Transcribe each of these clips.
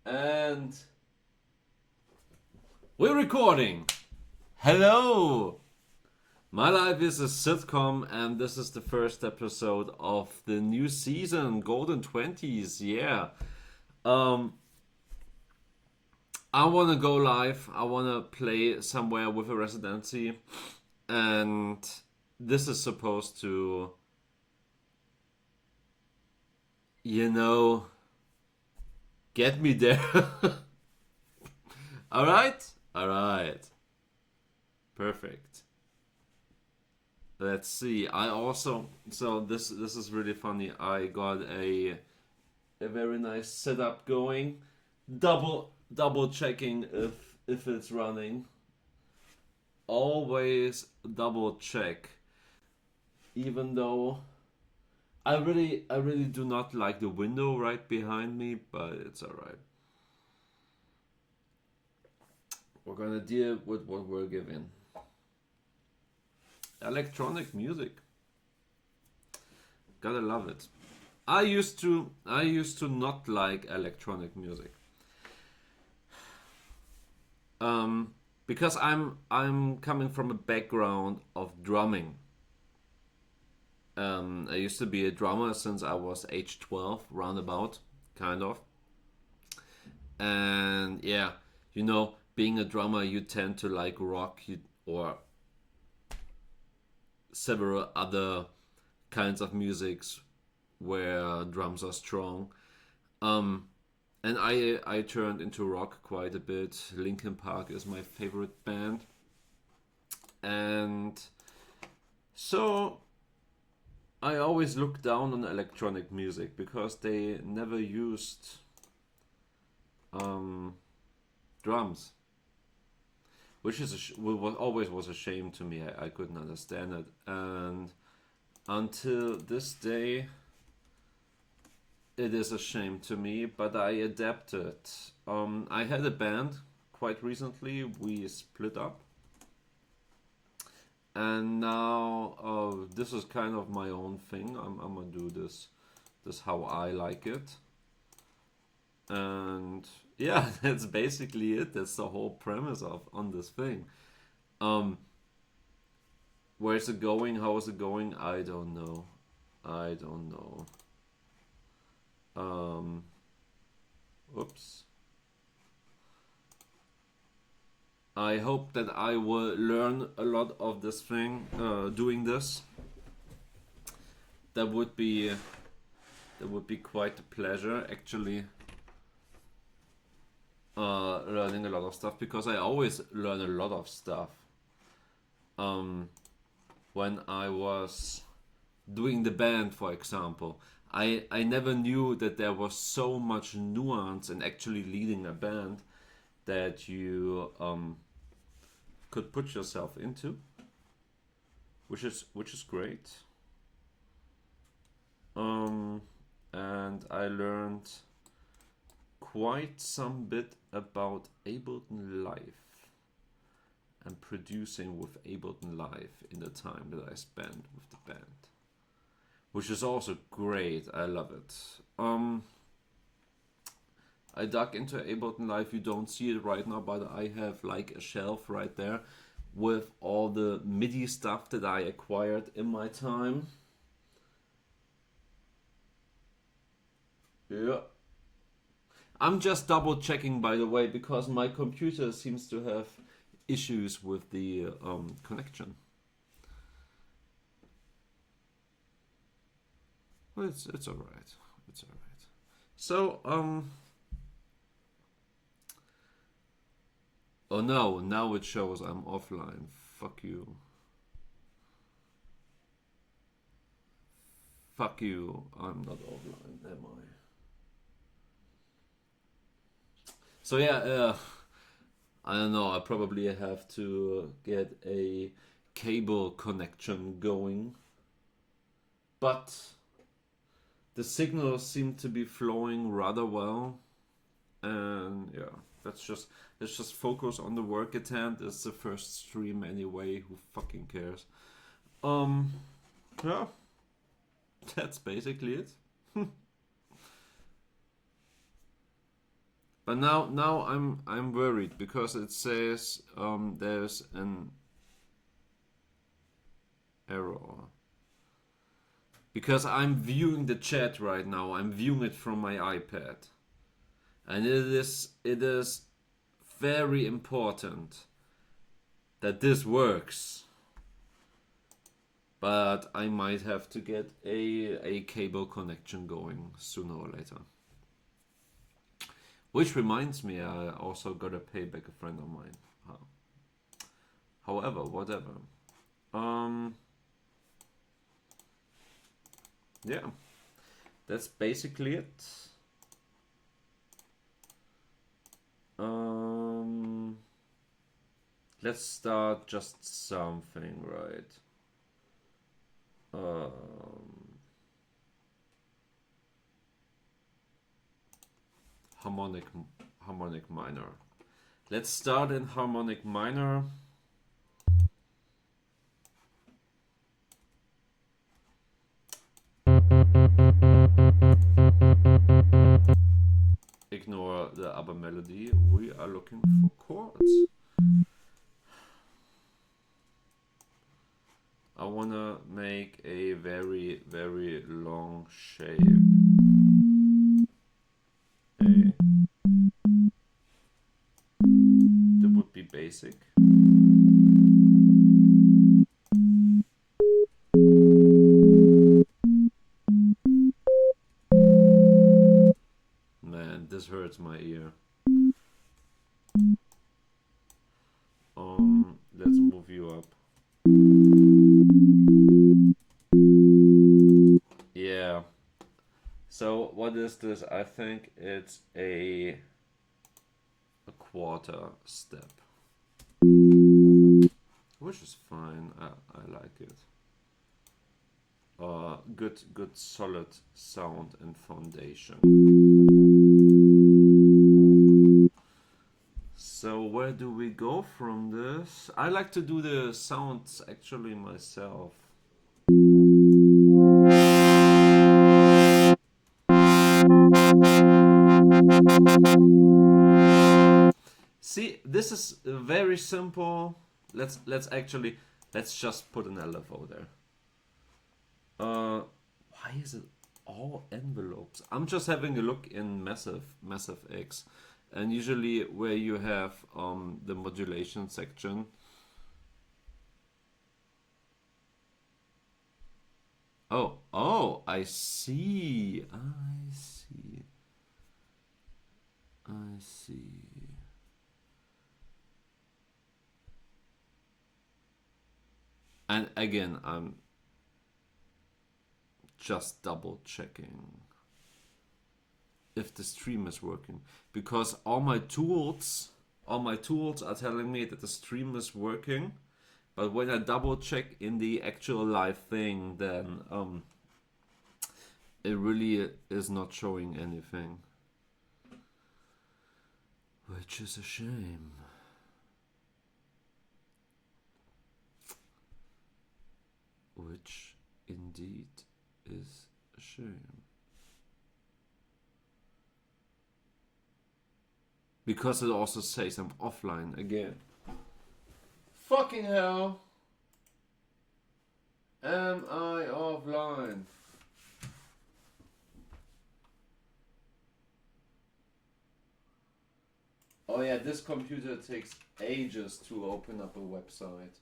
And we're recording. Hello. My life is a sitcom, and this is the first episode of the new season, Golden 20s. Yeah. Um, I want to go live. I want to play somewhere with a residency, and this is supposed to, you know, get me there. All right. All right. Perfect. Let's see. I also this is really funny. I got a very nice setup going. Double checking if it's running. Always double check. Even though I really do not like the window right behind me, but it's alright. We're gonna deal with what we're given. Electronic music. Gotta love it. I used to not like electronic music. Because I'm coming from a background of drumming. I used to be a drummer since I was age 12, roundabout, kind of. And yeah, being a drummer, you tend to like rock or several other kinds of musics where drums are strong. Um, and I turned into rock quite a bit. Linkin Park is my favorite band, and so I always looked down on electronic music because they never used um, drums, which is always was a shame to me. I couldn't understand it, and until this day, it is a shame to me. But I adapted. I had a band quite recently. We split up, and now this is kind of my own thing. I'm gonna do this how I like it, and yeah, that's basically it. That's the whole premise of on this thing. Um, where's it going? How is it going? I don't know. I don't know. Um, oops. I hope that I will learn a lot of this thing doing this. That would be that would be quite a pleasure actually. Learning a lot of stuff because I always learn a lot of stuff. Um, when I was doing the band, for example, I never knew that there was so much nuance in actually leading a band that you could put yourself into, which is great. Um, and I learned quite some bit about Ableton Live and producing with Ableton Live in the time that I spent with the band, which is also great. I love it. I dug into Ableton Live. You don't see it right now, but I have like a shelf right there with all the MIDI stuff that I acquired in my time. Yeah. I'm just double checking, by the way, because my computer seems to have issues with the connection. Well, it's all right. It's all right. So oh no, now it shows I'm offline. Fuck you. Fuck you. I'm not offline, am I? So yeah, I don't know. I probably have to get a cable connection going, but the signals seem to be flowing rather well, and yeah, let's just focus on the work at hand. It's the first stream anyway. Who fucking cares? Um, yeah, that's basically it. But now I'm worried because it says there's an error. Because I'm viewing the chat right now. I'm viewing it from my iPad. And it is very important that this works. But I might have to get a cable connection going sooner or later. Which reminds me, I also gotta pay back a friend of mine. However, whatever. Yeah, that's basically it. Let's start just something, right? Harmonic minor. Let's start in harmonic minor. Ignore the upper melody. We are looking for chords. I wanna make a very, very long shape. That would be basic. Man, this hurts my ear. Let's move you up. Yeah. So what is this? I think it's a quarter step, which is fine. I like it. Good solid sound and foundation. So where do we go from this? I like to do the sounds actually myself. See, this is very simple. Let's just put an LFO there. Why is it all envelopes? I'm just having a look in Massive X, and usually where you have the modulation section. Oh, I see. And again, I'm just double checking if the stream is working, because all my tools are telling me that the stream is working, but when I double check in the actual live thing, then it really is not showing anything, which is a shame. Which indeed is a shame. Because it also says I'm offline again. Fucking hell. Am I offline? Oh yeah, this computer takes ages to open up a website.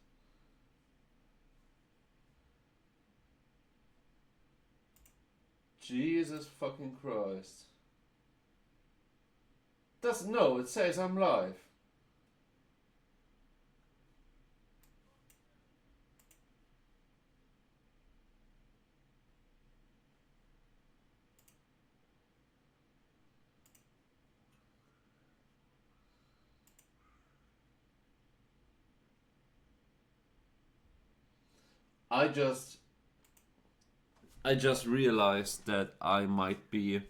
Jesus fucking Christ. No, it says I'm live. I just realized that I might be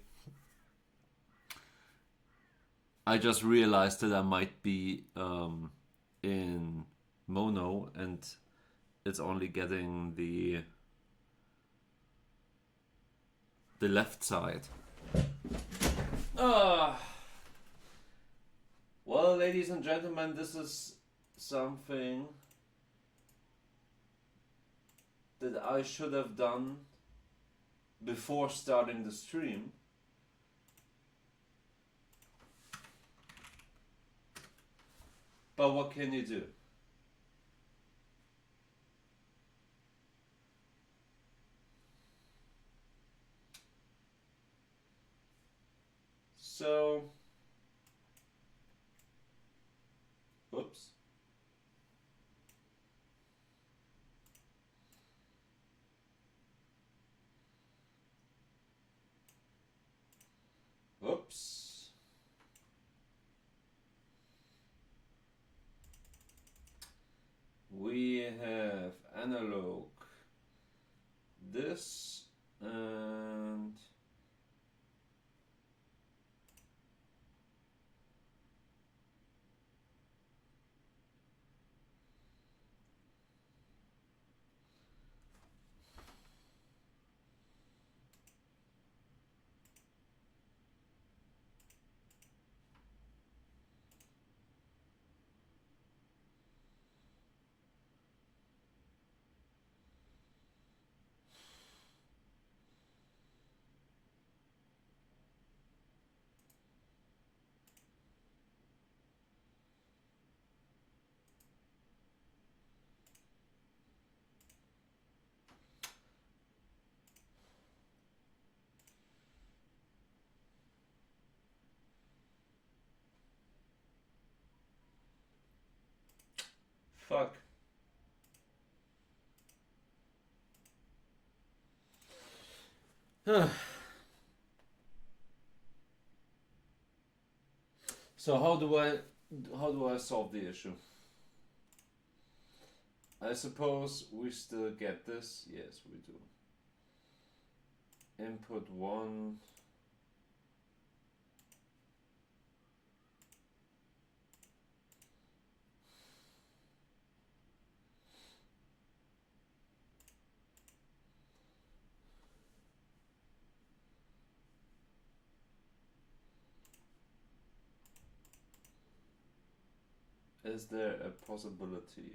in mono, and it's only getting the left side. ladies and gentlemen, this is something that I should have done before starting the stream. But what can you do? So, oops. Oops. We have analog this and fuck. So how do I solve the issue? I suppose we still get this. Yes, we do. Input 1. Is there a possibility?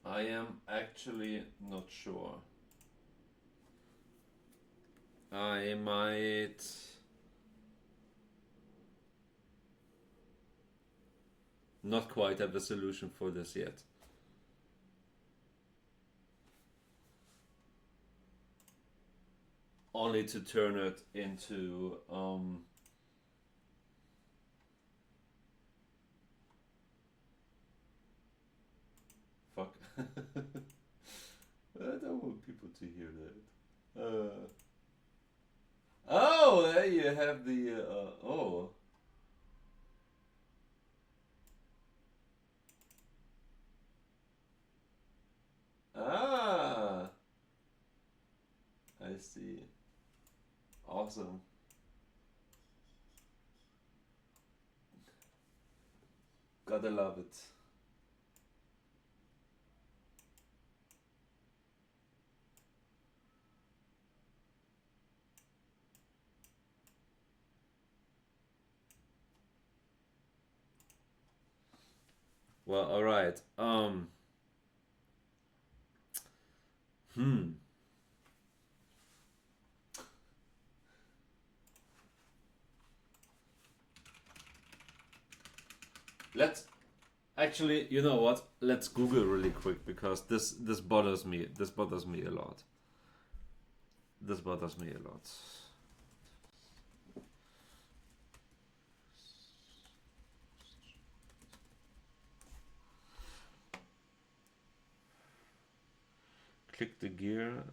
I am actually not sure. I might not quite have a solution for this yet. Only to turn it into fuck. I don't want people to hear that. Oh, there you have the oh. Ah, I see. Awesome. Gotta love it. Well, all right. Let's actually, you know what? Let's Google really quick because this bothers me. This bothers me a lot. This bothers me a lot. Click the gear.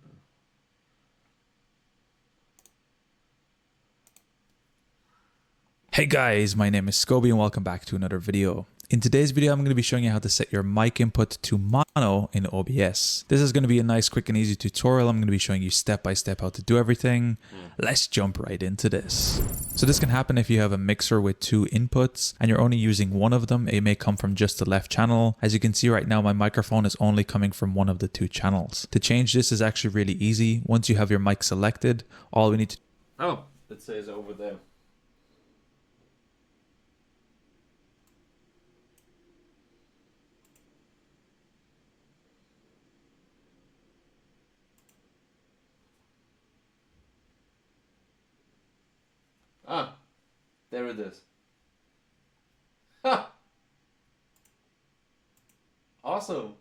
Hey guys, my name is Scoby and welcome back to another video. In today's video, I'm going to be showing you how to set your mic input to mono in OBS. This is going to be a nice, quick and easy tutorial. I'm going to be showing you step by step how to do everything. Let's jump right into this. So this can happen if you have a mixer with two inputs and you're only using one of them. It may come from just the left channel. As you can see right now, my microphone is only coming from one of the two channels. To change this is actually really easy. Once you have your mic selected, all we need to... Oh, it says over there. Ah, there it is. Ha! Awesome.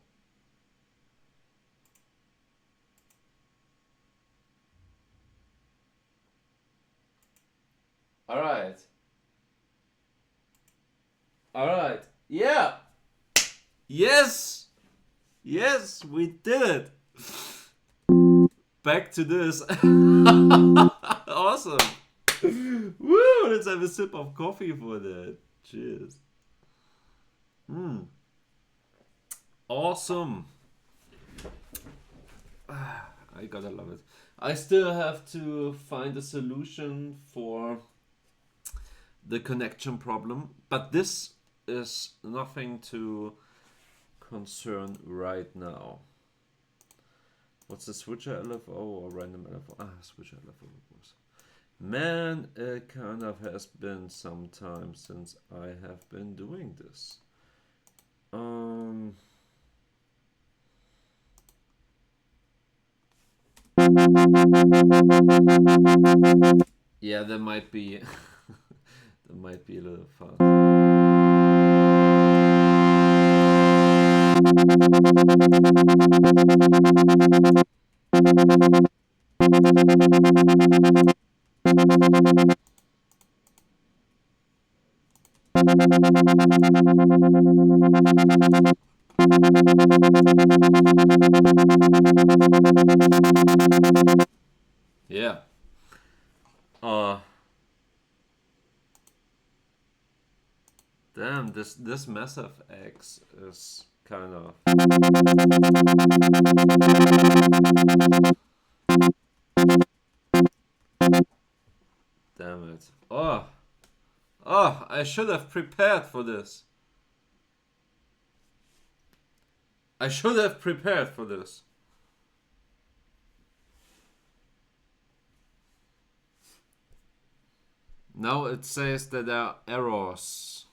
All right. All right. Yeah. Yes. Yes, we did it. Back to this. Awesome. Woo! Let's have a sip of coffee for that. Cheers. Awesome. I gotta love it. I still have to find a solution for the connection problem, but this is nothing to concern right now. What's the switcher LFO or random LFO? Ah, switcher LFO, of course. Man, it kind of has been some time since I have been doing this. Yeah, there might be there might be a little fast. Yeah. Damn, this massive X is kind of... Damn it. Oh, I should have prepared for this. I should have prepared for this. Now it says that there are errors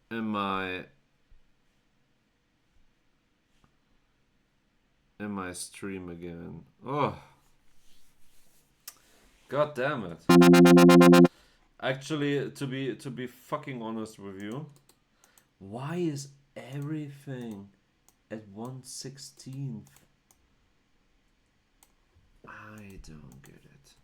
in my stream again. Oh, god damn it. Actually, to be fucking honest with you, why is everything at 1/16? I don't get it.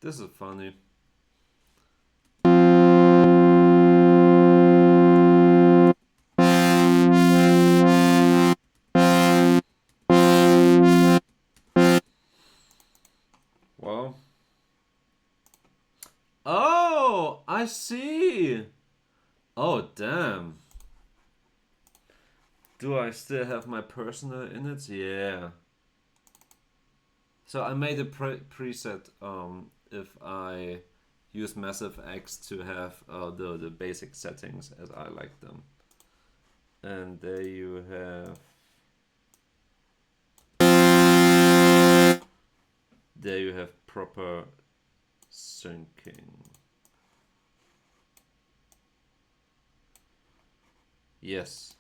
This is funny. Well. Oh, I see. Oh, damn. Do I still have my personal in it? Yeah. So I made a preset if I use Massive X to have the basic settings as I like them. And there you have... There you have proper syncing. Yes.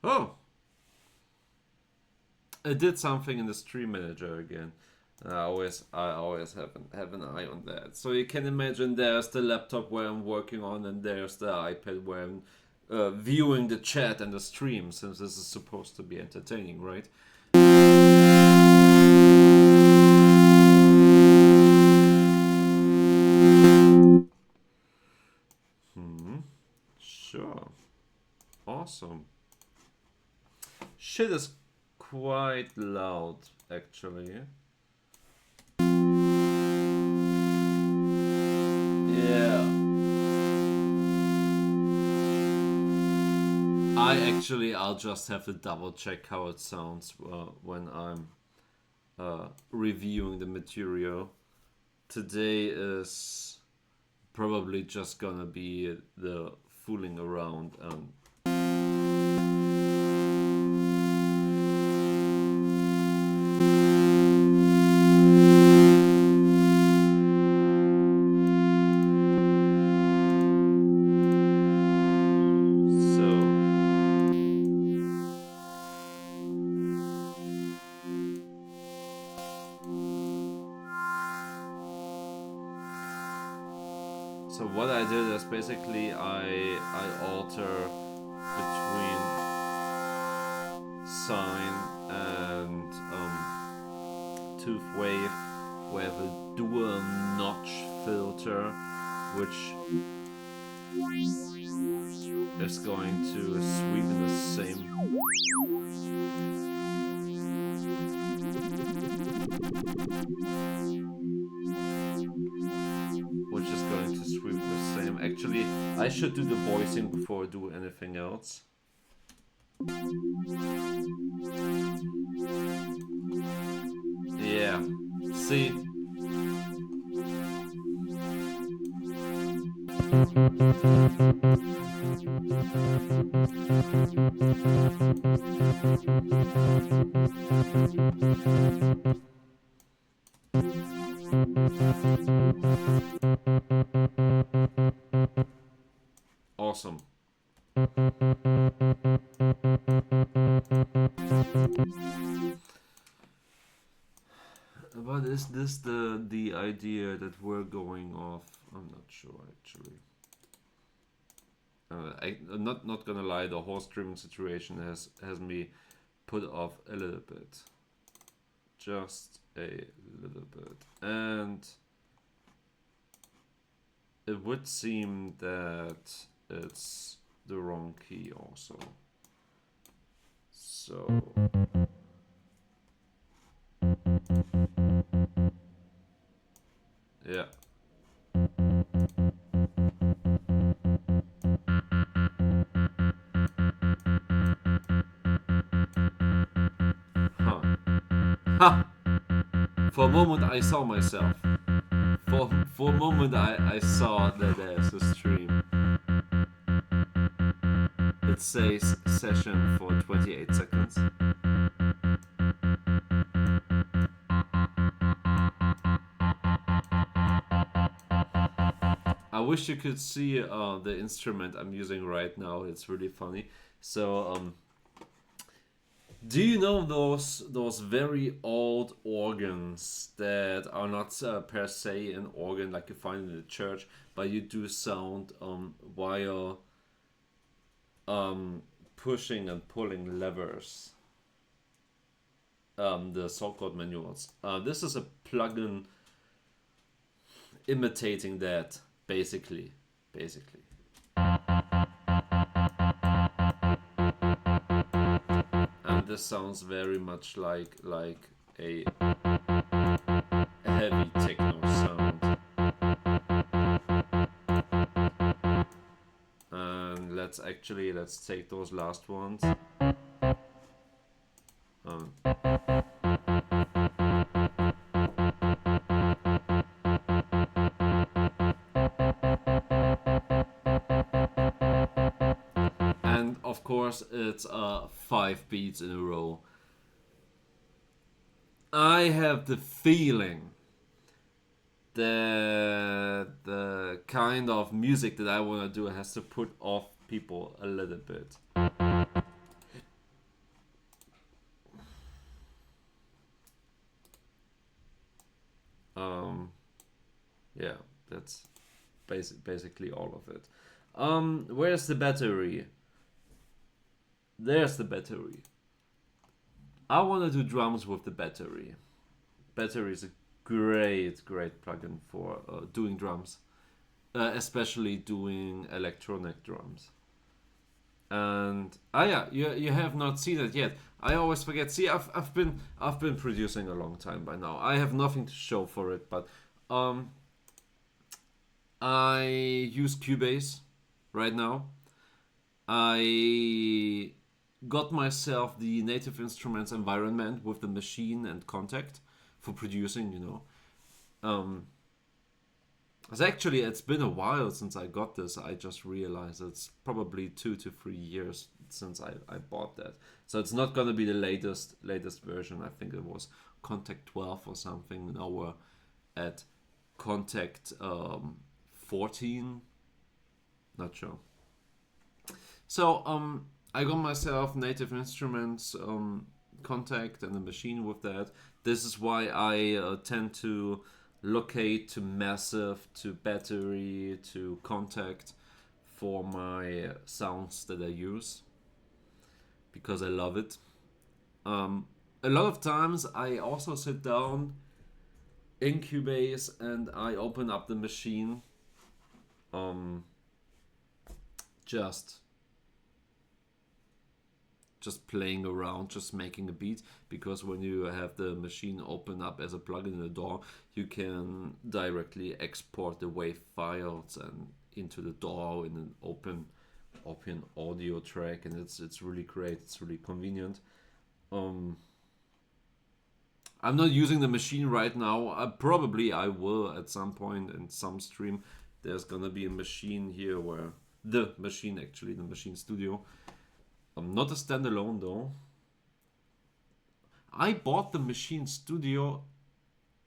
Oh! I did something in the stream manager again. I always have an eye on that. So you can imagine there's the laptop where I'm working on, and there's the iPad where I'm viewing the chat and the stream, since this is supposed to be entertaining, right? Awesome. Shit is quite loud, actually. Yeah. I'll just have to double check how it sounds when I'm reviewing the material. Today is probably just gonna be the fooling around and so what I did is basically I alter between sine and tooth wave. We have a dual notch filter, which is going to sweep in the same. Which is going to sweep the same. Actually, I should do the voicing before I do anything else. Yeah. See? Awesome. But is this the idea that we're going off? I'm not sure actually. I'm not gonna lie, the horse trimming situation has me put off a little bit. Just a little bit. And it would seem that it's the wrong key also. So yeah. Huh. Ha! For a moment I saw myself. For a moment I saw that there's a stream. It says session for 28 seconds. I wish you could see the instrument I'm using right now. It's really funny. So, do you know those very old organs that are not per se an organ like you find in the church, but you do sound while pushing and pulling levers? The so-called manuals. This is a plugin imitating that, basically. And this sounds very much like a heavy techno sound. And let's take those last ones. And of course it's 5 beats in a row. I have the feeling that the kind of music that I want to do has to put off people a little bit. Yeah, that's basically all of it. Where's the battery? There's the battery. I want to do drums with the battery. Battery is a great plugin for doing drums, especially doing electronic drums. And yeah, you have not seen it yet. I always forget. See, I've been producing a long time by now. I have nothing to show for it, but um I use Cubase right now. I got myself the Native Instruments environment with the machine and contact for producing, Um, it's been a while since I got this. I just realized it's probably 2 to 3 years since I bought that. So it's not gonna be the latest version. I think it was Contact 12 or something. Now we're at Contact 14. Not sure. So I got myself Native Instruments contact and a machine with that. This is why I tend to locate to massive, to battery, to contact for my sounds that I use because I love it. A lot of times I also sit down in Cubase and I open up the machine um, just just playing around, just making a beat, because when you have the machine open up as a plugin in the DAW, you can directly export the wave files and into the DAW in an open audio track, and it's really great. It's really convenient. Um, I'm not using the machine right now. Probably I will at some point in some stream. There's gonna be a machine here where the machine studio. Not a standalone though. I bought the Machine Studio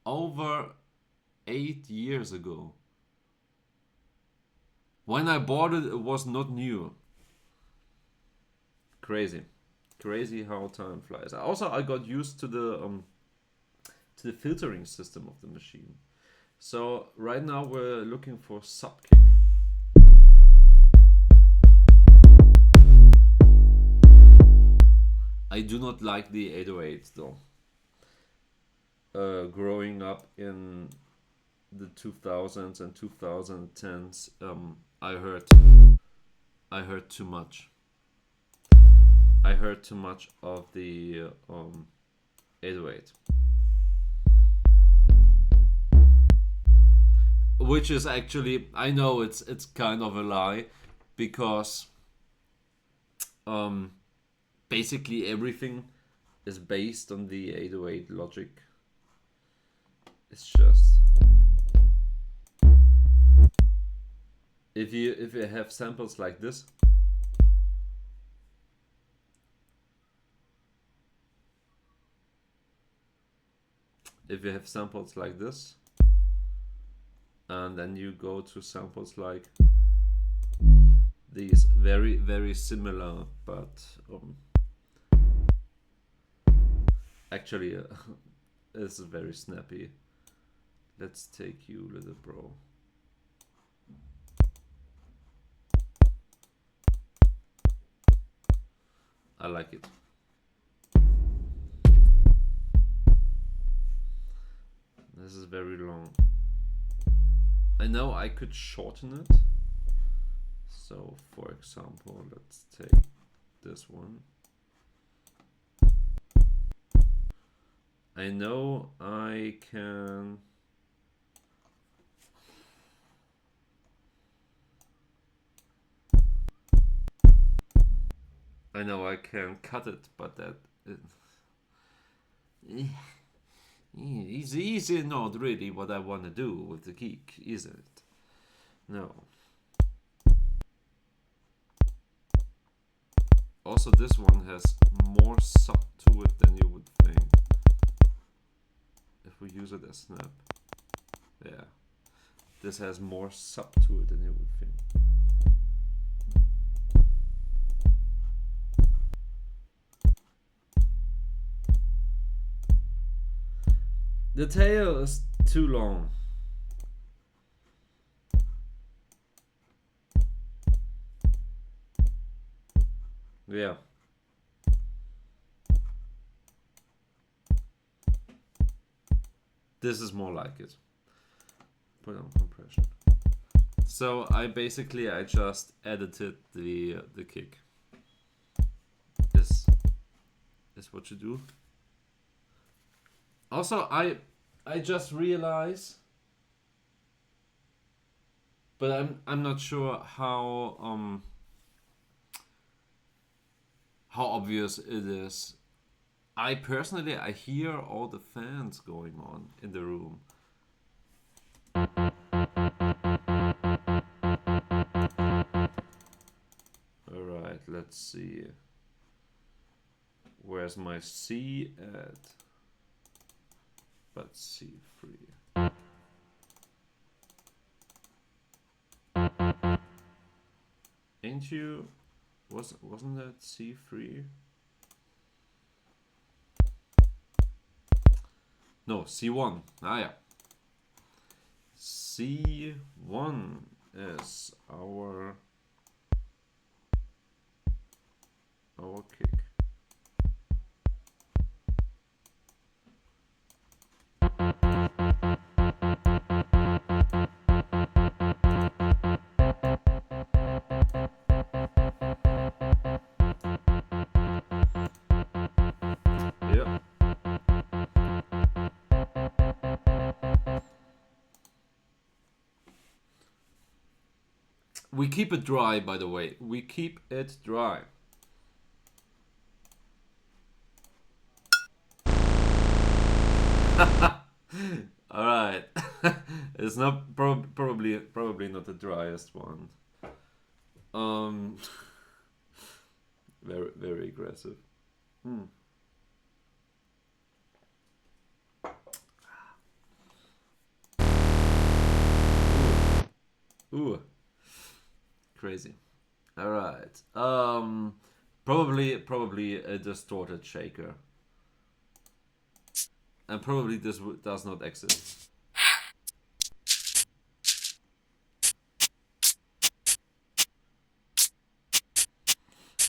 over 8 years ago. When I bought it, it was not new. Crazy, crazy how time flies. Also, I got used to the filtering system of the machine. So right now we're looking for sub kick. I do not like the 808 though. Growing up in the 2000s and 2010s, I heard too much. I heard too much of the 808, which is actually, I know it's kind of a lie, because um, basically everything is based on the 808 logic. It's just if you have samples like this, and then you go to samples like these, very very similar, but actually this is very snappy. Let's take you, little bro. I like it. This is very long. I know I could shorten it. So for example, let's take this one. I know I can cut it, but that is not really what I want to do with the geek, is it? No. Also, this one has more sub to it than you would think. If we use it as snap, yeah, this has more sub to it than you would think. The tail is too long. Yeah. This is more like it. Put on compression. So I just edited the kick. is what you do. Also, I just realized, but I'm not sure how obvious it is. I personally I hear all the fans going on in the room. All right, let's see. Where's my C at? But C3. Ain't you? Wasn't that C3? No, C1. Ah yeah. C1 is our kick. Yeah. We keep it dry, by the way. We keep it dry. All right. It's not probably not the driest one. Very aggressive. Ooh. Crazy. All right. Probably a distorted shaker. And probably this does not exist.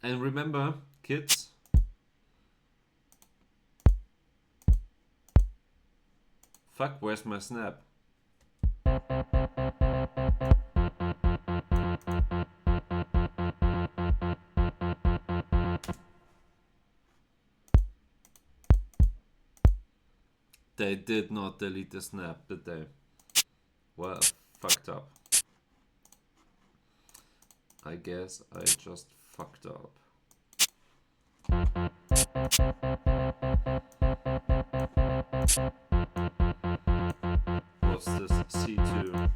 And remember, kids, fuck, where's my snap? They did not delete the snap, did they? Well, fucked up. I guess I just fucked up. What's this? C2.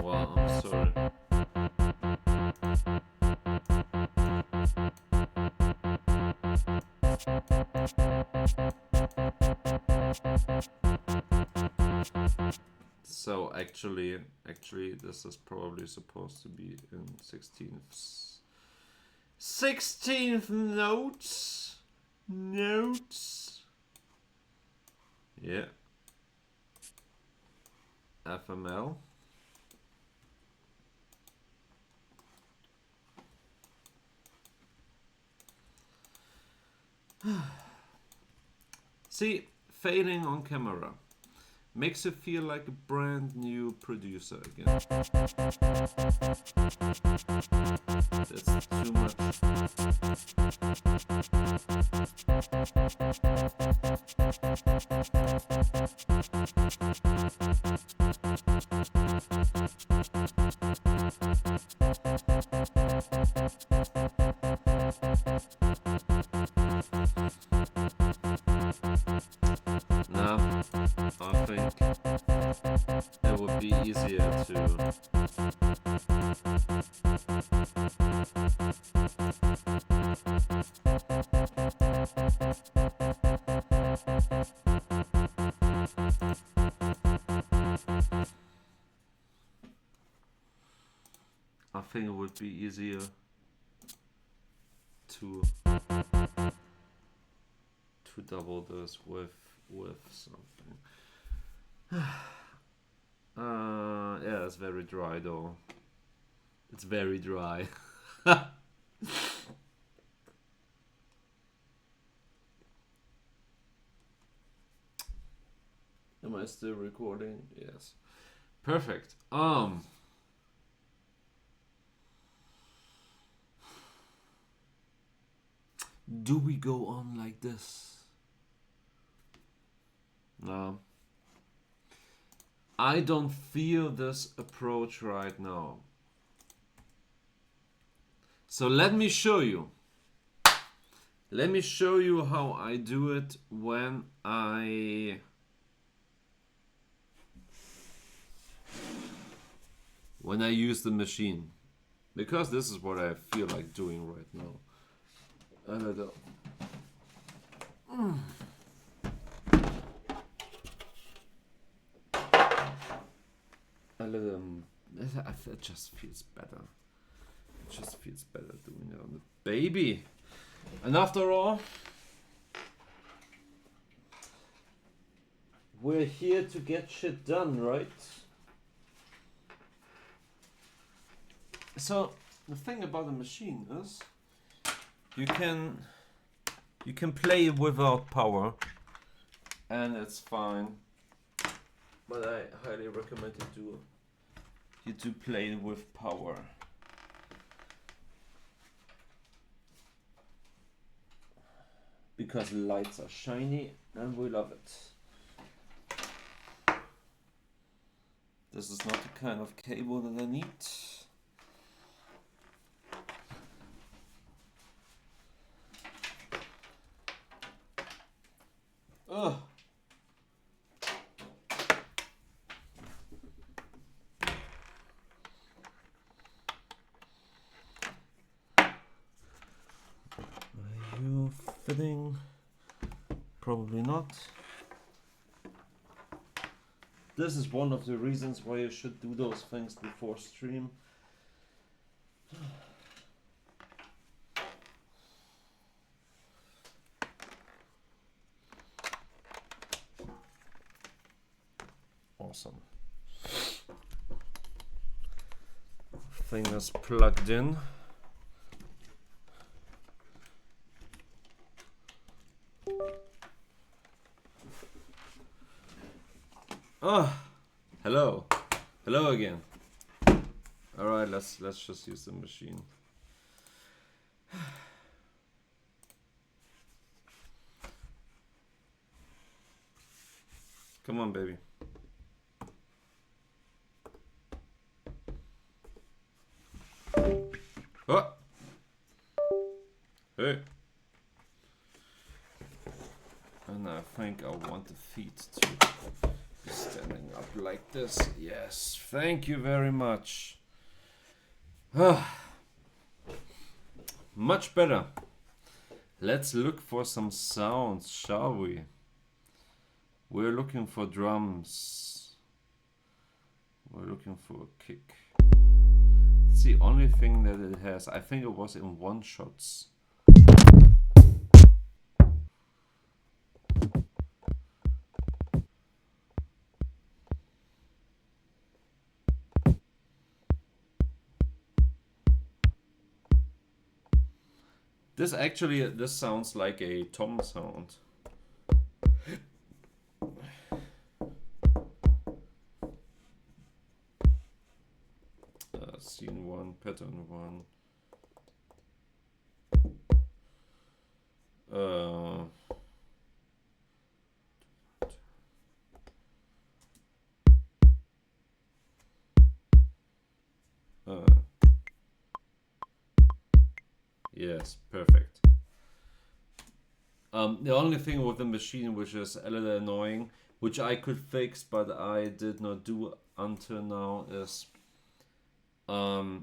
Well, I'm sorry. So actually, this is probably supposed to be in 16th notes. Yeah. FML. See, failing on camera makes you feel like a brand new producer again. That's too much. Now, I think it would be easier to to double this with something. Yeah, it's very dry though. It's very dry. Am I still recording? Yes. Perfect. Do we go on like this? No. I don't feel this approach right now. So let me show you. Let me show you how I do it when I use the machine. Because this is what I feel like doing right now. I don't know. It just feels better. It just feels better doing it on the baby. And after all, we're here to get shit done, right? So the thing about the machine is you can play without power and it's fine. But I highly recommend you to play with power. Because lights are shiny and we love it. This is not the kind of cable that I need. Ugh. Are you fitting? Probably not. This is one of the reasons why you should do those things before stream. Awesome. Thing is plugged in. Oh, hello again. All right, let's just use the machine. Come on, baby. Oh, hey. And I think I want the feet to be standing up like this. Yes, thank you very much. Much better. Let's look for some sounds, shall we? We're looking for drums. We're looking for a kick. It's the only thing that it has. I think it was in one shots. This sounds like a tom sound. Scene 1, pattern 1. Yes, perfect. The only thing with the machine which is a little annoying, which I could fix but I did not do until now, is that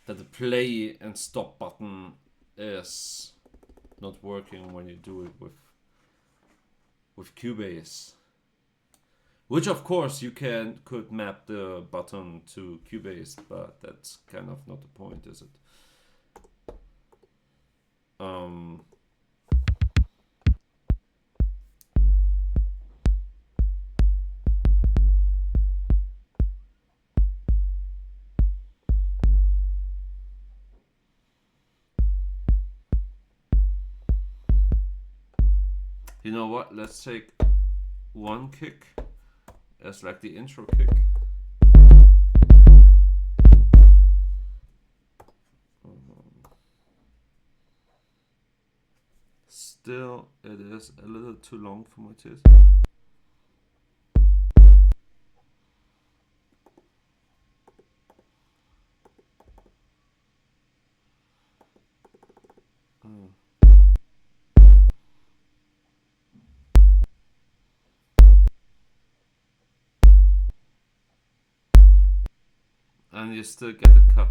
the play and stop button is not working when you do it with Cubase. Which of course you could map the button to Cubase, but that's kind of not the point, is it? You know what? Let's take one kick as like the intro kick. still it is a little too long for my taste. And you still get a cut.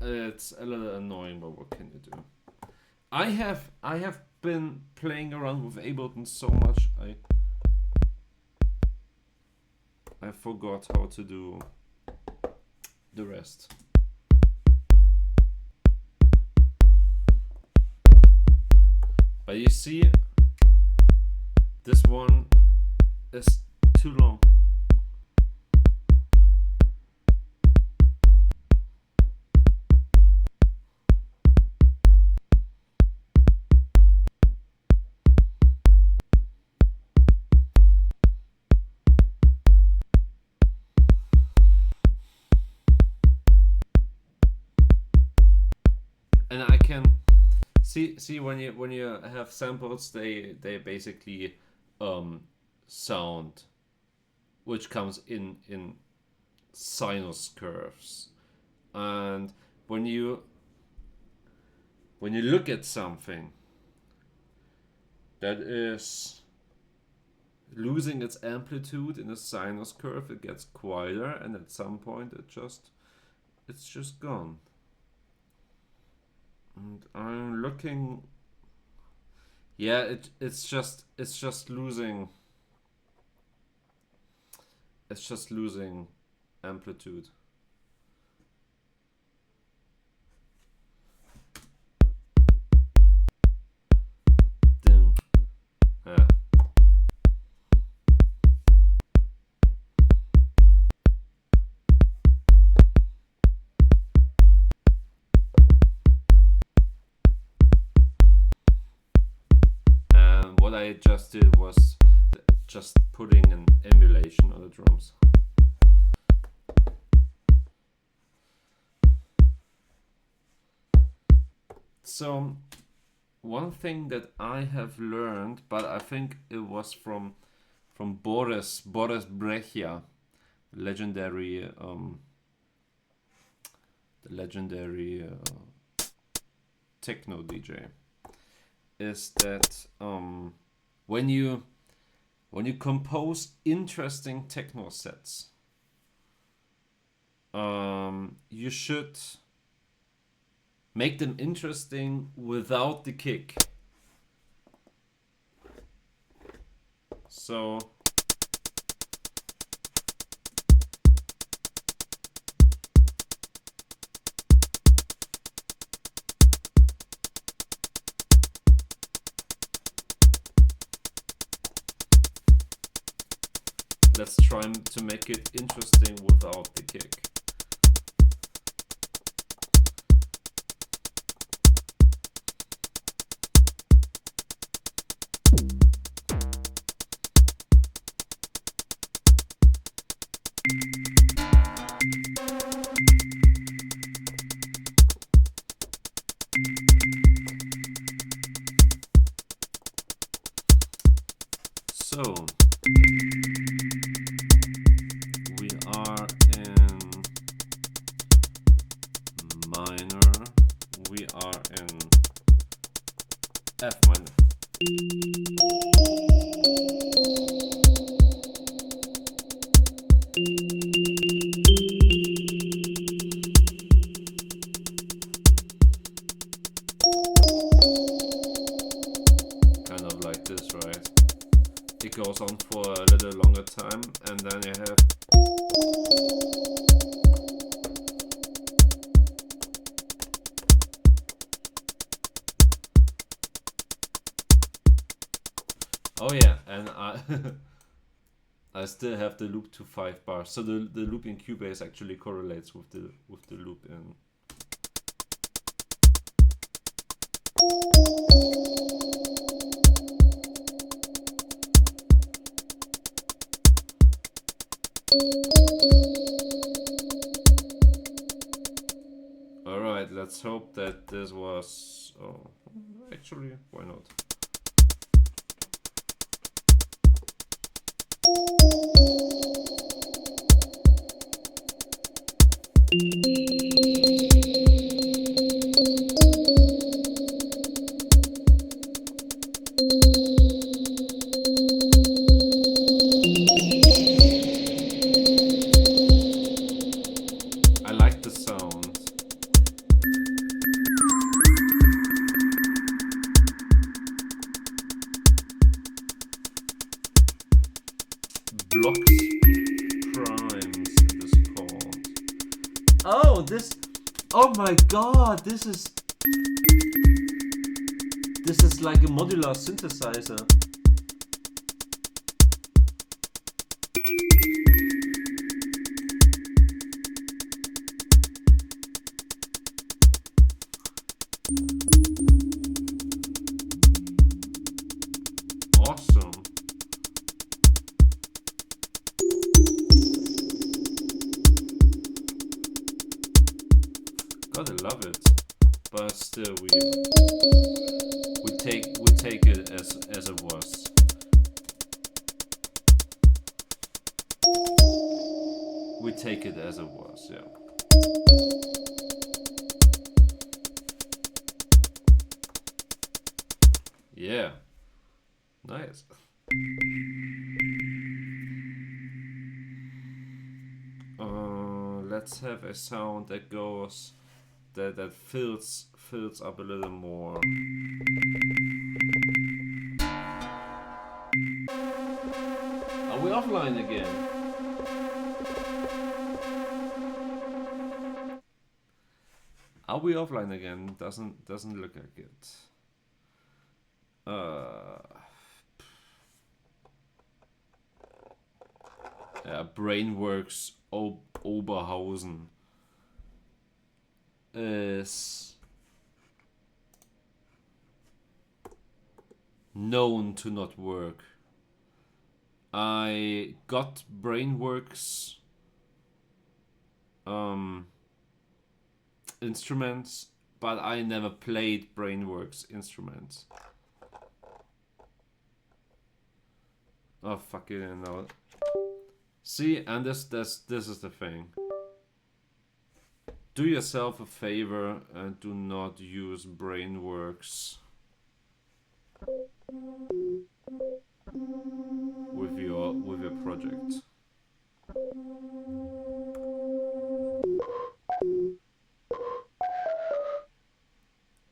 It's a little annoying, but what can you do? I have been playing around with Ableton so much I forgot how to do the rest. But you see, this one is too long. And I can see when you have samples, they basically sound which comes in sinus curves, and when you look at something that is losing its amplitude in a sinus curve, it gets quieter, and at some point it's just gone. And I'm looking. Yeah, it's just losing. It's just losing amplitude. Ding. Yeah. What I just did was just putting an emulation on the drums. So one thing that I have learned, but I think it was from Boris Brejcha, legendary techno DJ, is that when you compose interesting techno sets, you should make them interesting without the kick. So let's try to make it interesting without the kick. So we are in minor, we are in F minor. Kind of like this, right? It goes on for a little longer time, and then you have oh yeah, and I still have the loop to 5 bars, so the loop in Cubase actually correlates with the loop in. let's hope that this was... Oh, actually, why not? I like the sound. Blocks primes in this chord. Oh, this... Oh my god, this is like a modular synthesizer. Awesome. Gotta love it. But still we take it as it was. We take it as it was, yeah. Yeah. Nice. Let's have a sound that goes that fills up a little more. Are we offline again? Are we offline again? Doesn't look like it. Brainworks Oberhausen is known to not work. I got Brainworks instruments, but I never played Brainworks instruments. Oh fuck it, no. See, and this is the thing. Do yourself a favor and do not use Brainworks with your project.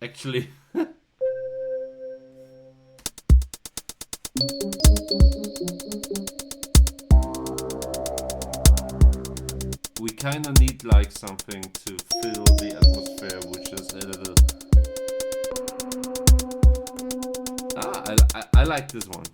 Actually, we kinda need like something to fill the atmosphere, which is a little... I like this one.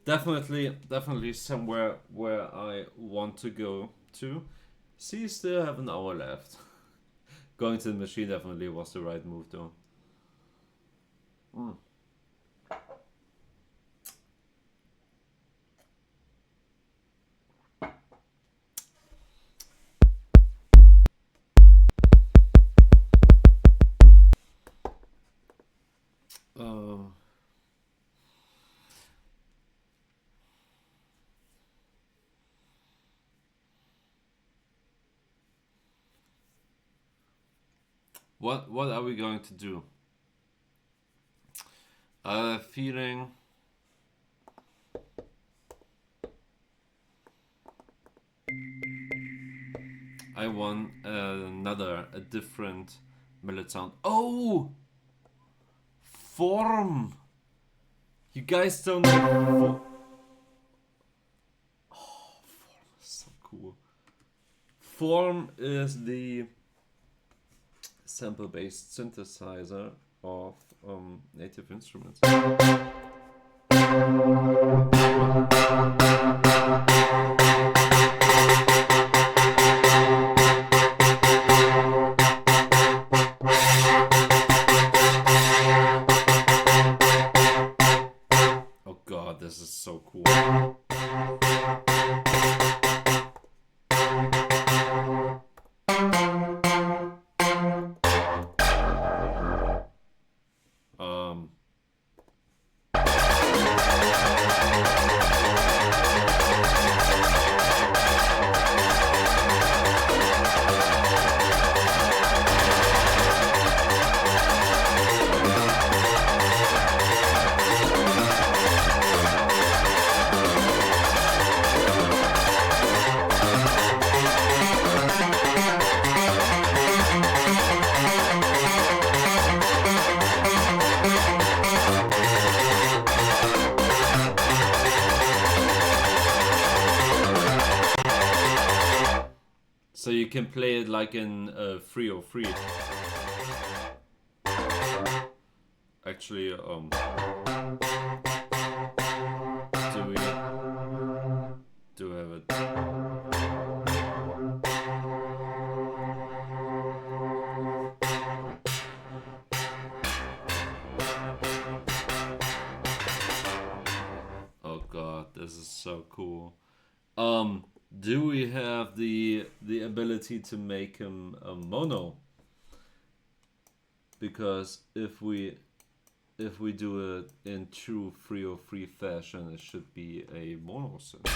definitely somewhere where I want to go to. See, still have an hour left. Going to the machine definitely was the right move, though. Uh, what are we going to do? Feeling. I want a different melody sound. Oh, form. You guys don't know. Oh, form is so cool. Form is the sample-based synthesizer of Native Instruments. Oh god, this is so cool. So you can play it like in 303. Actually, do we do have it? Oh god, this is so cool. Do we have the ability to make him a mono? Because if we do it in true 303 fashion, it should be a mono synth.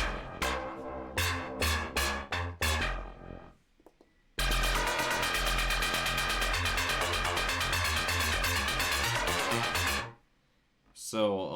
So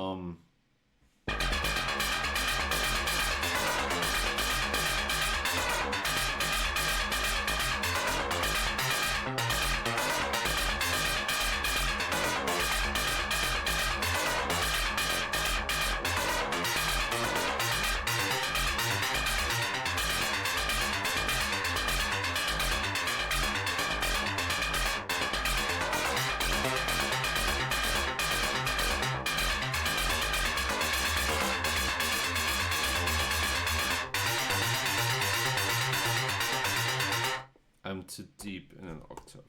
I'm too deep in an octave.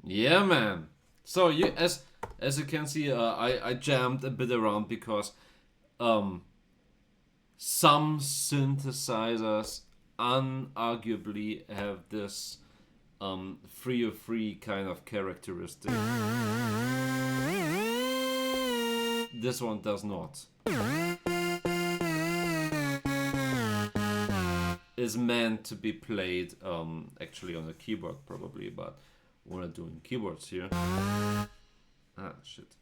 Yeah, man. So you as you can see, I jammed a bit around because some synthesizers unarguably have this free kind of characteristic. This one does not. Is meant to be played actually on a keyboard probably, but we're not doing keyboards here. Ah, shit.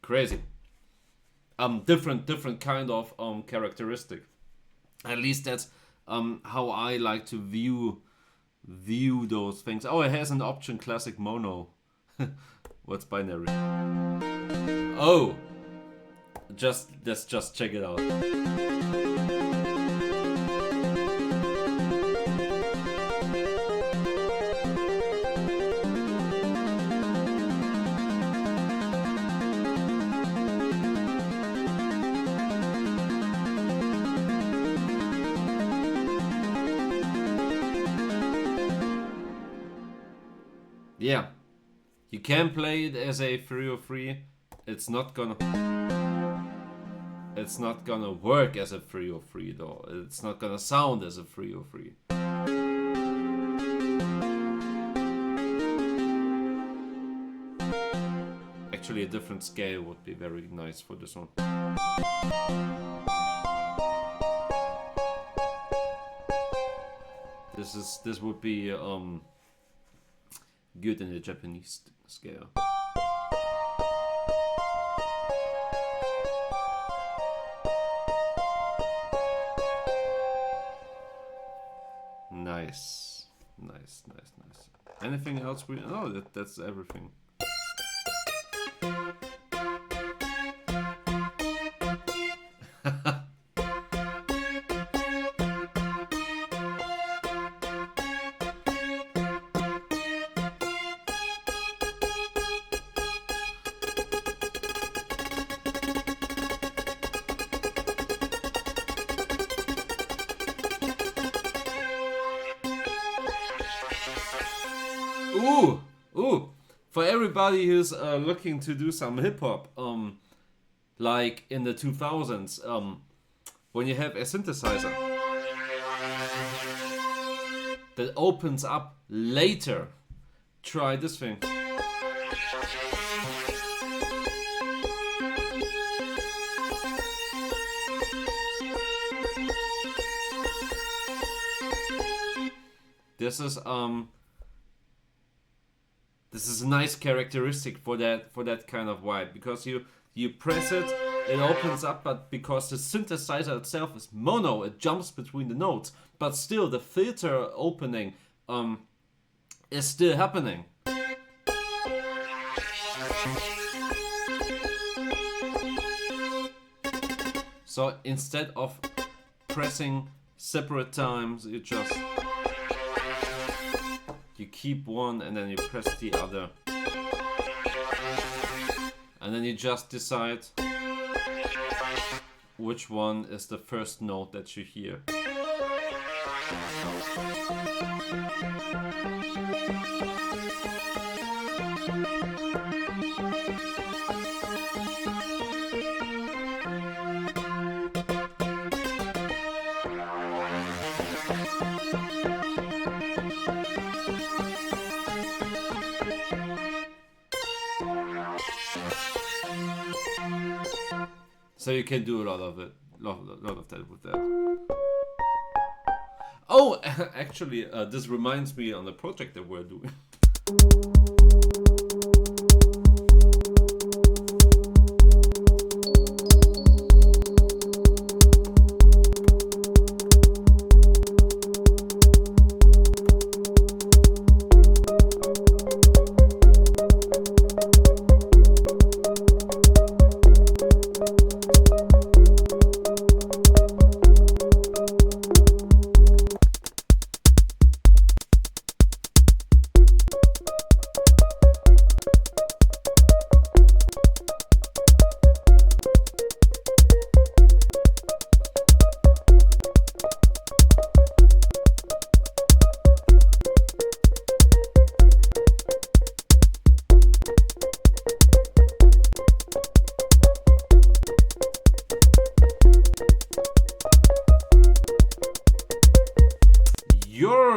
Crazy. Different kind of characteristic. At least that's how I like to view those things. Oh, it has an option classic mono. What's binary? Oh, let's just check it out. Yeah, you can play it as a 303. It's not gonna work as a 303 though. It's not gonna sound as a 303. Actually, a different scale would be very nice for this one. This would be good in the Japanese scale. Nice. Anything else we? Oh, that's everything. Ooh! For everybody who's looking to do some hip hop, like in the 2000s, when you have a synthesizer that opens up later, try this thing. This is a nice characteristic for that kind of vibe, because you press it, it opens up, but because the synthesizer itself is mono, it jumps between the notes, but still the filter opening is still happening. So instead of pressing separate times, you keep one and then you press the other. And then you just decide which one is the first note that you hear. So you can do a lot of that with that. Oh, actually, this reminds me on the project that we're doing.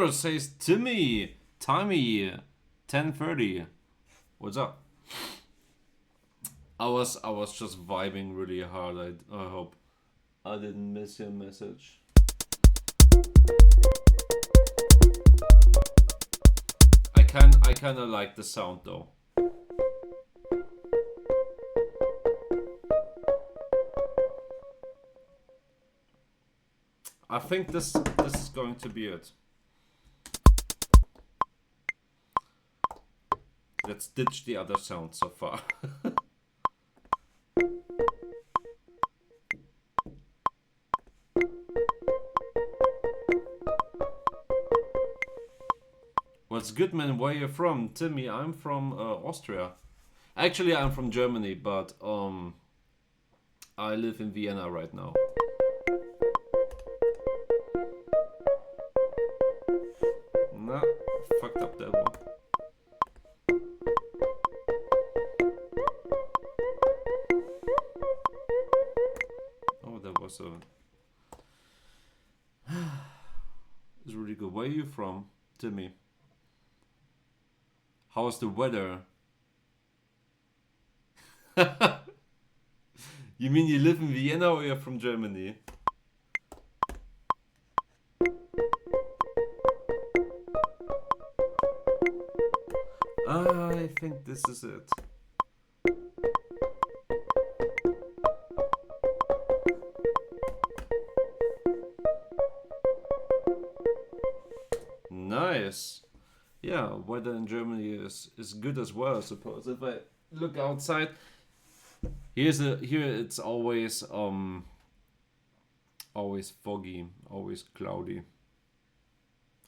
Sure, says Timmy. Timmy, 10:30. What's up? I was just vibing really hard. I hope I didn't miss your message. I kind of like the sound though. I think this is going to be it. Let's ditch the other sound so far. What's good, man? Where you from? Timmy, I'm from Austria. Actually, I'm from Germany, but I live in Vienna right now. Nah, fucked up that one. Oh, that was a... It's really good. Where are you from, Timmy? How's the weather? You mean you live in Vienna or you're from Germany? I think this is it. Nice. Yeah, weather in Germany is good as well, I suppose. If I look outside, here it's always foggy, always cloudy.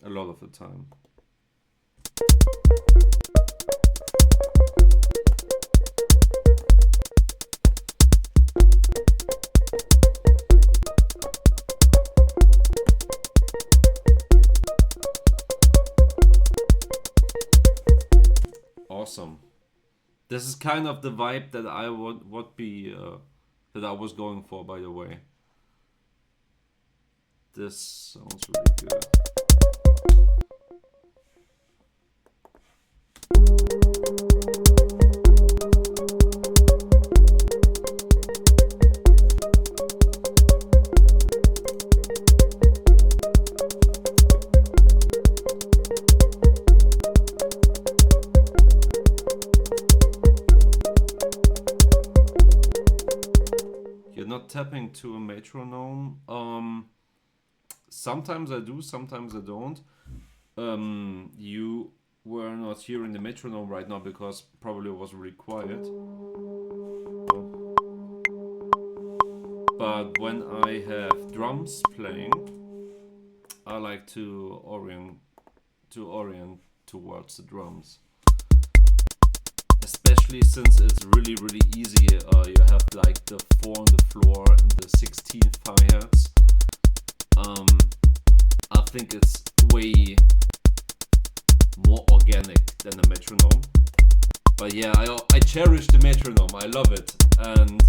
A lot of the time. Awesome. This is kind of the vibe that I would be that I was going for, by the way. This sounds really good. Tapping to a metronome. Sometimes I do, sometimes I don't. You were not hearing the metronome right now because probably it was really quiet. But when I have drums playing, I like to orient towards the drums. Especially since it's really easy. You have like the 4 on the floor and the 16 hi-hats. I think it's way more organic than a metronome. But yeah, I cherish the metronome. I love it, and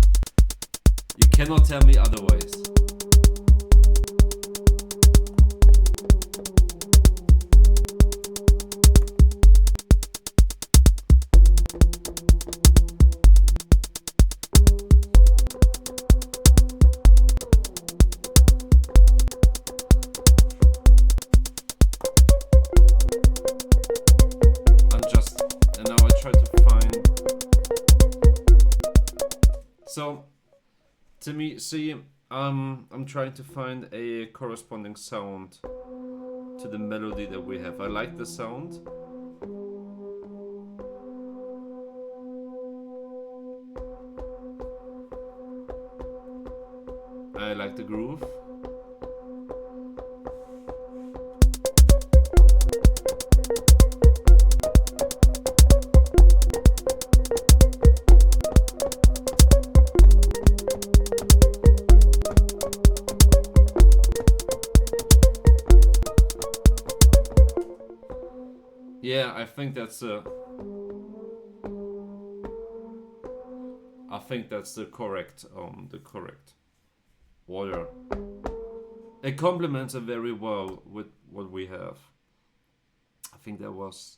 you cannot tell me otherwise. So, to me, see, I'm trying to find a corresponding sound to the melody that we have. I like the sound. I like the groove. Yeah, I think that's the correct order. It complements it very well with what we have. think that was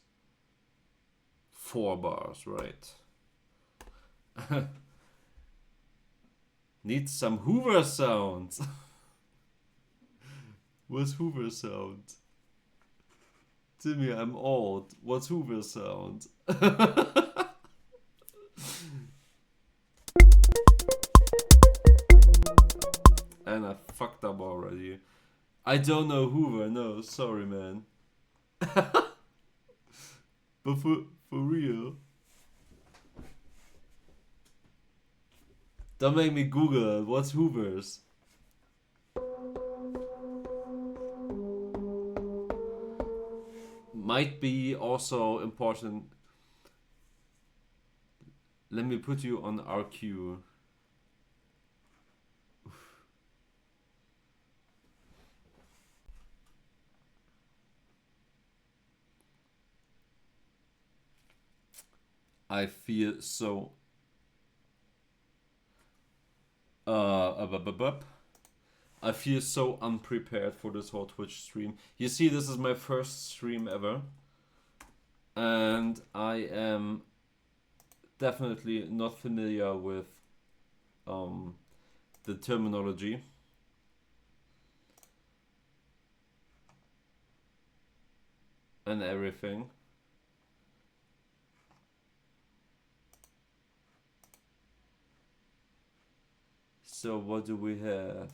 4 bars, right? Need some Hoover sounds. What's Hoover sound? Timmy, I'm old. What's Hoover sound? And I fucked up already. I don't know Hoover, no, sorry man. But for real. Don't make me Google it. What's Hoover's? Might be also important. Let me put you on RQ. I feel so I feel so unprepared for this whole Twitch stream. You see, this is my first stream ever, and I am definitely not familiar with the terminology. And everything. So what do we have?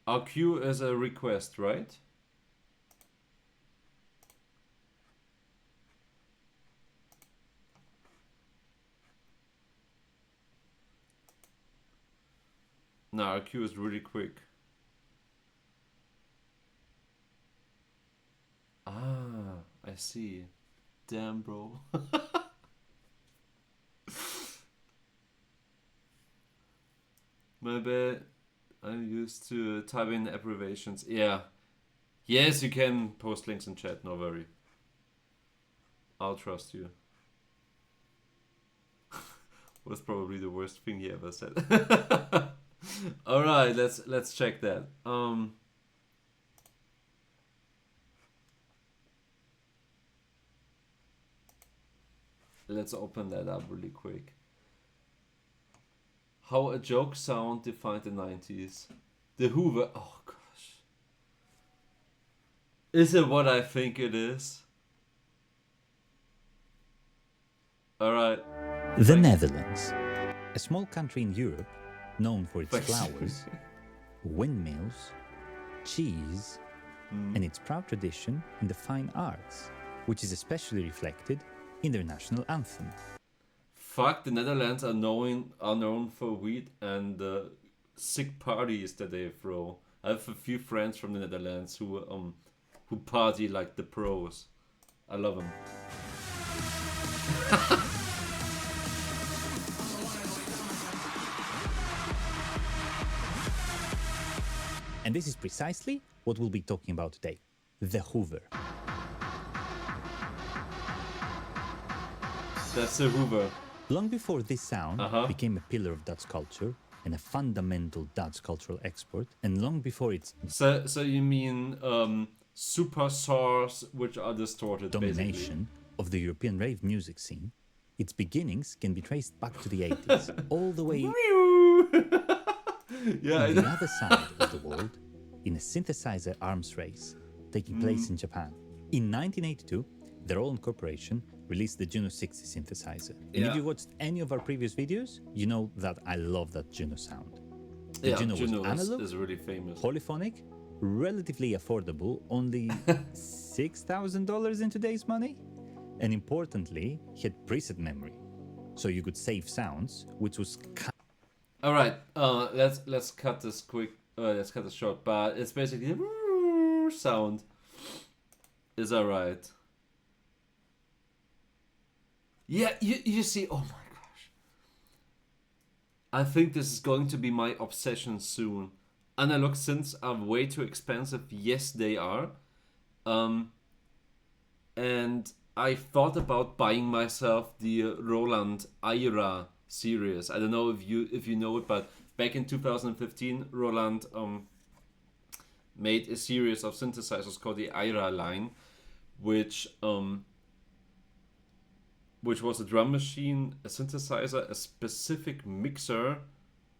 Our queue is a request, right? No, our queue is really quick. Ah, I see. Damn, bro. My bad. I'm used to typing abbreviations. Yeah. Yes, you can post links in chat, no worry. I'll trust you. Was probably the worst thing he ever said. Alright, let's check that. Let's open that up really quick. How a joke sound defined the 90s. The Hoover. Oh gosh. Is it what I think it is? Alright. The Netherlands. A small country in Europe known for its flowers, windmills, cheese, and its proud tradition in the fine arts, which is especially reflected in their national anthem. Fuck, the Netherlands are known for weed and the sick parties that they throw. I have a few friends from the Netherlands who party like the pros. I love them. And this is precisely what we'll be talking about today: the Hoover. That's the Hoover. Long before this sound became a pillar of Dutch culture and a fundamental Dutch cultural export, and long before its so you mean super saws which are distorted domination basically of the European rave music scene, its beginnings can be traced back to the 80s, all the way yeah, on the other side of the world, in a synthesizer arms race taking place in Japan. In 1982, the Roland Corporation released the Juno 60 synthesizer. And if you watched any of our previous videos, you know that I love that Juno sound. The Juno was analog, is really famous. polyphonic, relatively affordable, only $6,000 in today's money. And importantly, had preset memory, so you could save sounds, which was All right, let's cut this quick. Let's cut this short. But it's basically a sound. Is that right? Yeah, you see. Oh my gosh. I think this is going to be my obsession soon. Analog synths are way too expensive. Yes, they are. And I thought about buying myself the Roland Ira series. I don't know if you know it, but back in 2015, Roland made a series of synthesizers called the IRA line, which was a drum machine, a synthesizer, a specific mixer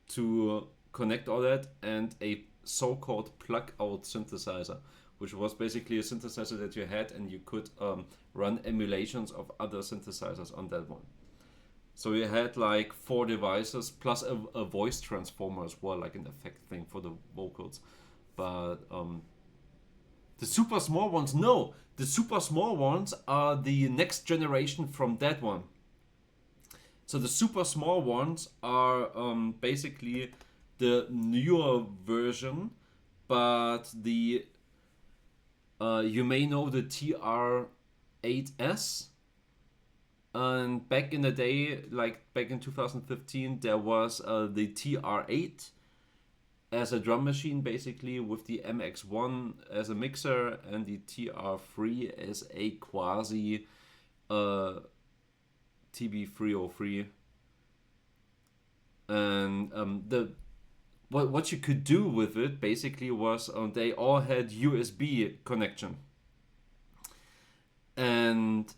to connect all that, and a so-called plug-out synthesizer, which was basically a synthesizer that you had and you could run emulations of other synthesizers on that one. So you had like 4 devices plus a voice transformer as well, like an effect thing for the vocals. But the super small ones, no, the super small ones are the next generation from that one. So the super small ones are basically the newer version, but the you may know the TR-8S. And back in the day, like back in 2015, there was the TR-8 as a drum machine, basically, with the MX-1 as a mixer and the TR-3 as a quasi TB-303. And what you could do with it basically was they all had USB connection, and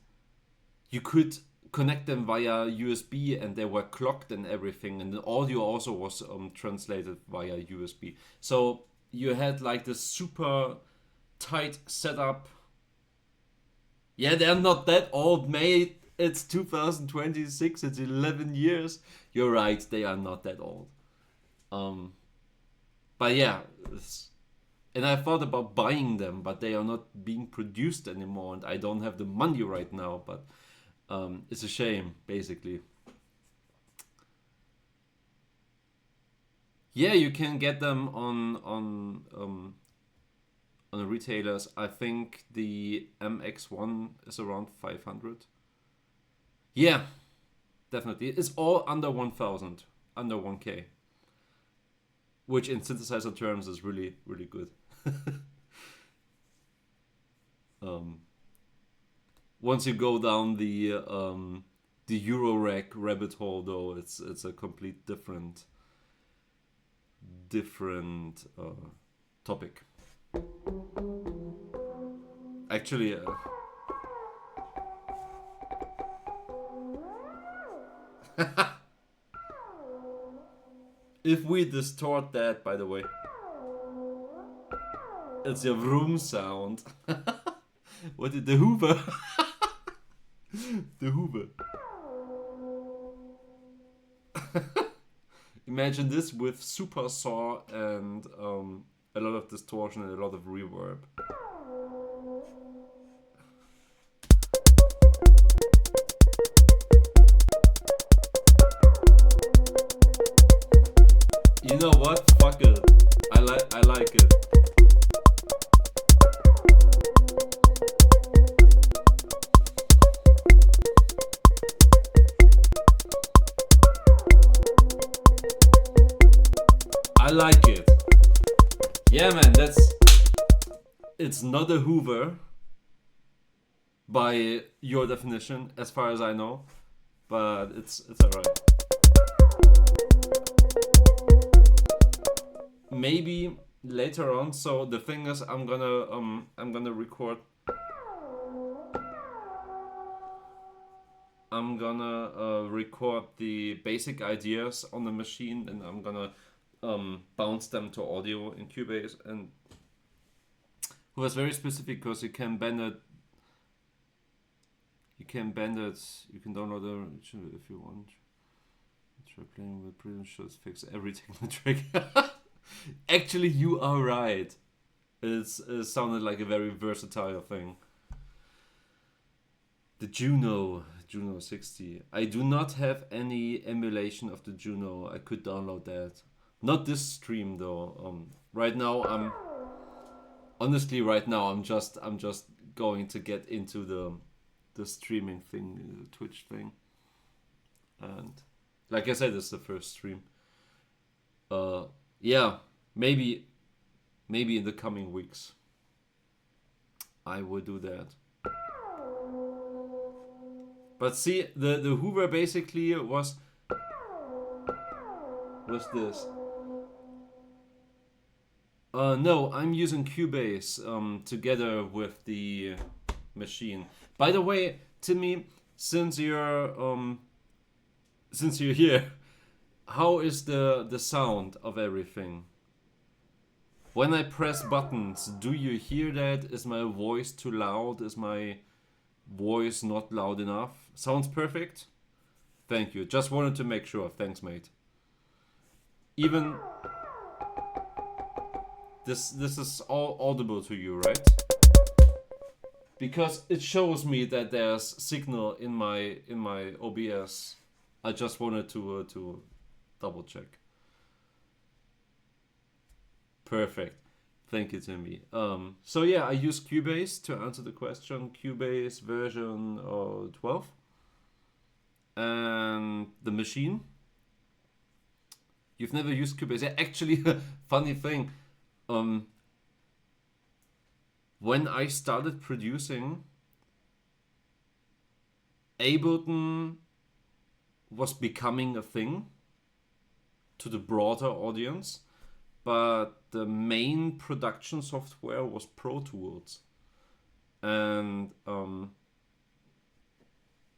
you could connect them via USB, and they were clocked and everything, and the audio also was translated via USB. So you had like this super tight setup. Yeah, they're not that old, mate. It's 2026, it's 11 years. You're right, they are not that old. But yeah, and I thought about buying them, but they are not being produced anymore, and I don't have the money right now, but it's a shame, basically. Yeah, you can get them on retailers. I think the MX-1 is around 500. Yeah, definitely. It's all under 1,000, under 1K, which in synthesizer terms is really, really good. Once you go down the Eurorack rabbit hole, though, it's a complete different topic. Actually, if we distort that, by the way, it's a vroom sound. What did the Hoover? The Hoover. Imagine this with super saw and a lot of distortion and a lot of reverb. You know what? Fuck it. I like it. I like it. Yeah, man, it's not a Hoover by your definition, as far as I know, but it's alright. Maybe later on. So the thing is, I'm gonna record. I'm gonna record the basic ideas on the machine, and I'm gonna bounce them to audio in Cubase, and it was very specific because you can bend it. You can download it if you want. Try playing with pretty sure it fix every techno trick. Actually, you are right. It sounded like a very versatile thing. The Juno 60. I do not have any emulation of the Juno. I could download that. Not this stream though. Right now I'm just going to get into the streaming thing, the Twitch thing, and like I said, it's the first stream. Yeah, maybe in the coming weeks I will do that. But see, the Hoover basically was this. No, I'm using Cubase together with the machine. By the way, Timmy, since you're here, how is the sound of everything? When I press buttons, do you hear that? Is my voice too loud? Is my voice not loud enough? Sounds perfect? Thank you. Just wanted to make sure. Thanks, mate. Even this is all audible to you, right? Because it shows me that there's signal in my OBS. I just wanted to double check. Perfect. Thank you, Timmy. So yeah, I use Cubase to answer the question. Cubase version 12. And the machine. You've never used Cubase. Yeah, actually, funny thing. When I started producing, Ableton was becoming a thing to the broader audience, but the main production software was Pro Tools, and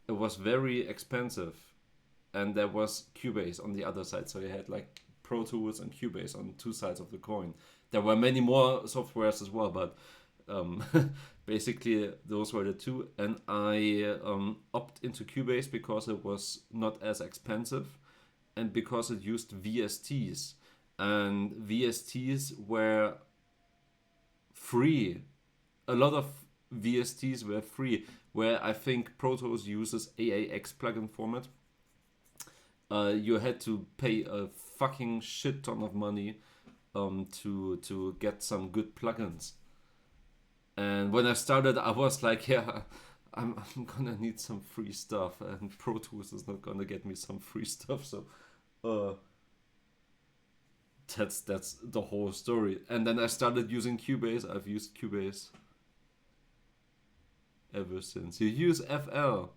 it was very expensive, and there was Cubase on the other side, so you had like Pro Tools and Cubase on two sides of the coin. There were many more softwares as well, but basically those were the two, and I opted into Cubase because it was not as expensive and because it used VSTs, and VSTs were free. A lot of VSTs were free, where I think Pro Tools uses AAX plugin format. You had to pay a fucking shit ton of money to get some good plugins. And when I started, I was like, yeah, I'm gonna need some free stuff, and Pro Tools is not gonna get me some free stuff. So, that's the whole story. And then I started using Cubase. I've used Cubase ever since. You use FL,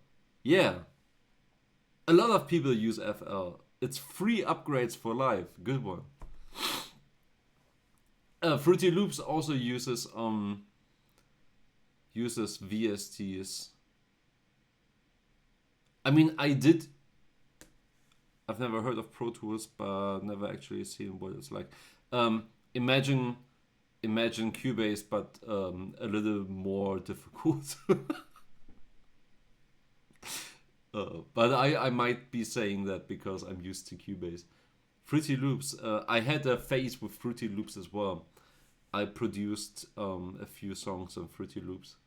yeah. A lot of people use FL. It's free upgrades for life. Good one. Fruity Loops also uses VSTs. I mean, I've never heard of Pro Tools, but never actually seen what it's like. Imagine Cubase, but a little more difficult. But I might be saying that because I'm used to Cubase. Fruity Loops. I had a phase with Fruity Loops as well. I produced a few songs on Fruity Loops.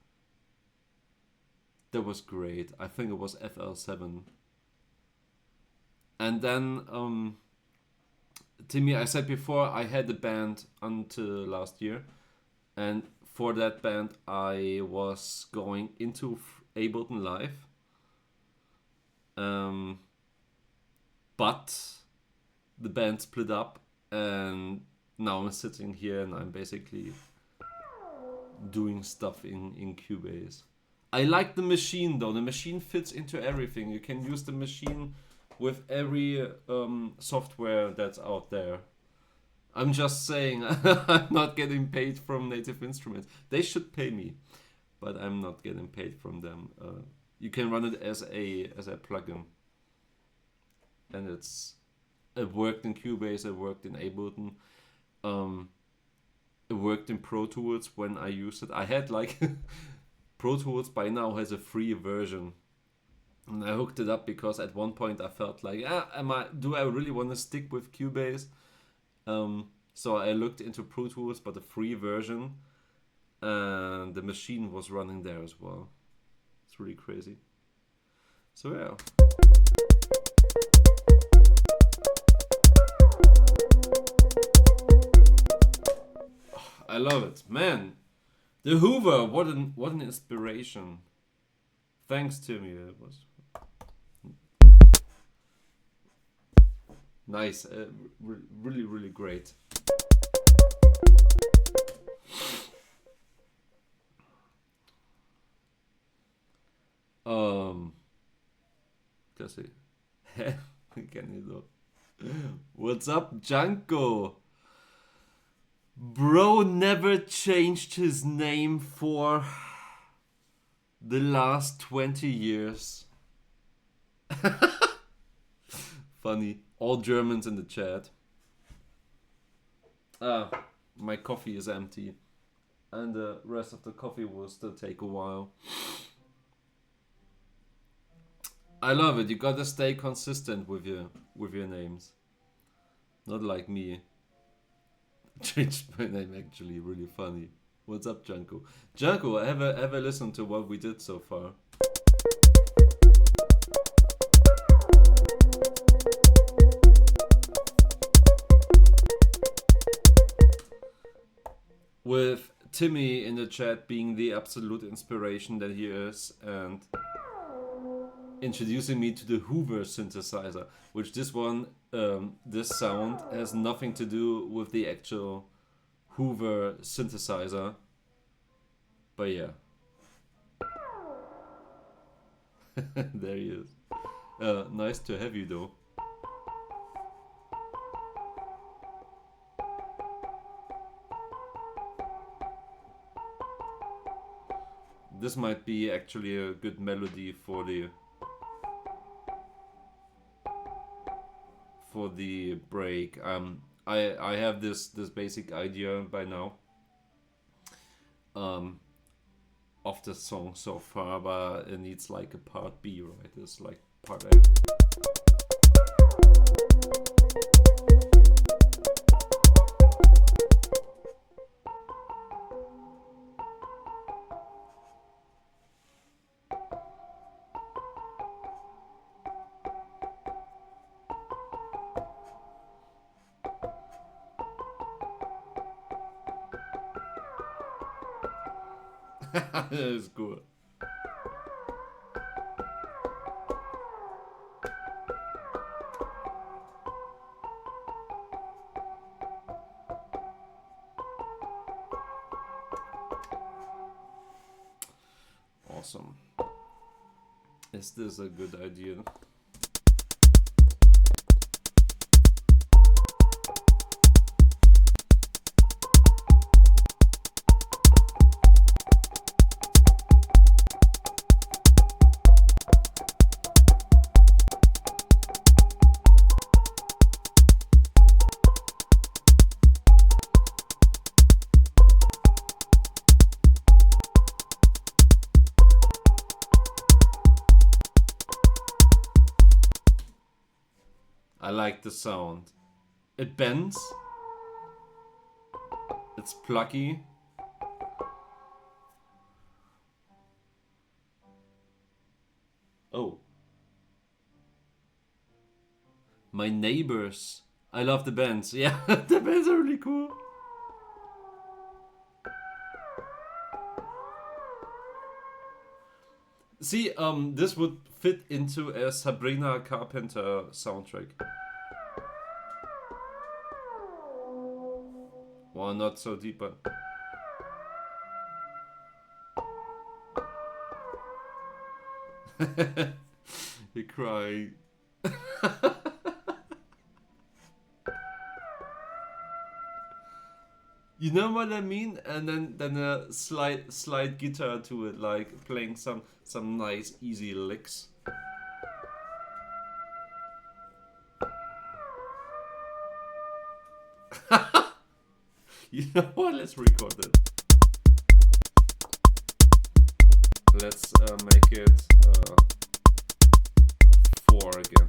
That was great. I think it was FL7. And then, Timmy, I said before, I had a band until last year. And for that band, I was going into Ableton Live. But the band split up, and now I'm sitting here and I'm basically doing stuff in Cubase. I like the machine though. The machine fits into everything. You can use the machine with every software that's out there. I'm just saying, I'm not getting paid from Native Instruments. They should pay me, but I'm not getting paid from them. You can run it as a plugin, and it worked in Cubase. It worked in Ableton. It worked in Pro Tools when I used it. I had like Pro Tools by now has a free version, and I hooked it up because at one point I felt like, do I really want to stick with Cubase? So I looked into Pro Tools, but the free version, and the machine was running there as well. It's really crazy. So yeah. I love it, man. The Hoover, what an inspiration. Thanks, Timmy. It was nice. Really, really great. Just can you do? What's up, Janko? Bro never changed his name for the last 20 years. Funny. All Germans in the chat. My coffee is empty. And the rest of the coffee will still take a while. I love it. You gotta stay consistent with your names. Not like me. Changed my name actually. Really funny. What's up, Janko? Janko, have a listen to what we did so far. With Timmy in the chat being the absolute inspiration that he is, and introducing me to the Hoover synthesizer, which this sound has nothing to do with the actual Hoover synthesizer, but yeah. There he is. Nice to have you though. This might be actually a good melody for the break. I have this basic idea by now of the song so far, but it needs like a part B, right? It's like part A. That is good. Awesome. Is this a good idea? I like the sound. It bends. It's plucky. Oh. My neighbors. I love the bends. Yeah, the bends are really cool. See, this would fit into a Sabrina Carpenter soundtrack. Well, not so deep, but... You cry. You know what I mean? And then a slide guitar to it, like playing some nice easy licks. You know what? Let's record it. Let's make it 4 again.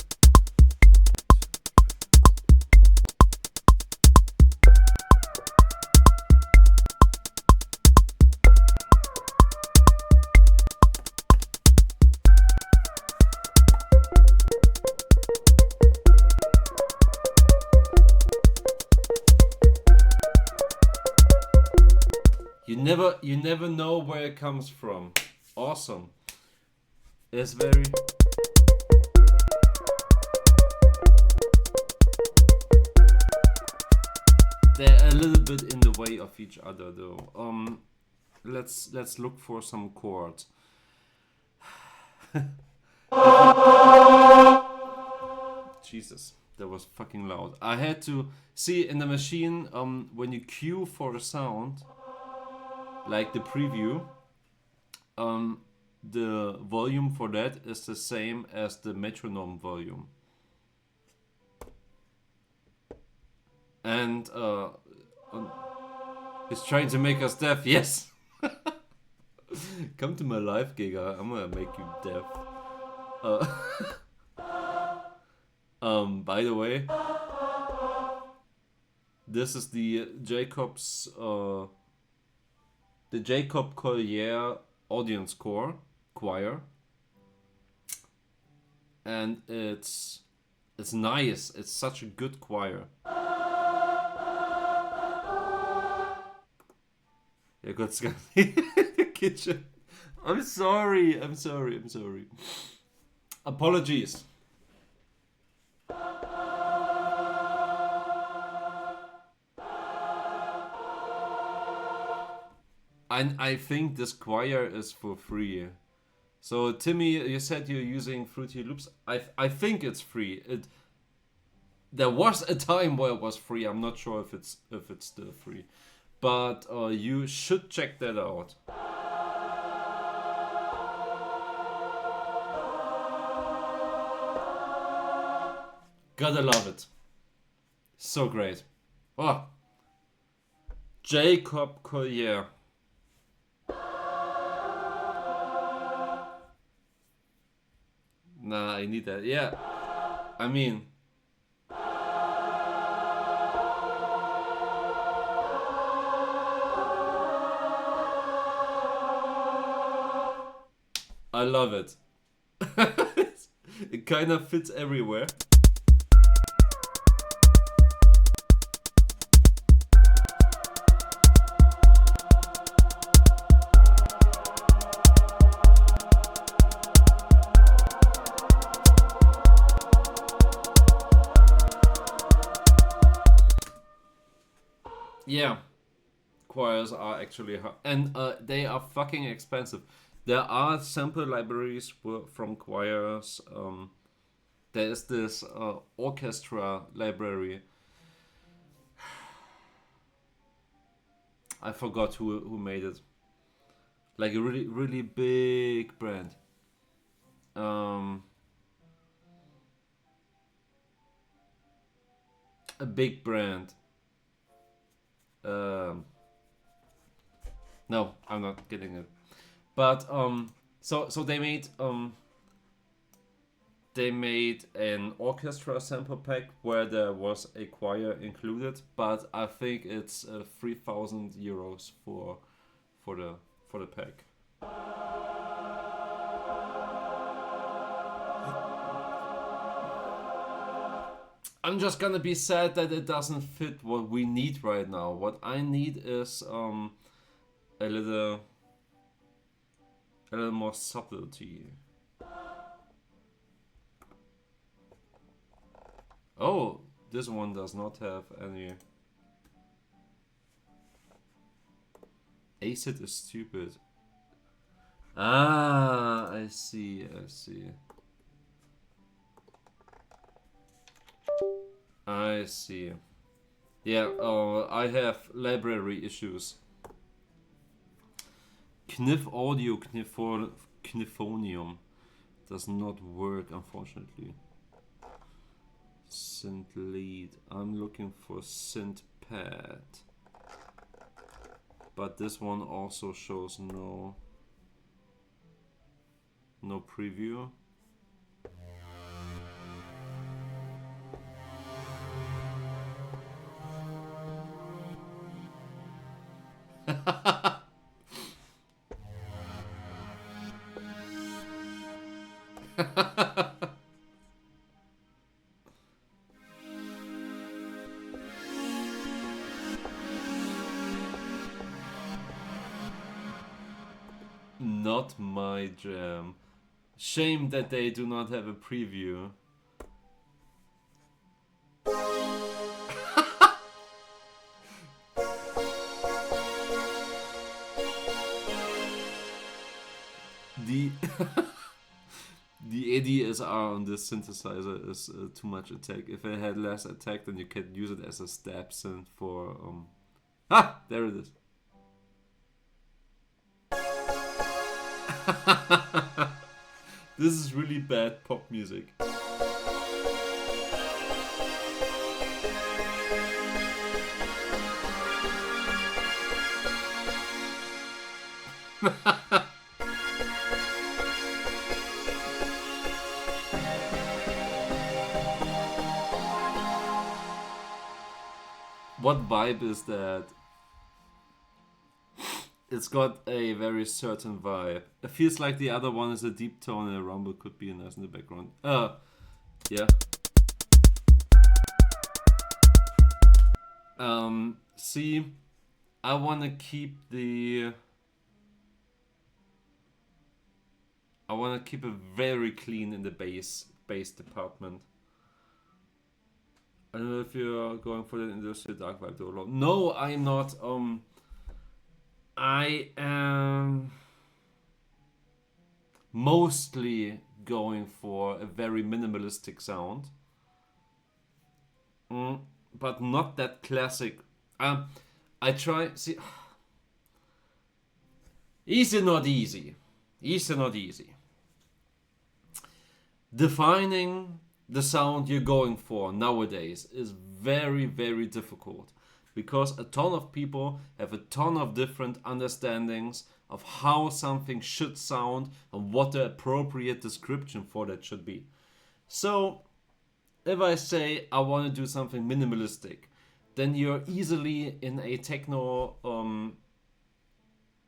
You never know where it comes from. Awesome. It's very... They're a little bit in the way of each other though. Let's look for some chords. Jesus. that was fucking loud. I had to see in the machine when you cue for a sound, like the preview, the volume for that is the same as the metronome volume. And he's trying to make us deaf. Yes. Come to my live gig. I'm gonna make you deaf. By the way, this is the Jacob's the Jacob Collier audience choir, and it's nice. It's such a good choir. Yeah, got Scotty in the kitchen. I'm sorry. Apologies. And I think this choir is for free. So Timmy, you said you're using Fruity Loops. I think it's free. There was a time where it was free. I'm not sure if it's still free, but you should check that out. Gotta love it. So great. Oh, Jacob Collier. Nah, I need that. Yeah, I mean, I love it. It kind of fits everywhere. Yeah, choirs are actually hard, and they are fucking expensive. There are sample libraries from choirs. There is this orchestra library. I forgot who made it. Like a really really big brand. A big brand. No, I'm not getting it. But so they made an orchestra sample pack where there was a choir included, but I think it's 3,000 euros for the pack. I'm just gonna be sad that it doesn't fit what we need right now. What I need is a little more subtlety. Oh, this one does not have any. Acid is stupid. Ah, I see. I see. Yeah, I have library issues. Kniff Audio Kniffonium does not work, unfortunately. Synth lead. I'm looking for synth pad, but this one also shows no preview. Not my jam. Shame that they do not have a preview. The the ADSR on this synthesizer is too much attack. If it had less attack, then you could use it as a stab synth for... there it is. This is really bad pop music. What vibe is that? It's got a very certain vibe. It feels like the other one is a deep tone and a rumble could be nice in the background. Yeah. See, I want to keep the... I want to keep it very clean in the bass department. I don't know if you're going for the industrial dark vibe though. No, I'm not. I am mostly going for a very minimalistic sound, but not that classic. I try. See, easy, not easy. Easy, not easy. Defining the sound you're going for nowadays is very, very difficult because a ton of people have a ton of different understandings of how something should sound and what the appropriate description for that should be. So if I say I want to do something minimalistic, then you're easily in a techno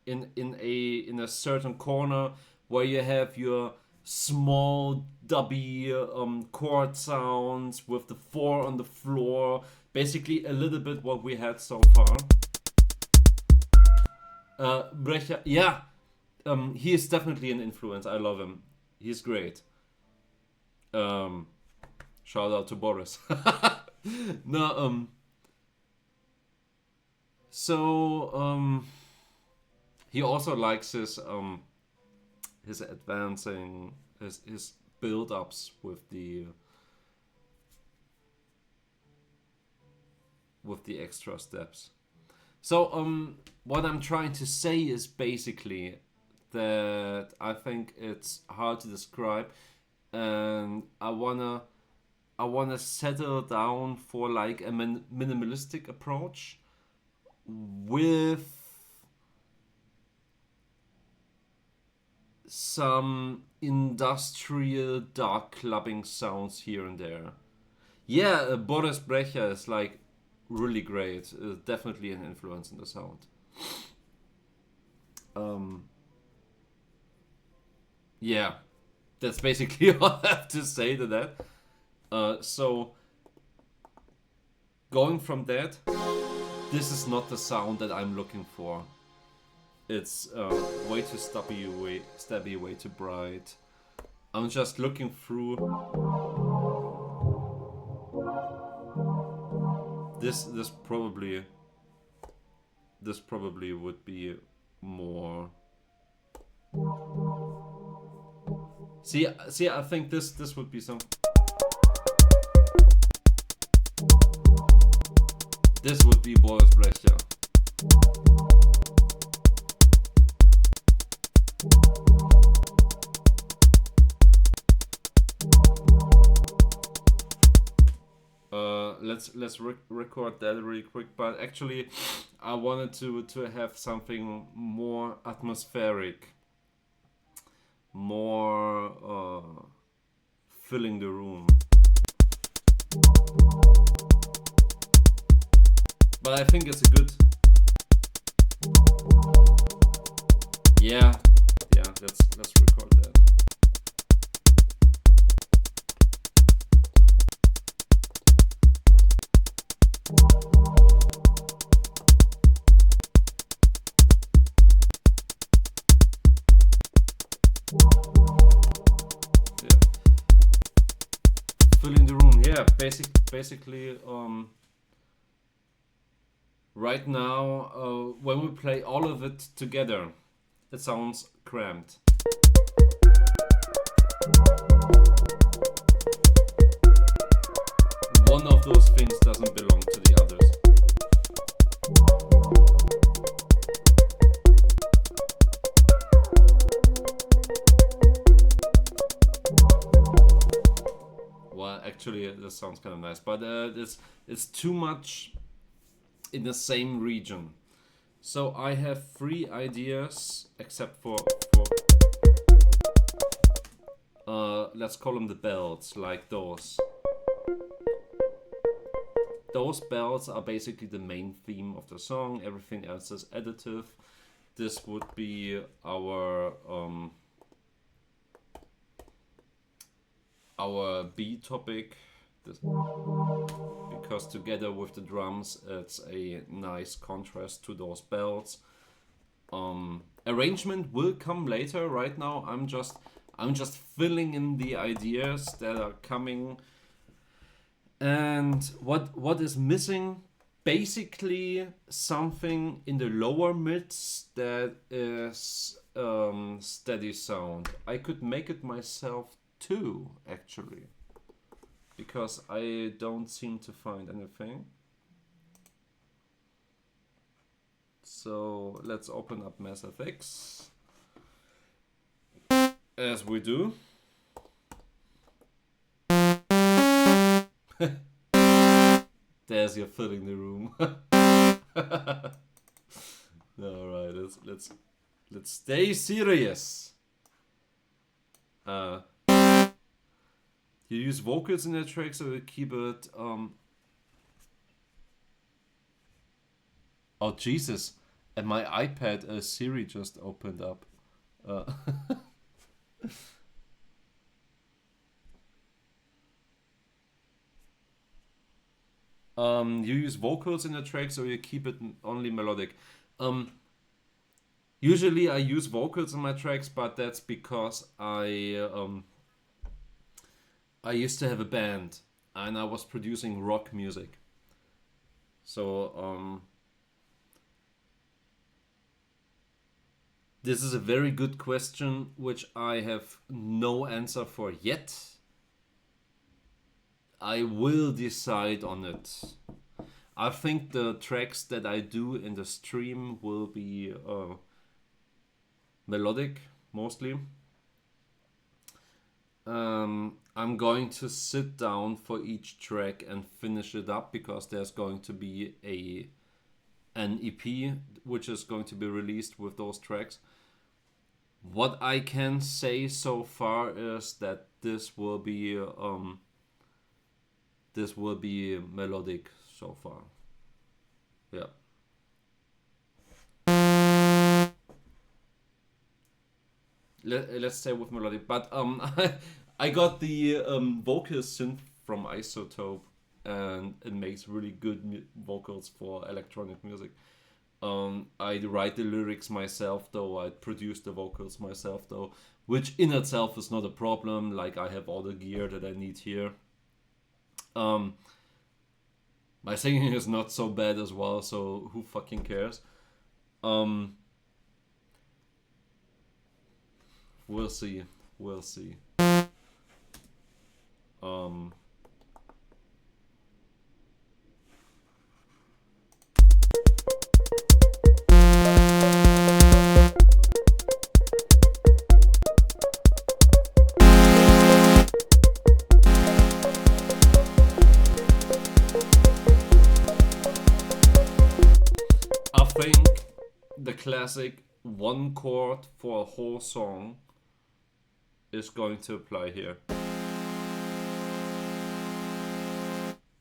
in a certain corner where you have your small dubby chord sounds with the 4 on the floor, basically a little bit what we had so far. Brecher, yeah, he is definitely an influence. I love him. He's great. Shout out to Boris. No, so he also likes his advancing, his build-ups with the extra steps. So what I'm trying to say is basically that I think it's hard to describe, and I wanna settle down for like a minimalistic approach with some industrial dark clubbing sounds here and there. Yeah, Boris Brecher is like really great. Definitely an influence in the sound. Yeah, that's basically all I have to say to that. So going from that, this is not the sound that I'm looking for. It's way too stabby, way too bright. I'm just looking through. This probably would be more. See, I think this would be some. This would be Boris Brecher. Let's record that really quick. But actually, I wanted to have something more atmospheric, more filling the room. But I think it's a good. Yeah. Let's record that. Yeah. Filling the room. Yeah. Basically. Right now, when we play all of it together, it sounds cramped. One of those things doesn't belong to the others. Well, actually, this sounds kind of nice, but it's too much in the same region. So I have 3 ideas, except for let's call them the bells, like those. Those bells are basically the main theme of the song. Everything else is additive. This would be our B topic, because together with the drums, it's a nice contrast to those bells. Arrangement will come later. Right now, I'm just filling in the ideas that are coming. And what is missing? Basically, something in the lower mids that is steady sound. I could make it myself too, actually, because I don't seem to find anything. So let's open up MassFX, as we do. There's your filling the room. All right, let's stay serious. You use vocals in the track, so you keep it. Oh Jesus! And my iPad, Siri just opened up. You use vocals in the track, so you keep it only melodic. Usually I use vocals in my tracks, but that's because I used to have a band and I was producing rock music. So this is a very good question, which I have no answer for yet. I will decide on it. I think the tracks that I do in the stream will be melodic, mostly. I'm going to sit down for each track and finish it up, because there's going to be an EP which is going to be released with those tracks. What I can say so far is that this will be melodic so far. Yeah. Let's stay with melodic, but I got the vocal synth from Isotope, and it makes really good vocals for electronic music. I write the lyrics myself, though. I produce the vocals myself, though, which in itself is not a problem. Like, I have all the gear that I need here. My singing is not so bad as well, so who fucking cares? We'll see. We'll see. I think the classic one chord for a whole song is going to apply here.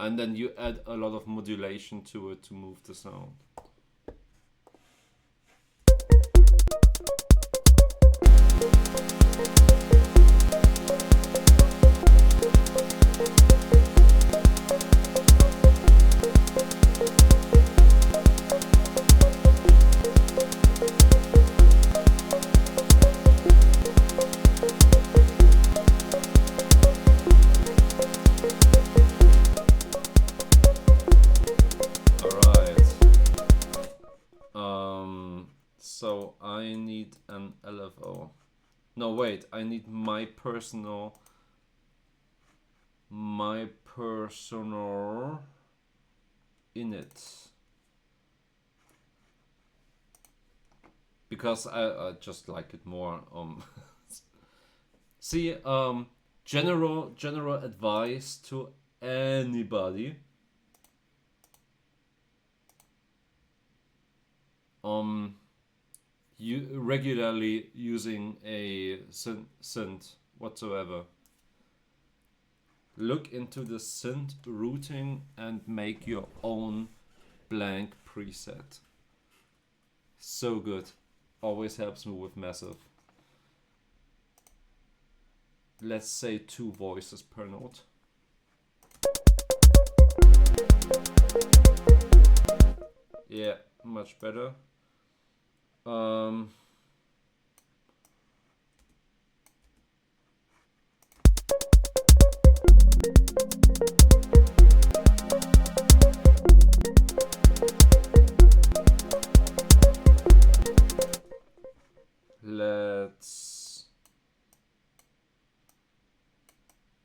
And then you add a lot of modulation to it to move the sound. So I need an LFO. No, wait, I need my personal init. Because I just like it more. See, general advice to anybody. You regularly using a synth whatsoever. Look into the synth routing and make your own blank preset. So good. Always helps me with massive. Let's say 2 voices per note. Yeah, much better.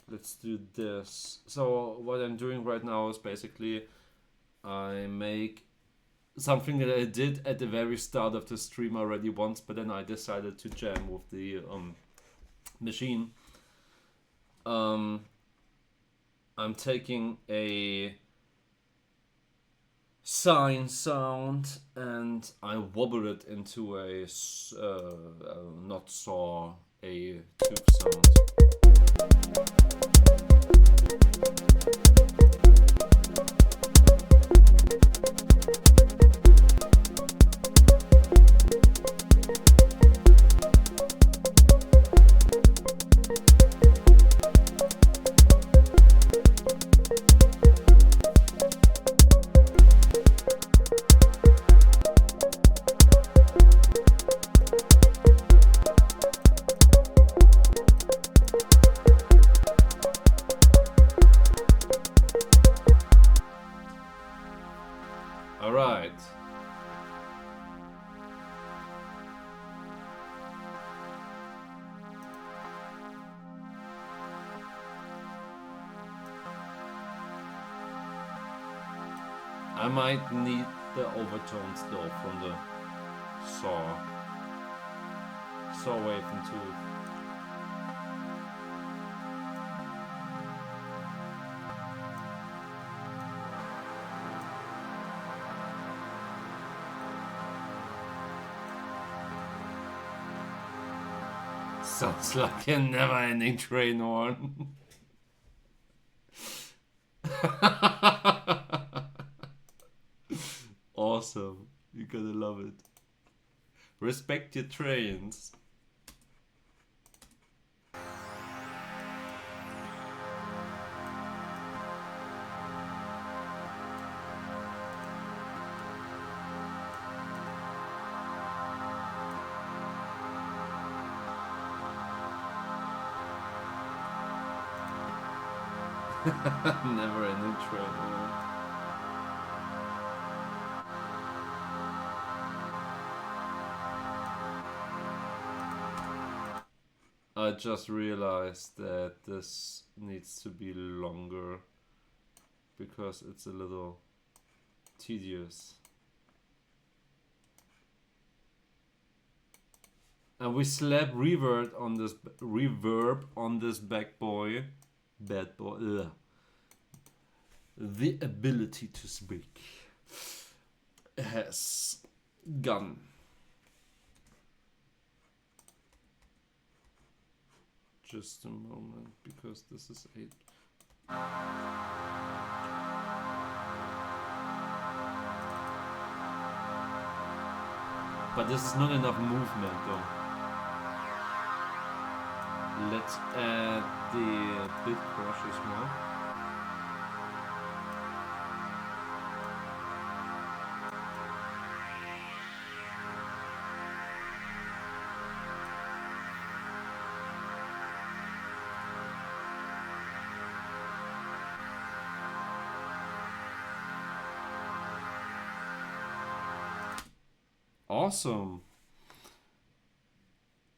Let's do this. So what I'm doing right now is basically I make something that I did at the very start of the stream already once, but then I decided to jam with the machine. I'm taking a sine sound and I wobble it into a not saw, a tooth sound. Alright. I might need the overtones though from the saw wave into. Sounds like a never-ending train horn. Awesome. You gotta love it. Respect your trains. Never ending train horn. I just realized that this needs to be longer because it's a little tedious. And we slap reverb on this bad boy. Ugh. The ability to speak has gone. Just a moment, because this is a. But this is not enough movement though. Let's add the bit crushes more. Awesome.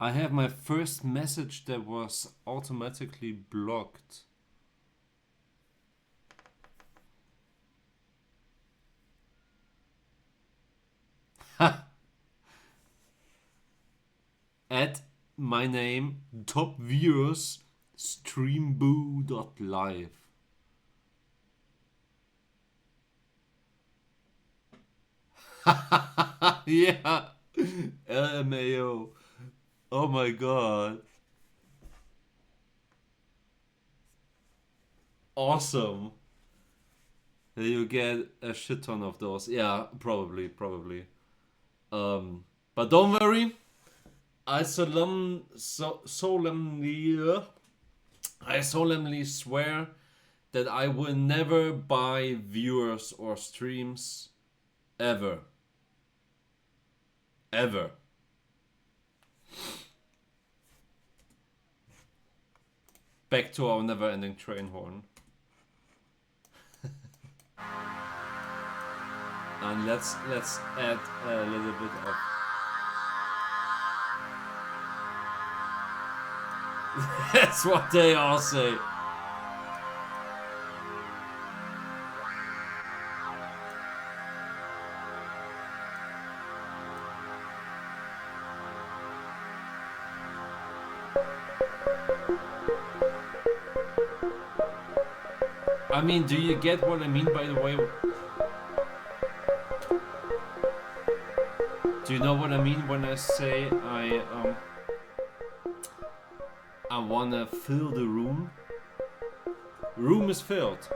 I have my first message that was automatically blocked. At my name, top viewers, streamboo.live. Yeah, LMAO. Oh my god. Awesome. You get a shit ton of those. Yeah, probably. But don't worry. I solemnly swear that I will never buy viewers or streams ever. Ever. Back to our never-ending train horn. And let's add a little bit of. That's what they all say. I mean, do you get what I mean, by the way? Do you know what I mean when I say I wanna fill the room? Room is filled.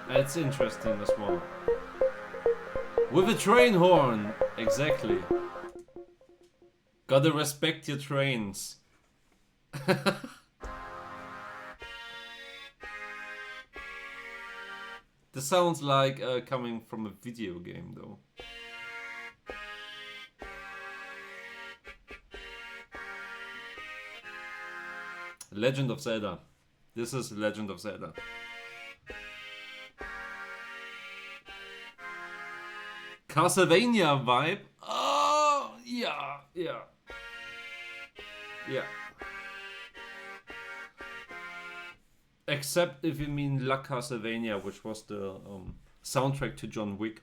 It's interesting as well. With a train horn, exactly. Gotta respect your trains. This sounds like coming from a video game, though. Legend of Zelda. This is Legend of Zelda. Castlevania vibe. Oh, yeah. Except if you mean La Castlevania, which was the soundtrack to John Wick.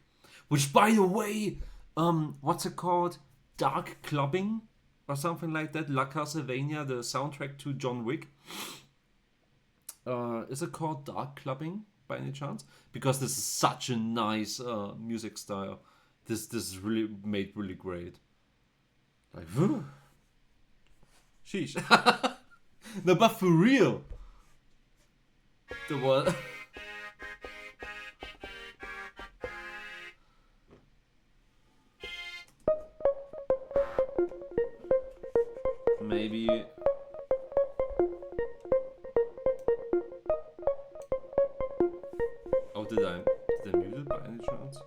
Which, by the way, what's it called? Dark Clubbing? Or something like that. La Castlevania, the soundtrack to John Wick. Is it called Dark Clubbing by any chance? Because this is such a nice music style. This is really made really great. Like, whew. Sheesh. No, but for real. The what? Maybe. Oh, did I mute it by any chance?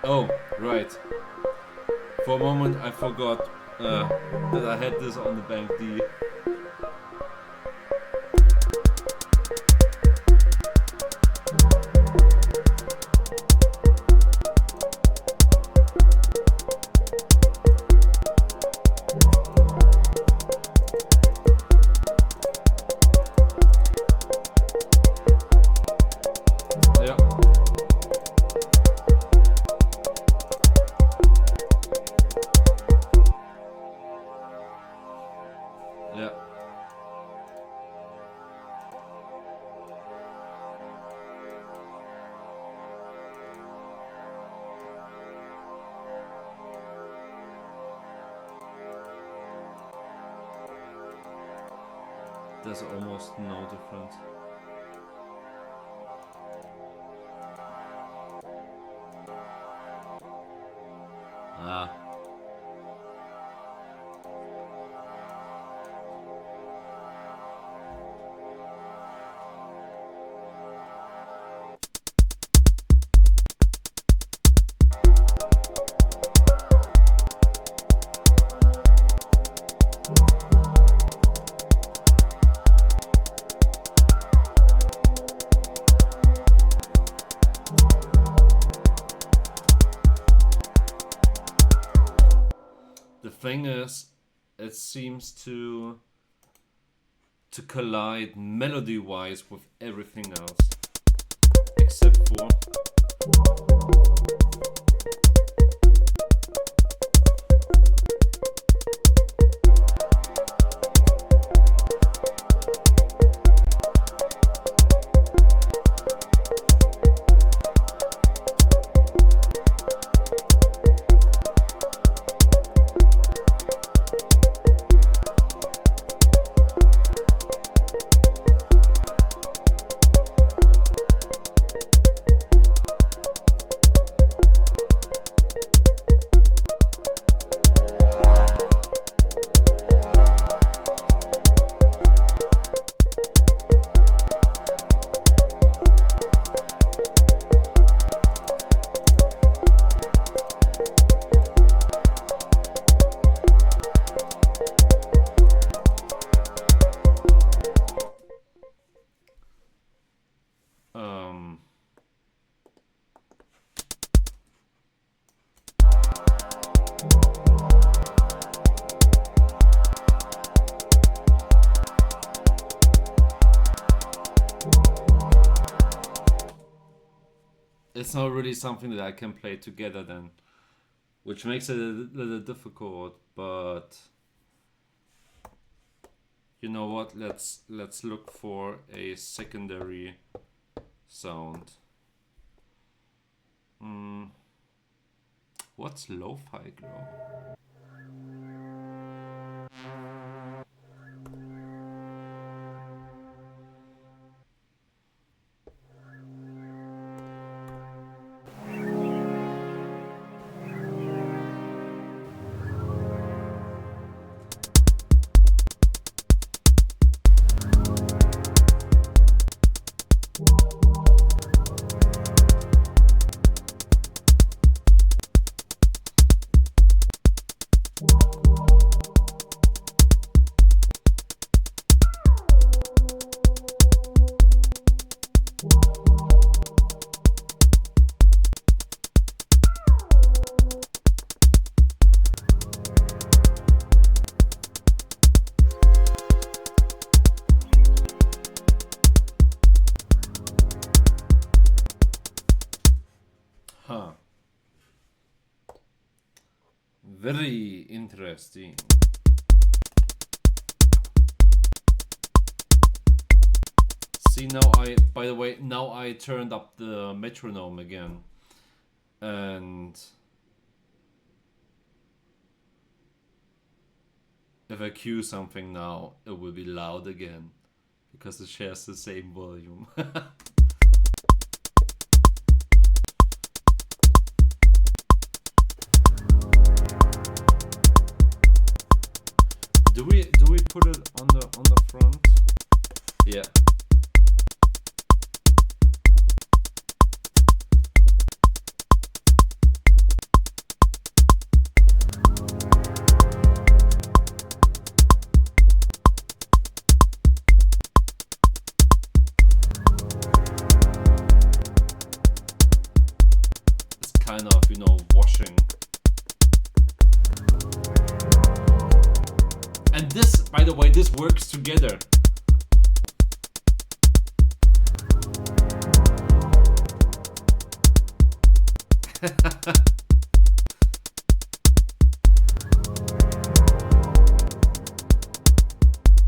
Oh, right. For a moment I forgot that I had this on the bank D. Yeah. Yeah. There's almost no difference. Ah. The thing is, it seems to collide melody-wise with everything else, except for. It's not really something that I can play together then, which makes it a little difficult, but you know what, let's look for a secondary sound. What's lo-fi glow? Huh. Very interesting. See, now by the way, now I turned up the metronome again. And if I cue something now, it will be loud again because it shares the same volume. Do we put it on the front? Yeah. It's kind of, washing. And this, by the way, this works together.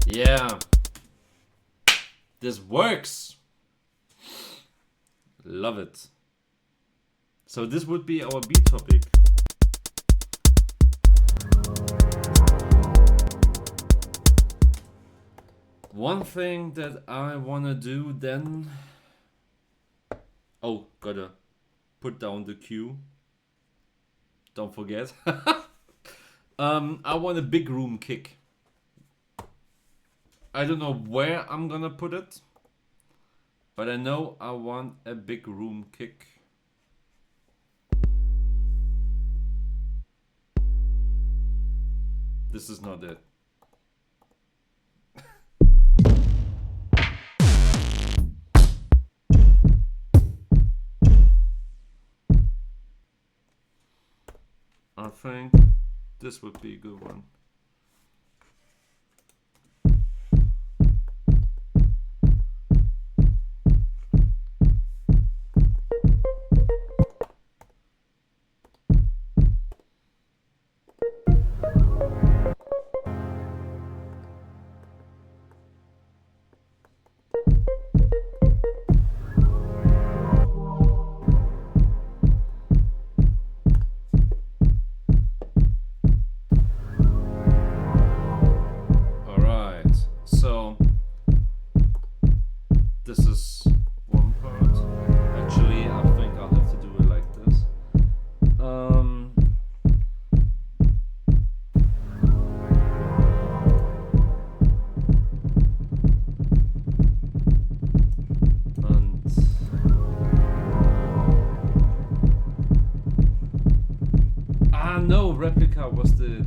Yeah. This works. Love it. So this would be our beat topic. One thing that I wanna do then. Oh, gotta put down the cue. Don't forget. I want a big room kick. I don't know where I'm gonna put it, but I know I want a big room kick. This is not it. I think This would be a good one. So this is one part. Actually, I think I'll have to do it like this. No, replica was the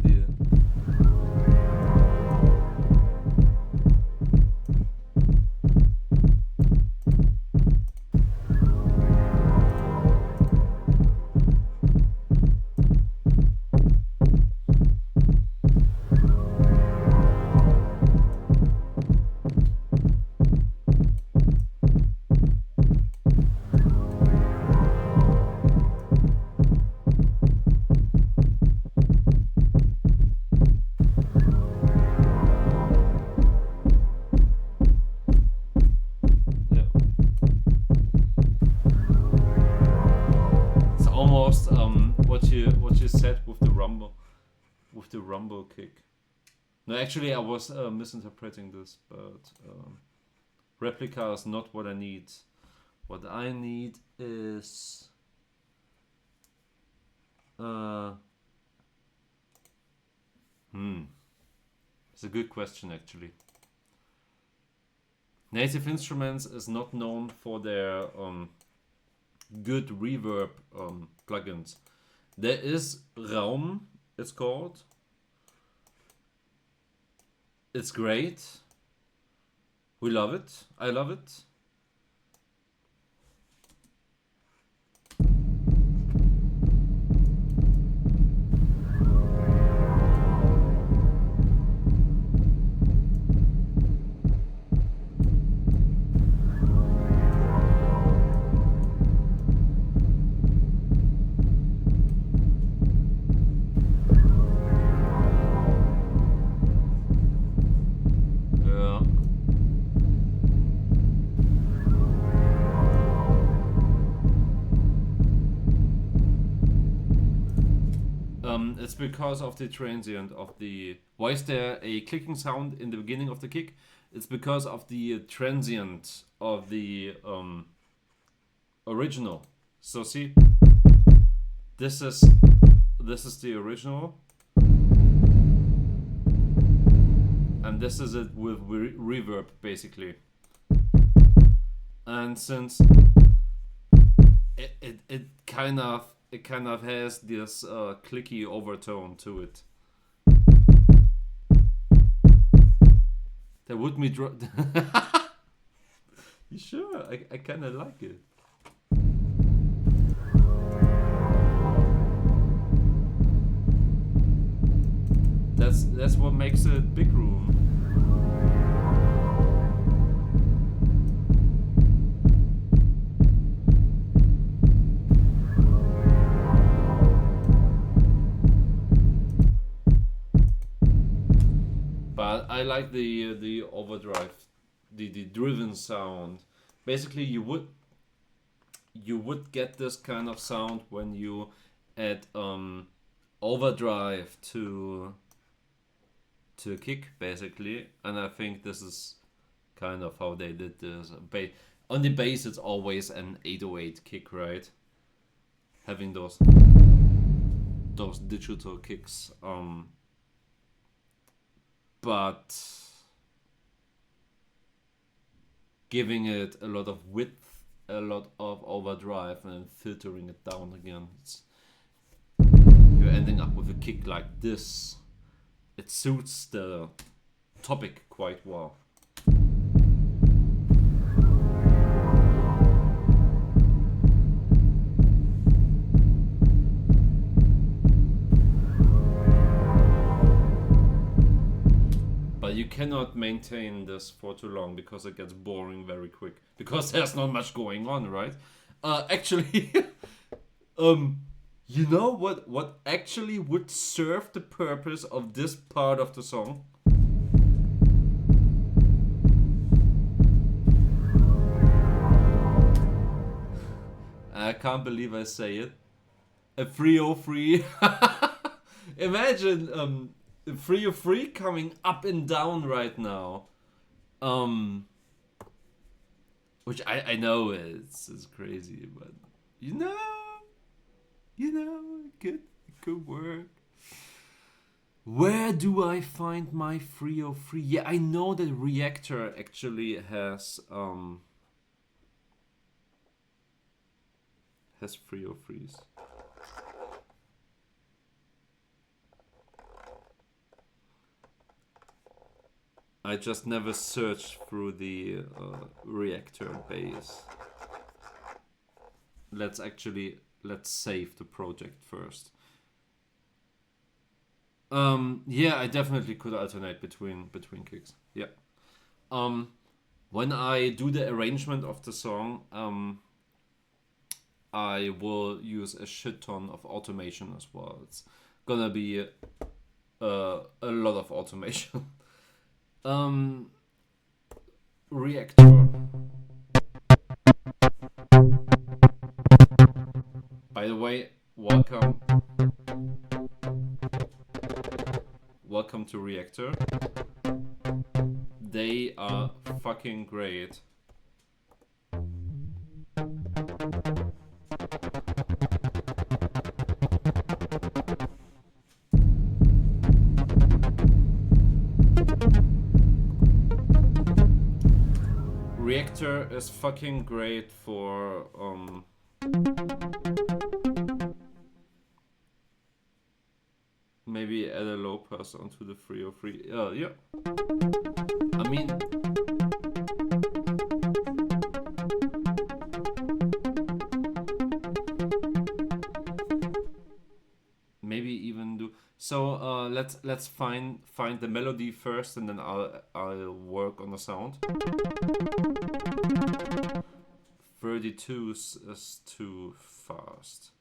what you said with the rumble kick. No, actually, I was misinterpreting this, but replica is not what I need. What I need is it's a good question, actually. Native Instruments is not known for their good reverb plugins. There is Raum, it's called. It's great. We love it. I love it. It's because of the transient of the... Why is there a clicking sound in the beginning of the kick? It's because of the transient of the original. So see, this is the original, and this is it with reverb basically. And since it kind of has this clicky overtone to it. That would me You sure? I kind of like it. That's what makes it big room. But I like the overdrive, the driven sound. Basically, you would get this kind of sound when you add overdrive to a kick, basically. And I think this is kind of how they did this. On the bass, it's always an 808 kick, right? Having those digital kicks. But giving it a lot of width, a lot of overdrive, and filtering it down again, you're ending up with a kick like this. It suits the topic quite well. But you cannot maintain this for too long because it gets boring very quick. Because there's not much going on, right? Actually, you know what actually would serve the purpose of this part of the song? I can't believe I say it. A 303. Imagine 303 coming up and down right now. Which I know it's crazy, but you know, it could work. Where do I find my 303? Yeah, I know that Reactor actually has 303s. I just never searched through the Reactor base. Let's save the project first. Yeah, I definitely could alternate between kicks. Yeah. When I do the arrangement of the song, I will use a shit ton of automation as well. It's gonna be a lot of automation. Reactor. By the way, welcome to Reactor. They are fucking great. Reactor is fucking great for maybe add a low pass onto the 303. Yeah. I mean, maybe even do so. Let's find the melody first, and then I'll work on the sound. 32 is too fast.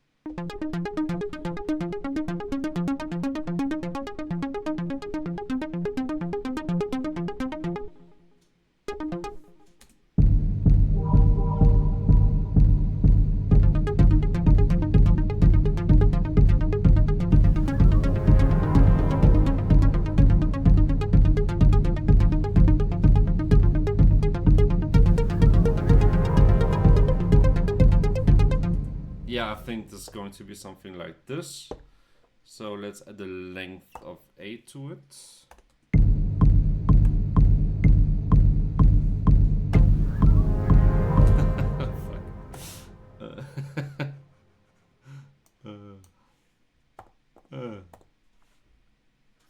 Yeah, I think this is going to be something like this. So let's add a length of 8 to it.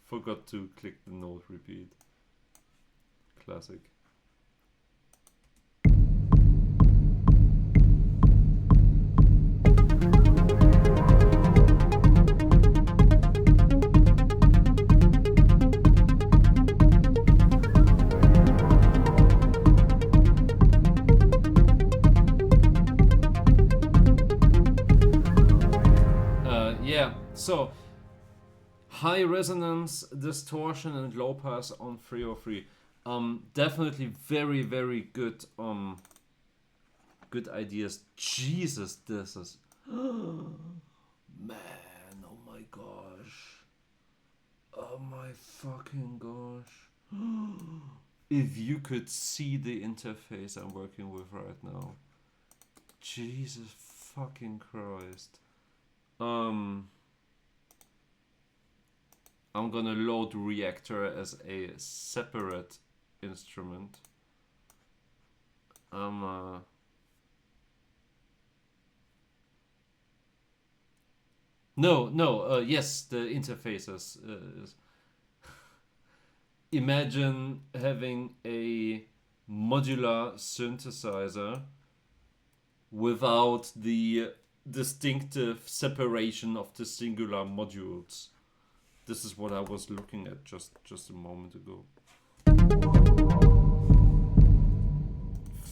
Forgot to click the note repeat. Classic. So, high resonance, distortion, and low pass on 303. Definitely very, very good. Good ideas. Jesus, this is man. Oh my gosh. Oh my fucking gosh. If you could see the interface I'm working with right now. Jesus fucking Christ. I'm gonna load Reactor as a separate instrument. Yes, the interfaces. Imagine having a modular synthesizer without the distinctive separation of the singular modules. This is what I was looking at just a moment ago.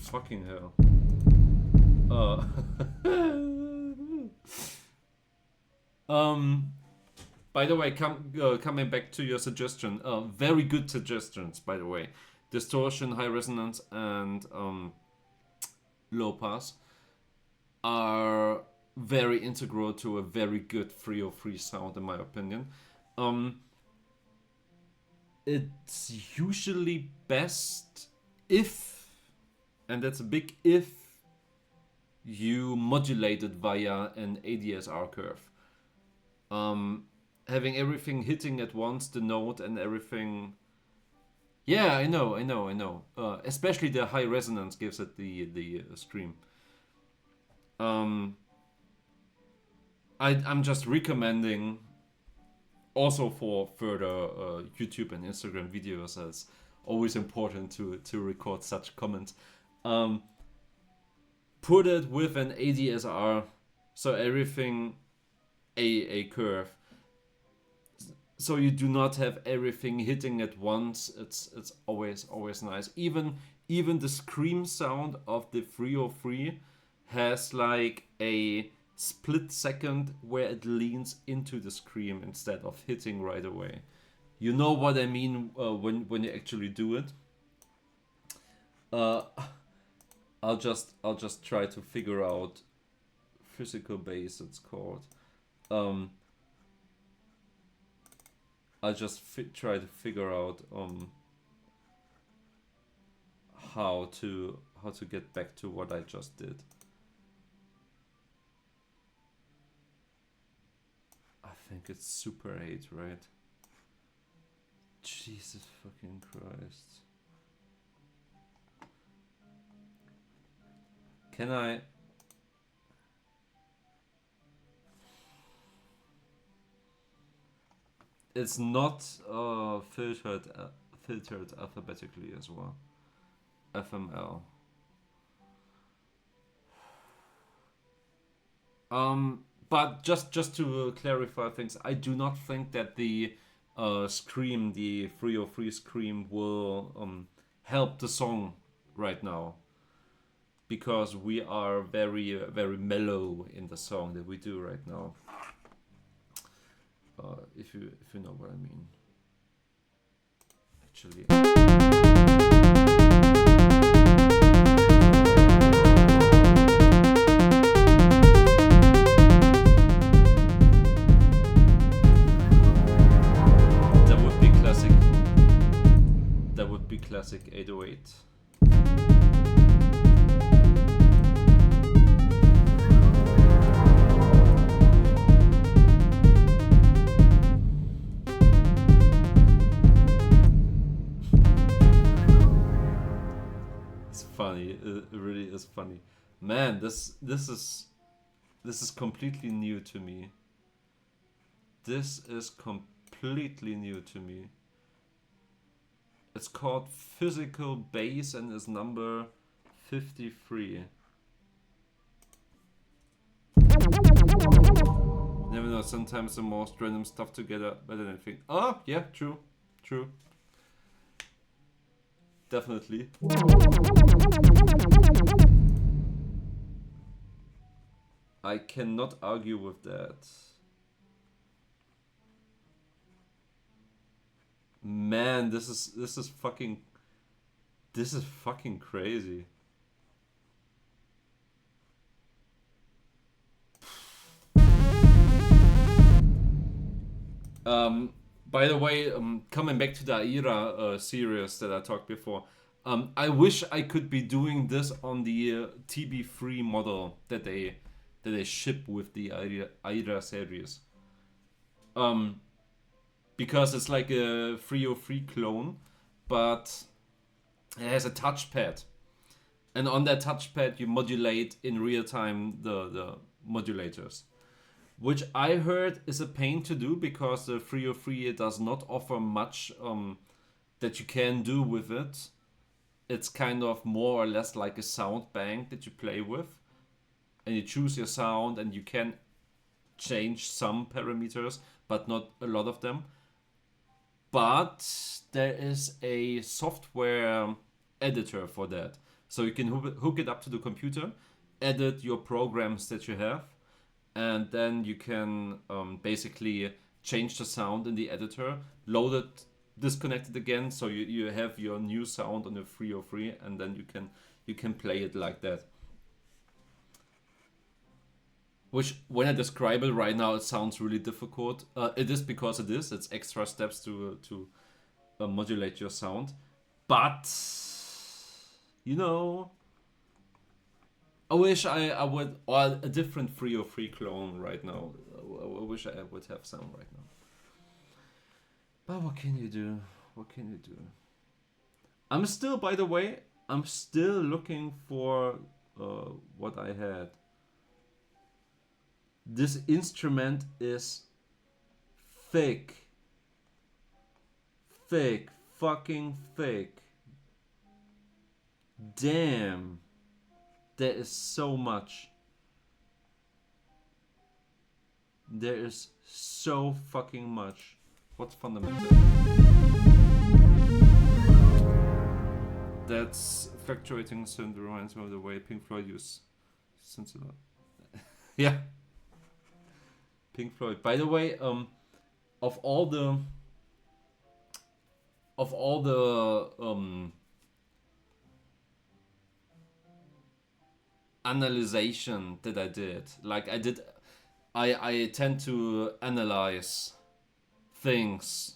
Fucking hell. By the way, coming back to your suggestion, very good suggestions, by the way. Distortion, high resonance, and low pass are very integral to a very good 303 sound, in my opinion. It's usually best if, and that's a big if, you modulate it via an ADSR curve. Having everything hitting at once, the note and everything. Yeah, I know. Especially the high resonance gives it the scream. I'm just recommending, also for further YouTube and Instagram videos, as always important to record such comments. Put it with an ADSR, so everything a curve, so you do not have everything hitting at once. It's always nice. Even the scream sound of the 303 has like a split second where it leans into the scream instead of hitting right away. You know what I mean when you actually do it. I'll just try to figure out physical bass, it's called. I'll just try to figure out how to get back to what I just did. I think it's Super 8, right? Jesus fucking Christ. Can I... It's not filtered alphabetically as well. FML. But just to clarify things, I do not think that the scream, the 303 scream, will help the song right now, because we are very mellow in the song that we do right now. If you know what I mean. Actually. That would be classic. That would be classic 808. Funny, it really is funny, man. This is completely new to me. This is completely new to me. It's called Physical Bass and is number 53. Never know, sometimes the most random stuff together better than anything. Oh yeah, true. Definitely. I cannot argue with that. Man, this is fucking crazy. By the way, coming back to the Aira series that I talked before, I wish I could be doing this on the TB3 model that they ship with the Aira series. Because it's like a 303 clone, but it has a touchpad, and on that touchpad you modulate in real time the modulators. Which I heard is a pain to do, because the 303 does not offer much that you can do with it. It's kind of more or less like a sound bank that you play with. And you choose your sound and you can change some parameters, but not a lot of them. but there is a software editor for that. So you can hook it up to the computer, edit your programs that you have, and then you can basically change the sound in the editor, load it, disconnect it again, so you have your new sound on your 303, and then you can play it like that. Which, when I describe it right now, it sounds really difficult. It is because it is. It's extra steps to modulate your sound. But, you know, I wish I would, or a different 303 clone right now. I wish I would have some right now. But what can you do? What can you do? I'm still, by the way, I'm still looking for what I had. This instrument is thick. Thick. Fucking thick. Damn. There is so much. There is so fucking much. What's fundamental? That's fluctuating synth reminds me of the way Pink Floyd used synth a lot. Yeah. Pink Floyd. By the way, of all the analyzation that I did, like I tend to analyze things,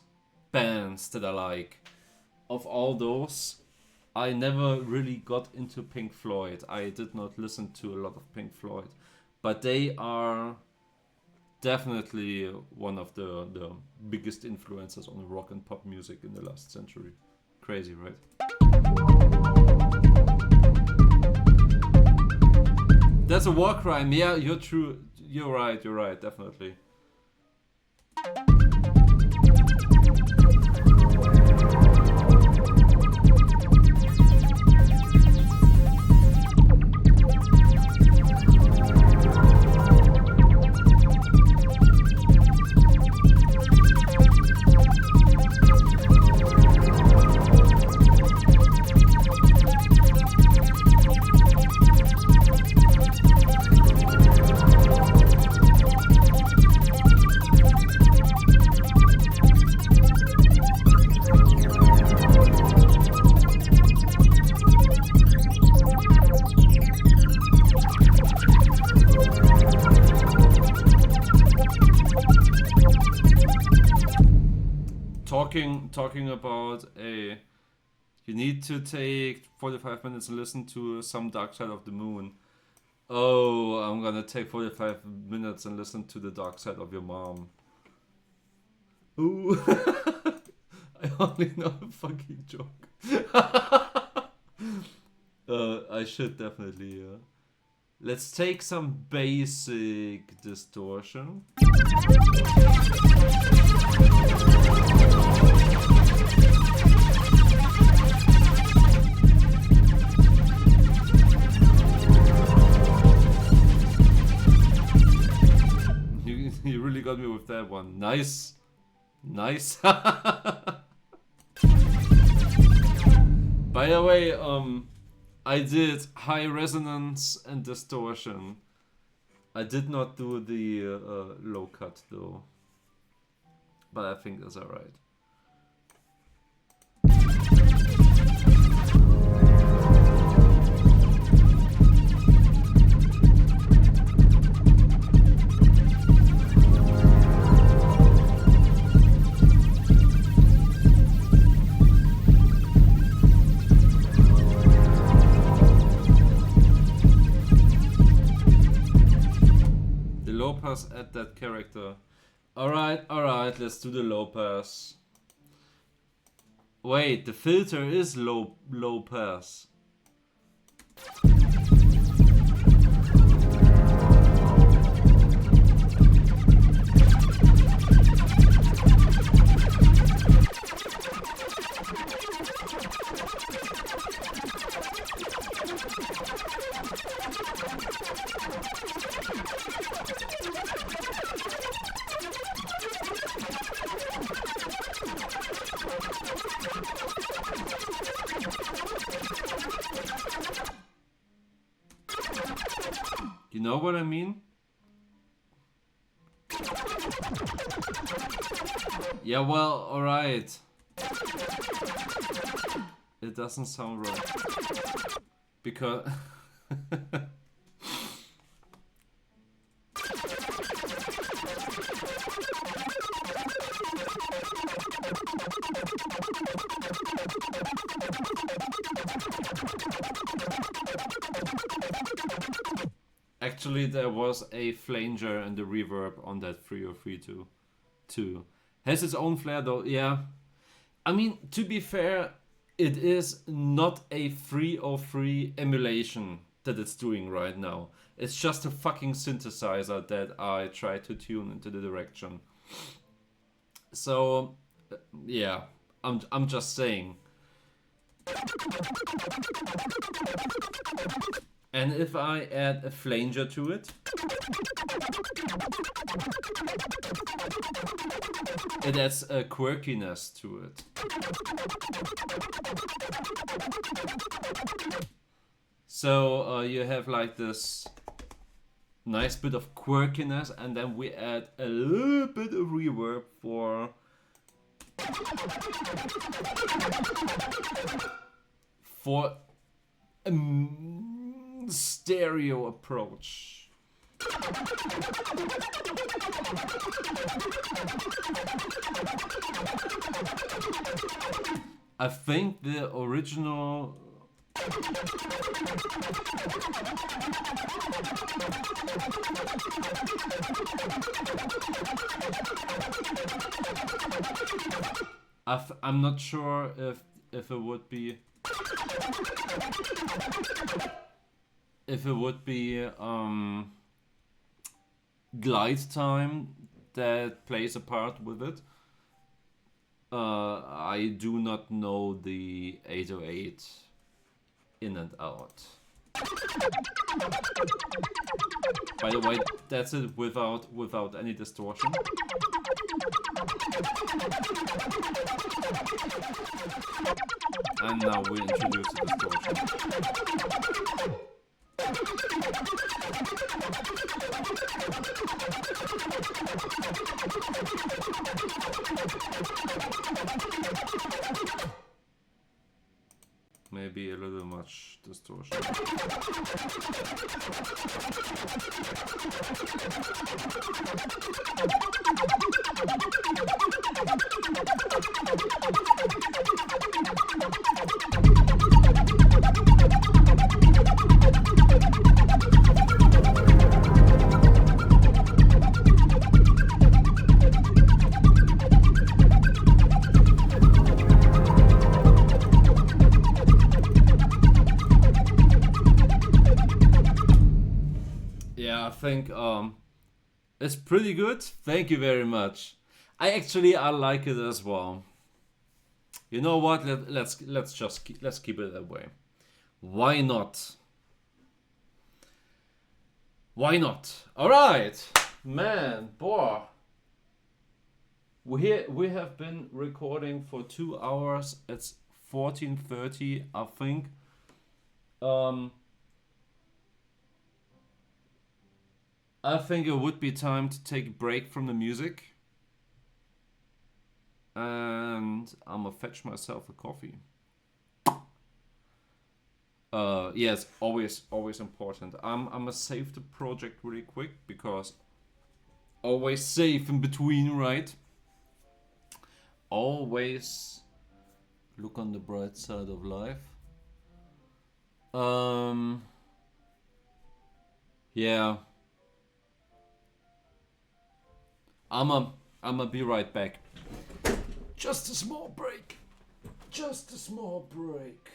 bands that I like. Of all those, I never really got into Pink Floyd. I did not listen to a lot of Pink Floyd, but they are definitely one of the biggest influences on rock and pop music in the last century. Crazy, right? That's a war crime. Yeah, you're true. You're right, definitely. Talking about you need to take 45 minutes and listen to some Dark Side of the Moon. Oh, I'm gonna take 45 minutes and listen to the Dark Side of Your Mom. Ooh. I only know a fucking joke. I should definitely. Let's take some basic distortion. You really got me with that one. Nice. Nice. By the way, I did high resonance and distortion. I did not do the low cut though. But I think that's alright. Low pass at that character. Alright, let's do the low pass. Wait, the filter is low pass. You know what I mean? Yeah, well, alright. It doesn't sound right. Because... Actually, there was a flanger and the reverb on that 3032 too. Has its own flair though, yeah. I mean, to be fair, it is not a 303 emulation that it's doing right now. It's just a fucking synthesizer that I try to tune into the direction. So, yeah, I'm just saying. And if I add a flanger to it, it adds a quirkiness to it. So you have like this nice bit of quirkiness, and then we add a little bit of reverb for a stereo approach. I think the original I'm not sure if it would be glide time that plays a part with it. I do not know the 808 in and out. By the way, that's it without any distortion. And now we introduce the distortion. Maybe a little much distortion. I think it's pretty good. Thank you very much. I like it as well. You know what? Let's keep it that way. Why not? Why not? All right, man, boy. We have been recording for 2 hours. It's 14:30, I think. I think it would be time to take a break from the music. And I'm gonna fetch myself a coffee. Yes, always important. I'm gonna save the project really quick because always save in between, right? Always look on the bright side of life. Yeah. I'ma be right back. Just a small break. Just a small break.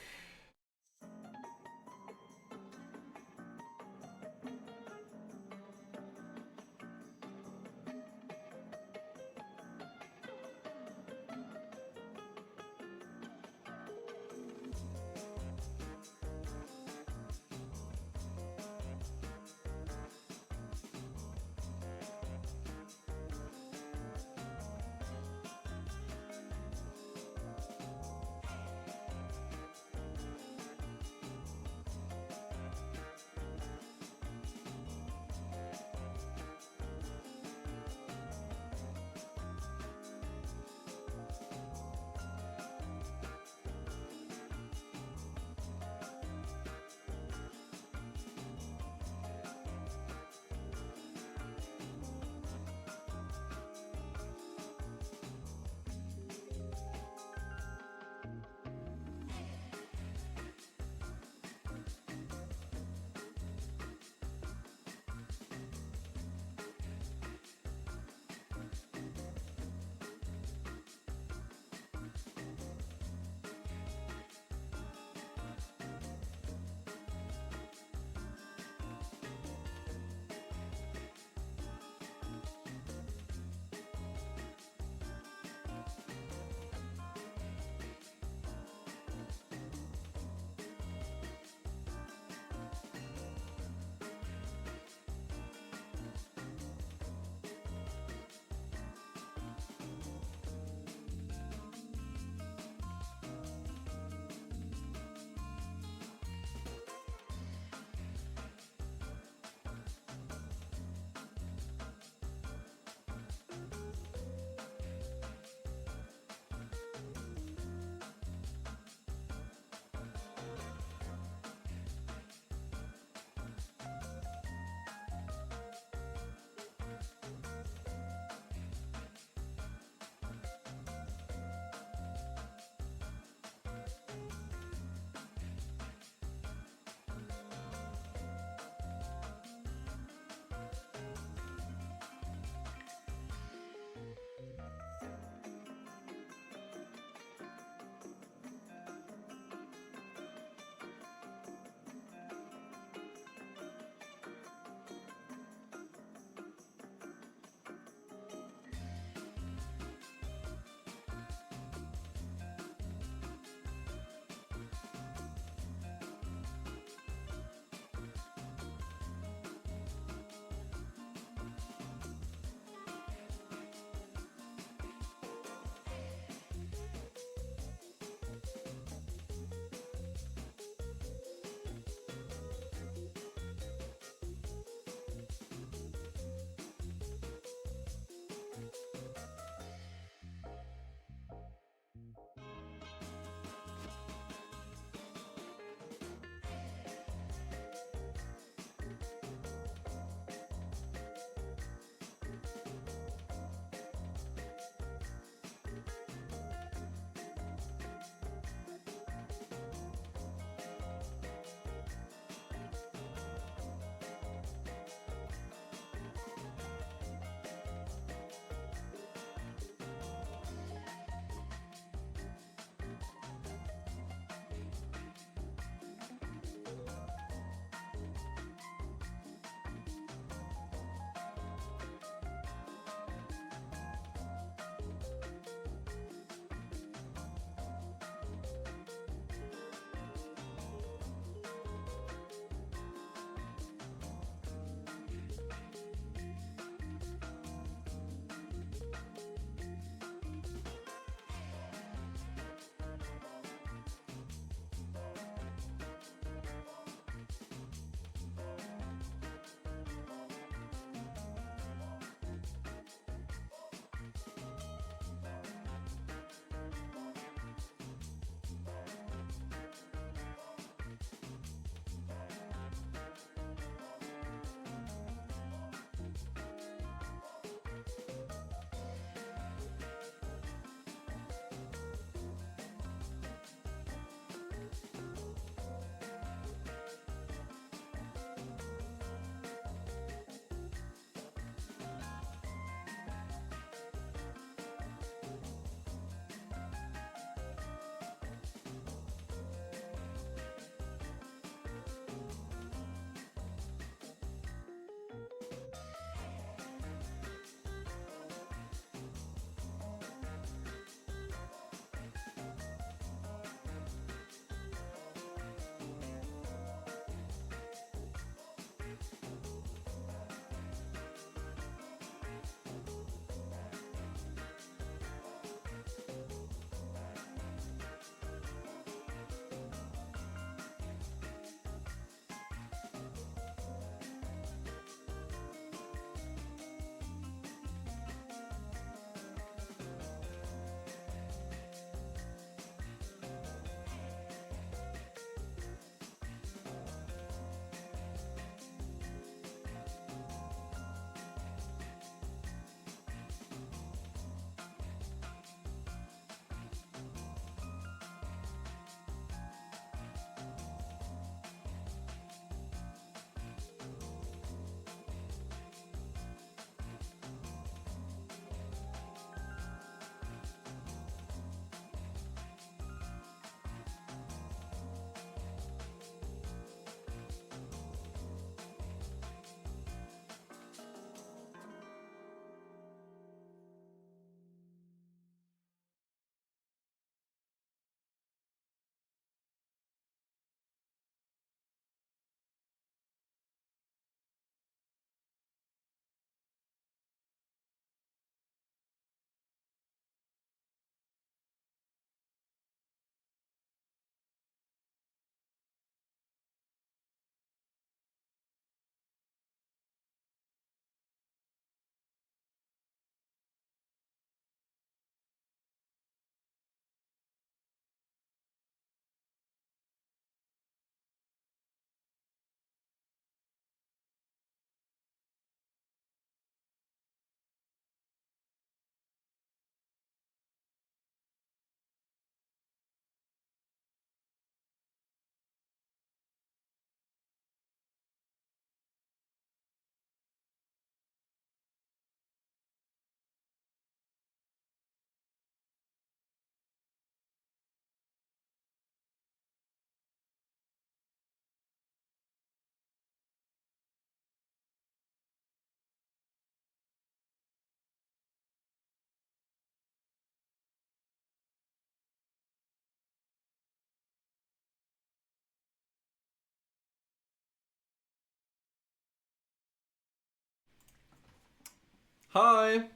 Hi,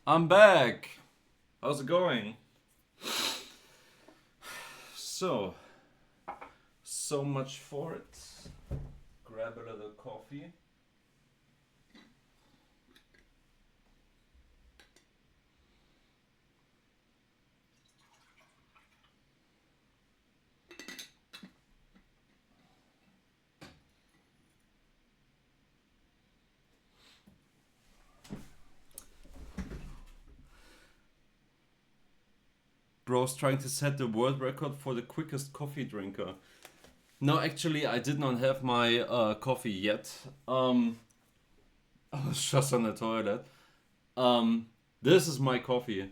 I'm back. How's it going? So much for it. Grab a little coffee. Bro's trying to set the world record for the quickest coffee drinker. No, actually, I did not have my coffee yet. I was just on the toilet. This is my coffee,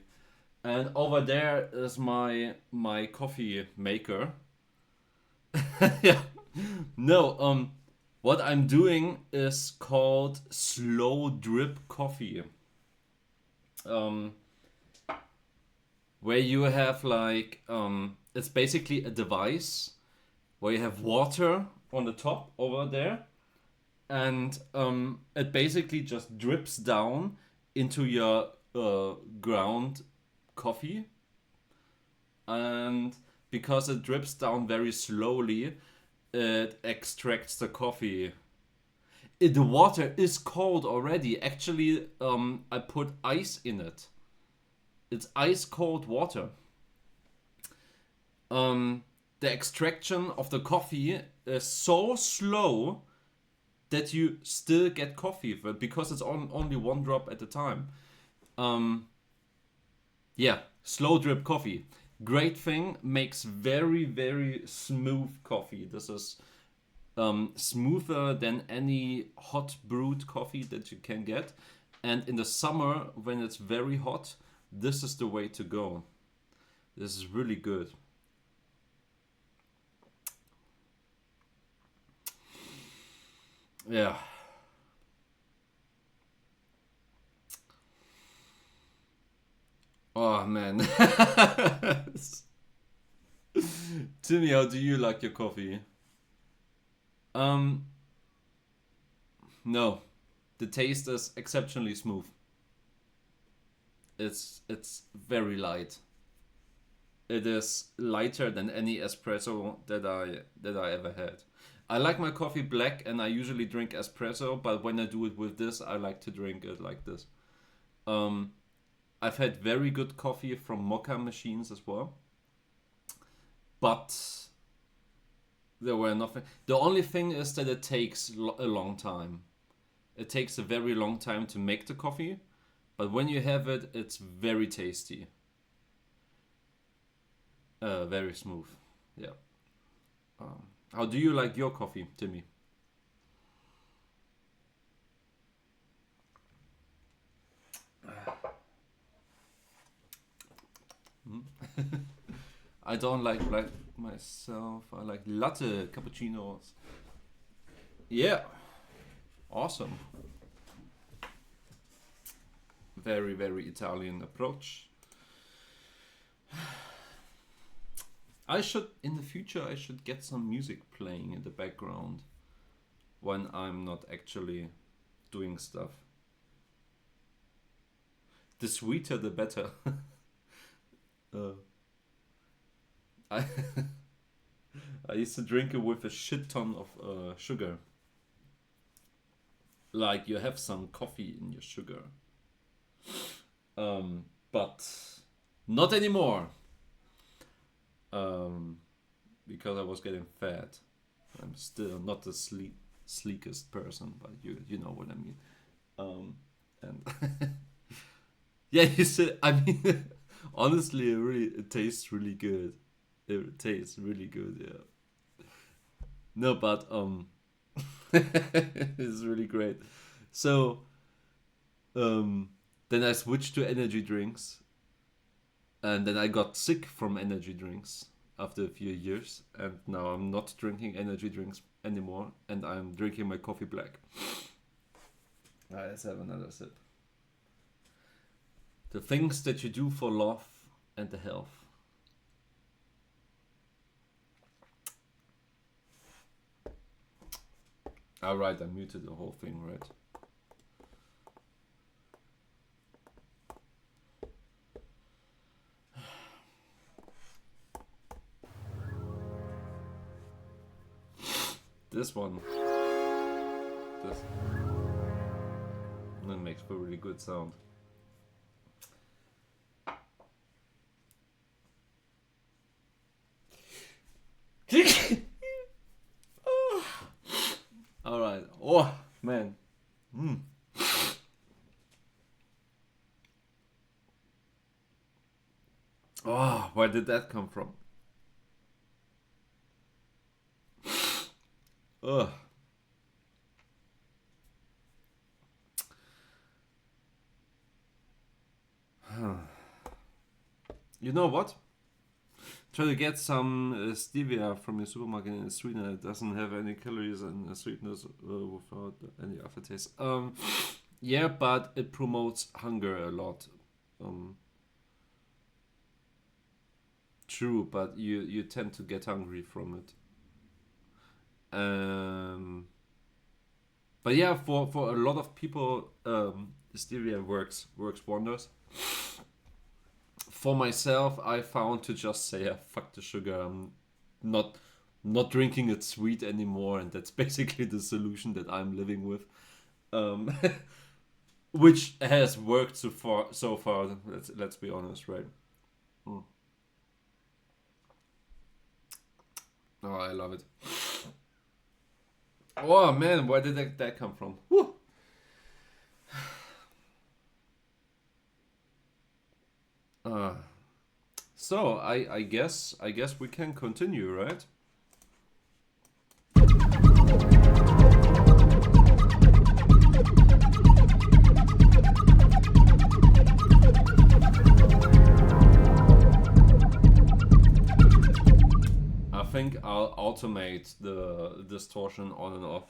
and over there is my coffee maker. Yeah. No. What I'm doing is called slow drip coffee. Where you have like it's basically a device where you have water on the top over there, and it basically just drips down into your ground coffee, and because it drips down very slowly, it extracts the coffee. The water is cold already. Actually, I put ice in it. It's ice cold water. The extraction of the coffee is so slow that you still get coffee because it's only one drop at a time. Yeah, slow drip coffee. Great thing, makes very, very smooth coffee. This is smoother than any hot brewed coffee that you can get. And in the summer, when it's very hot, this is the way to go. This is really good. Yeah. Oh man. Timmy, how do you like your coffee? No. The taste is exceptionally smooth. It's very light. It is lighter than any espresso that I ever had. I like my coffee black, and I usually drink espresso, but when I do it with this, I like to drink it like this. I've had very good coffee from mocha machines as well, but there were nothing. The only thing is that it takes a long time. It takes a very long time to make the coffee, but when you have it, it's very tasty. Very smooth. Yeah. How do you like your coffee, Timmy? I don't like black myself. I like latte cappuccinos. Yeah. Awesome. Very, very Italian approach. In the future, I should get some music playing in the background when I'm not actually doing stuff. The sweeter, the better. I I used to drink it with a shit ton of sugar. Like you have some coffee in your sugar. But not anymore. Because I was getting fat. I'm still not the sleekest person, but you know what I mean. And yeah, you said. I mean, honestly, it tastes really good. It tastes really good. Yeah. No, but it's really great. So then I switched to energy drinks, and then I got sick from energy drinks after a few years, and now I'm not drinking energy drinks anymore, and I'm drinking my coffee black. Let's have another sip. The things that you do for love and the health. Alright, I muted the whole thing, right? this one. This. That makes a really good sound. All right. Oh man. Oh, where did that come from? Ugh. You know what? Try to get some stevia from your supermarket in Sweden. It doesn't have any calories and sweetness without any aftertaste. Yeah, but it promotes hunger a lot. True, but you tend to get hungry from it. But yeah, for a lot of people, stevia works wonders. For myself, I found to just say, fuck the sugar. I'm not drinking it sweet anymore, and that's basically the solution that I'm living with, which has worked so far. Let's be honest, right? Oh, I love it. Oh man, where did that come from? Woo! So I guess we can continue, right? I think I'll automate the distortion on and off.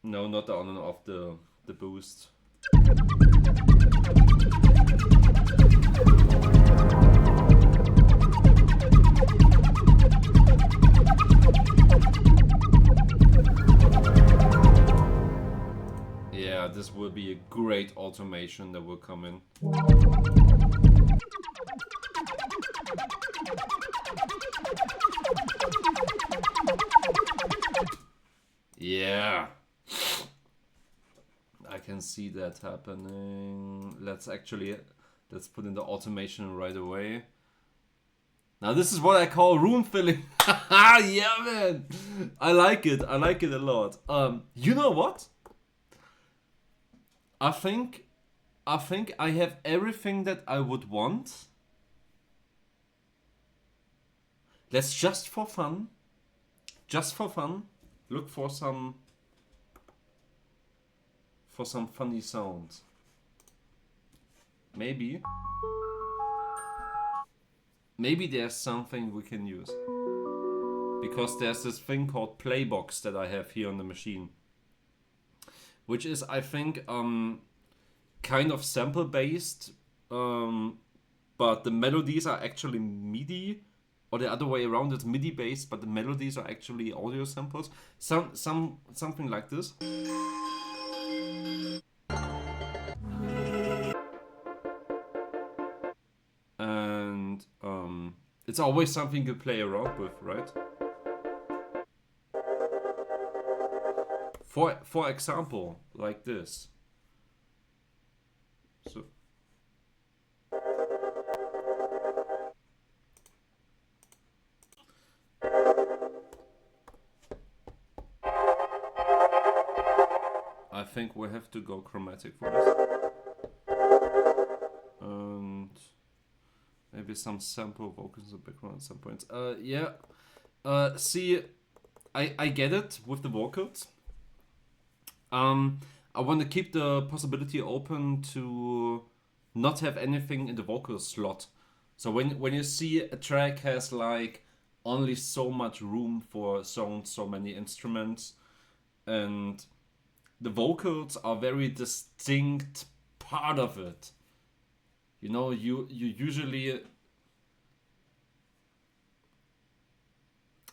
No, not the on and off, the boost. Yeah, this will be a great automation that will come in. Yeah, I can see that happening. Let's put in the automation right away. Now this is what I call room filling. Yeah, man, I like it a lot. You know what? I think I have everything that I would want. Let's just for fun, look for some funny sounds. Maybe there's something we can use. Because there's this thing called Playbox that I have here on the machine. Which is, I think, kind of sample based, but the melodies are actually MIDI, or the other way around. It's MIDI based, but the melodies are actually audio samples. Something like this. And it's always something you play around with, right? For example, like this. So I think we have to go chromatic for this. And maybe some sample vocals in the background at some point. Yeah. See, I get it with the vocals. I want to keep the possibility open to not have anything in the vocal slot. So when you see a track has like only so much room for so many instruments, and the vocals are very distinct part of it. You know, you usually,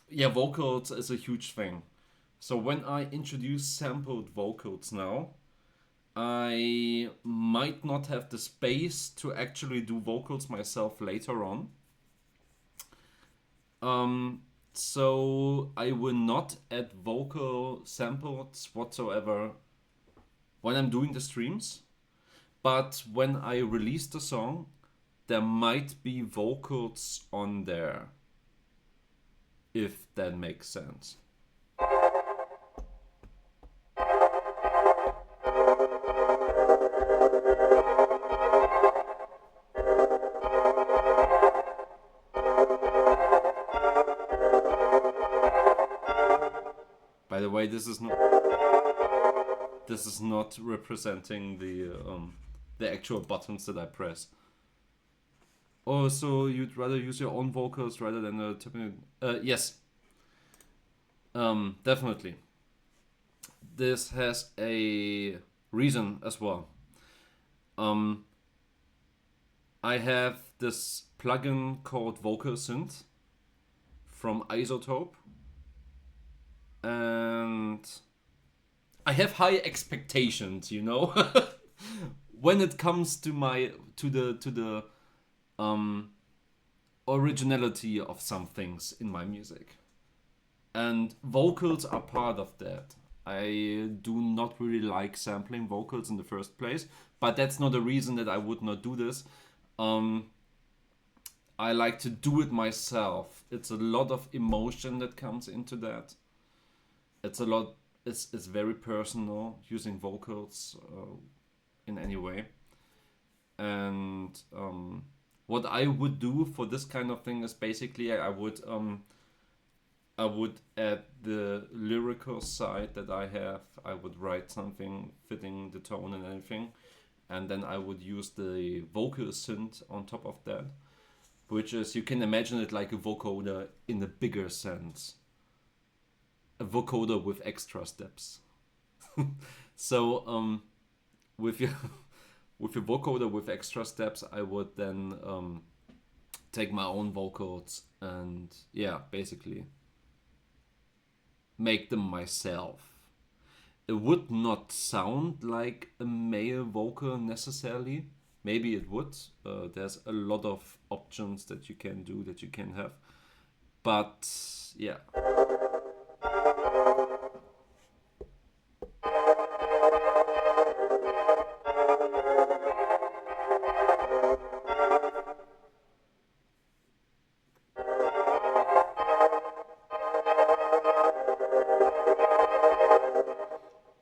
yeah, vocals is a huge thing. So when I introduce sampled vocals now, I might not have the space to actually do vocals myself later on. So I will not add vocal samples whatsoever when I'm doing the streams. But when I release the song, there might be vocals on there. If that makes sense. By the way, this is not representing the actual buttons that I press. Oh, so you'd rather use your own vocals rather than the typical? Yes. Definitely. This has a reason as well. I have this plugin called Vocal Synth from Isotope, and I have high expectations, you know, when it comes to the originality of some things in my music, and vocals are part of that. I do not really like sampling vocals in the first place, but that's not a reason that I would not do this. I like to do it myself. It's a lot of emotion that comes into that. It's a lot. It's very personal using vocals in any way. And what I would do for this kind of thing is basically I would add the lyrical side that I have. I would write something fitting the tone and everything, and then I would use the vocal synth on top of that, which is, you can imagine it like a vocoder in a bigger sense. A vocoder with extra steps. So with your vocoder with extra steps, I would then take my own vocals and basically make them myself. It would not sound like a male vocal necessarily. Maybe it would. There's a lot of options that you can do, that you can have. But yeah.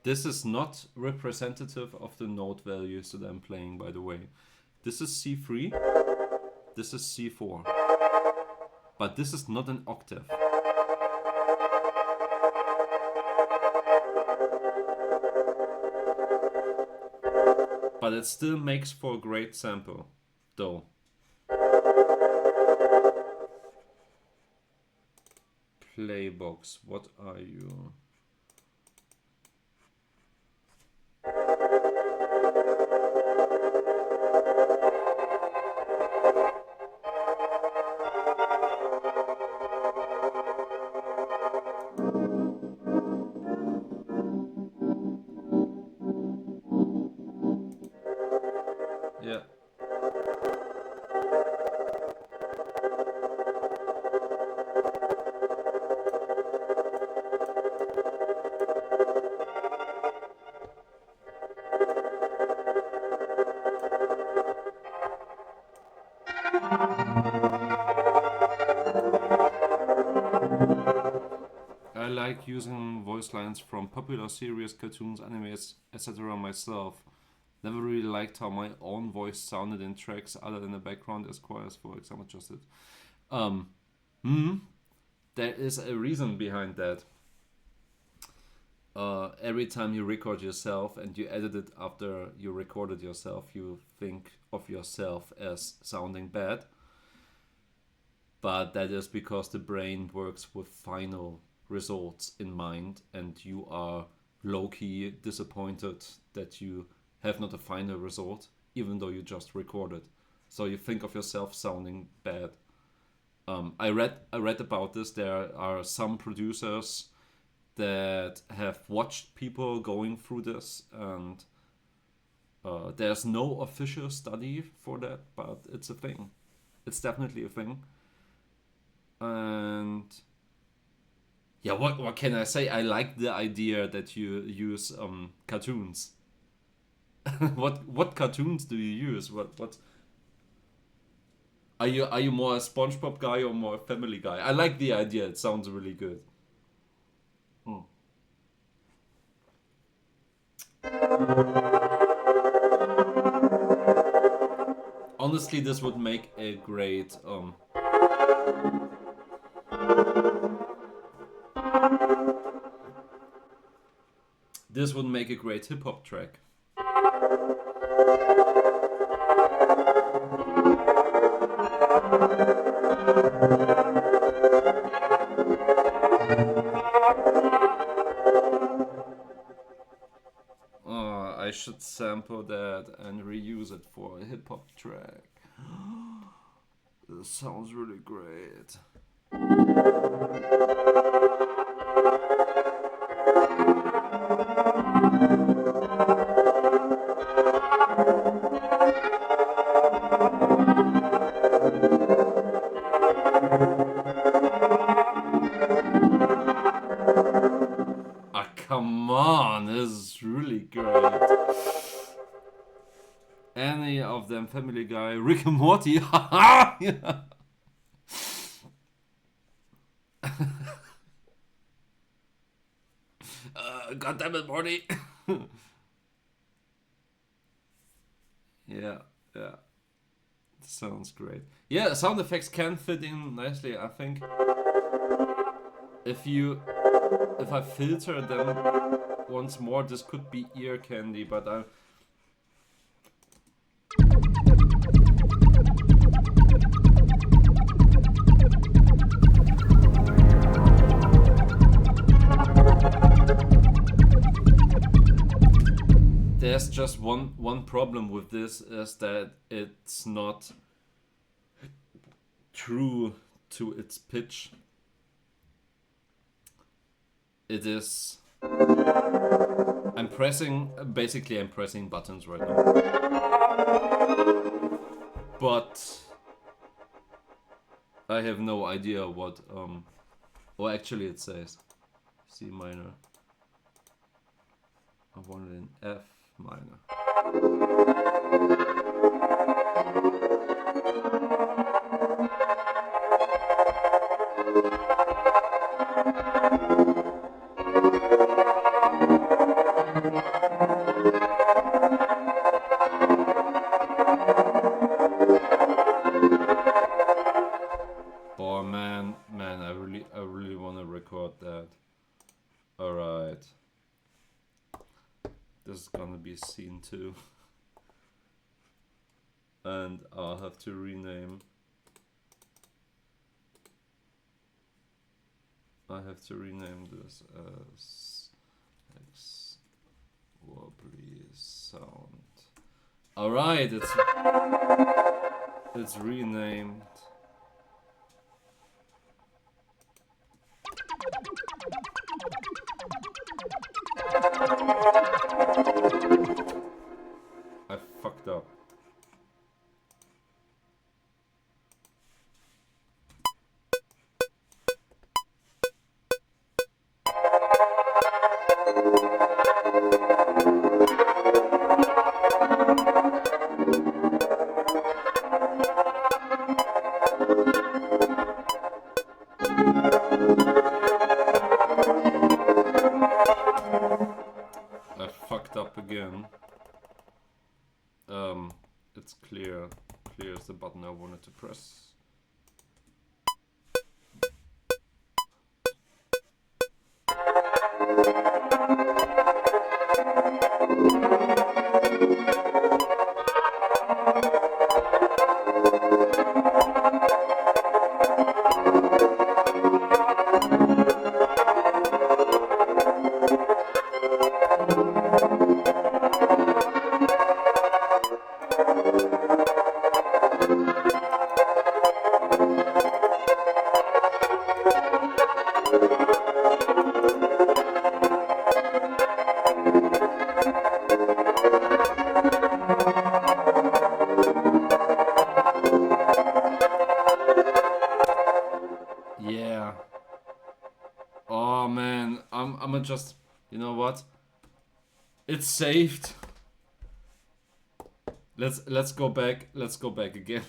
This is not representative of the note values that I'm playing, by the way. This is C3, this is C4, but this is not an octave. But it still makes for a great sample, though. Playbox, what are you? Yeah. I like using voice lines from popular series, cartoons, animes, etc. myself. Never really liked how my own voice sounded in tracks other than the background as choirs, for example, just it. There is a reason behind that. Every time you record yourself and you edit it after you recorded yourself, you think of yourself as sounding bad. But that is because the brain works with final results in mind, and you are low-key disappointed that you have not a final result, even though you just recorded. So you think of yourself sounding bad. I read about this. There are some producers that have watched people going through this, and there's no official study for that, but it's a thing. It's definitely a thing. And Yeah, what can I say? I like the idea that you use cartoons. What cartoons do you use? What are you more a SpongeBob guy or more a Family Guy? I like the idea. It sounds really good. Honestly, this would make a great this would make a great hip hop track. I should sample that and reuse it for a hip hop track. This sounds really great. Come on, this is really great. Any of them, Family Guy, Rick and Morty, haha! Yeah. God damn it, Morty! Yeah. Sounds great. Yeah, sound effects can fit in nicely. I think if I filter them once more, this could be ear candy, but there's just one problem with this, is that it's not true to its pitch. It is. I'm pressing buttons right now. But I have no idea what or actually it says C minor. I want it in F minor. Oh man, I really want to record that. All right. This is gonna be scene 2. And I'll have to rename. I have to rename this as X wobbly sound. Alright, it's renamed. I fucked up. I fucked up again. It's clear. Clear is the button I wanted to press. Oh man, I'm just, you know what? It's saved. Let's go back. Let's go back again.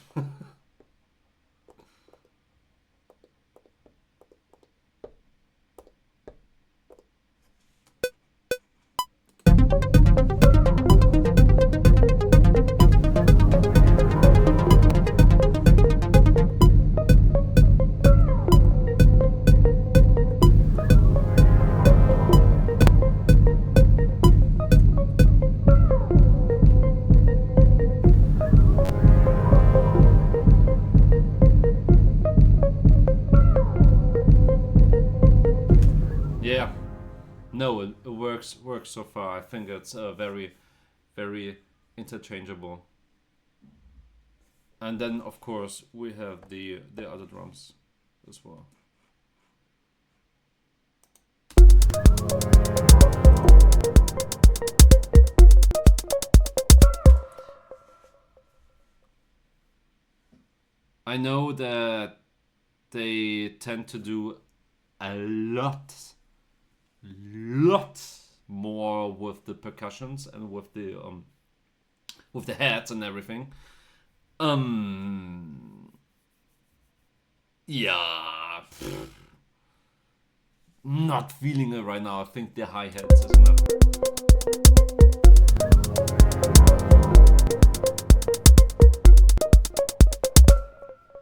Yeah. No, it works so far. I think it's very interchangeable. And then of course we have the other drums as well. I know that they tend to do a lot more with the percussions and with the heads and everything. Yeah. Not feeling it right now. I think the hi-hats is enough.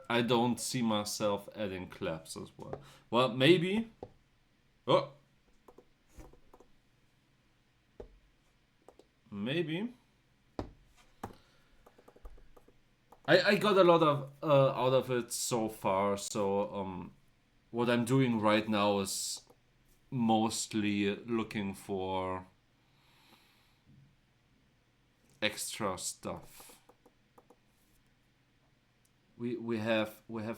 I don't see myself adding claps as well. Well, maybe. Oh. Maybe. I got a lot of out of it so far. So what I'm doing right now is mostly looking for extra stuff. We have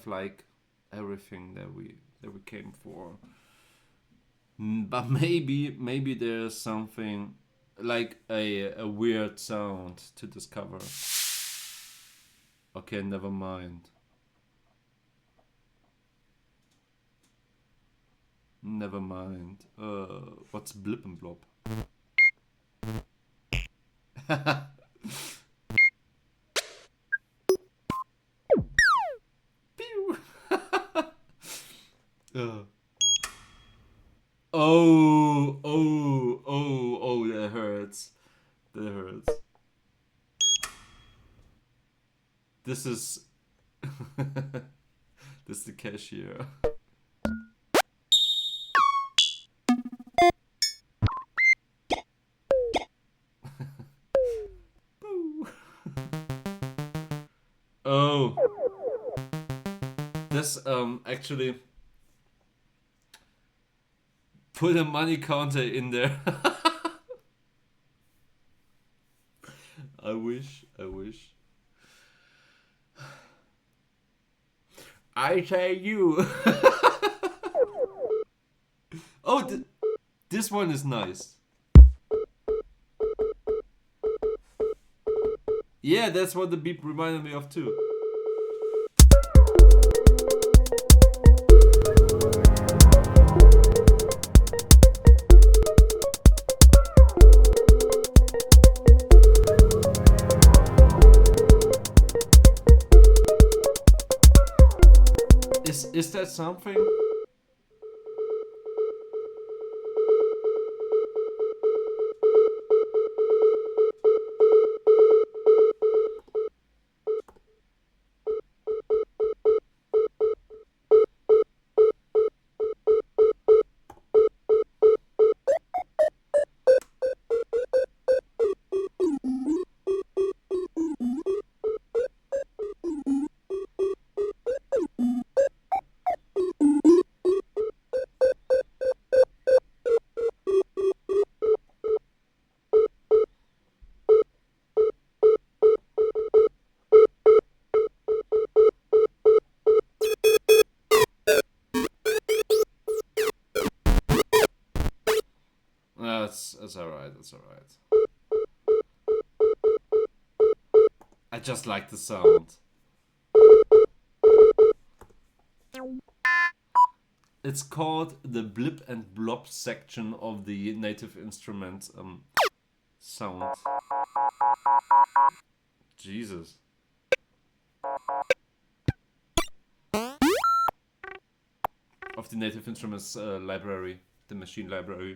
like everything that we came for. But maybe there's something like a weird sound to discover. Okay, never mind. Never mind. What's blip and blob? Pew. Oh, that hurts. That hurts. This is this is the cashier. Oh, this actually put a money counter in there. I wish. I say you. Oh, this one is nice. Yeah, that's what the beep reminded me of too. Is that something? That's alright. That's alright. I just like the sound. It's called the blip and blob section of the Native Instruments sound. Jesus. Of the Native Instruments library, the machine library.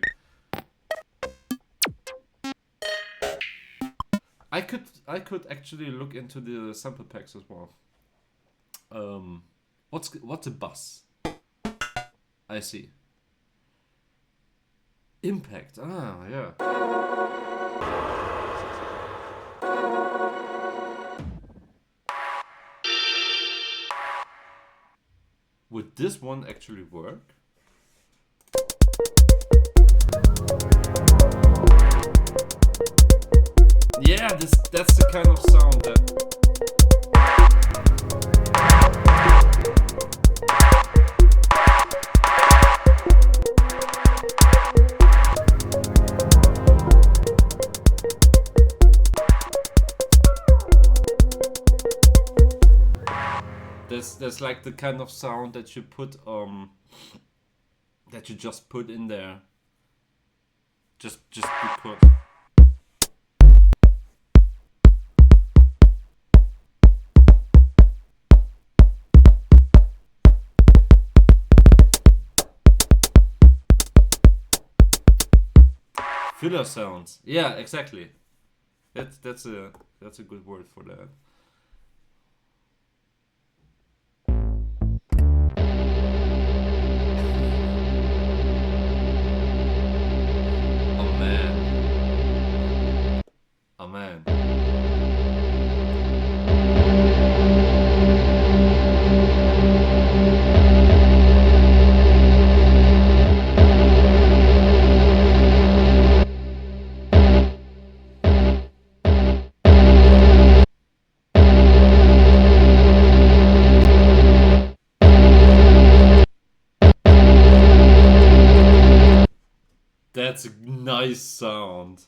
I could actually look into the sample packs as well. What's a bus? I see. Impact. Ah, yeah. Would this one actually work? Yeah, that's the kind of sound that. There's like the kind of sound that you put that you just put in there. Just because. Filler sounds. Yeah, exactly. That's a good word for that. Oh man. Oh man. That's a nice sound.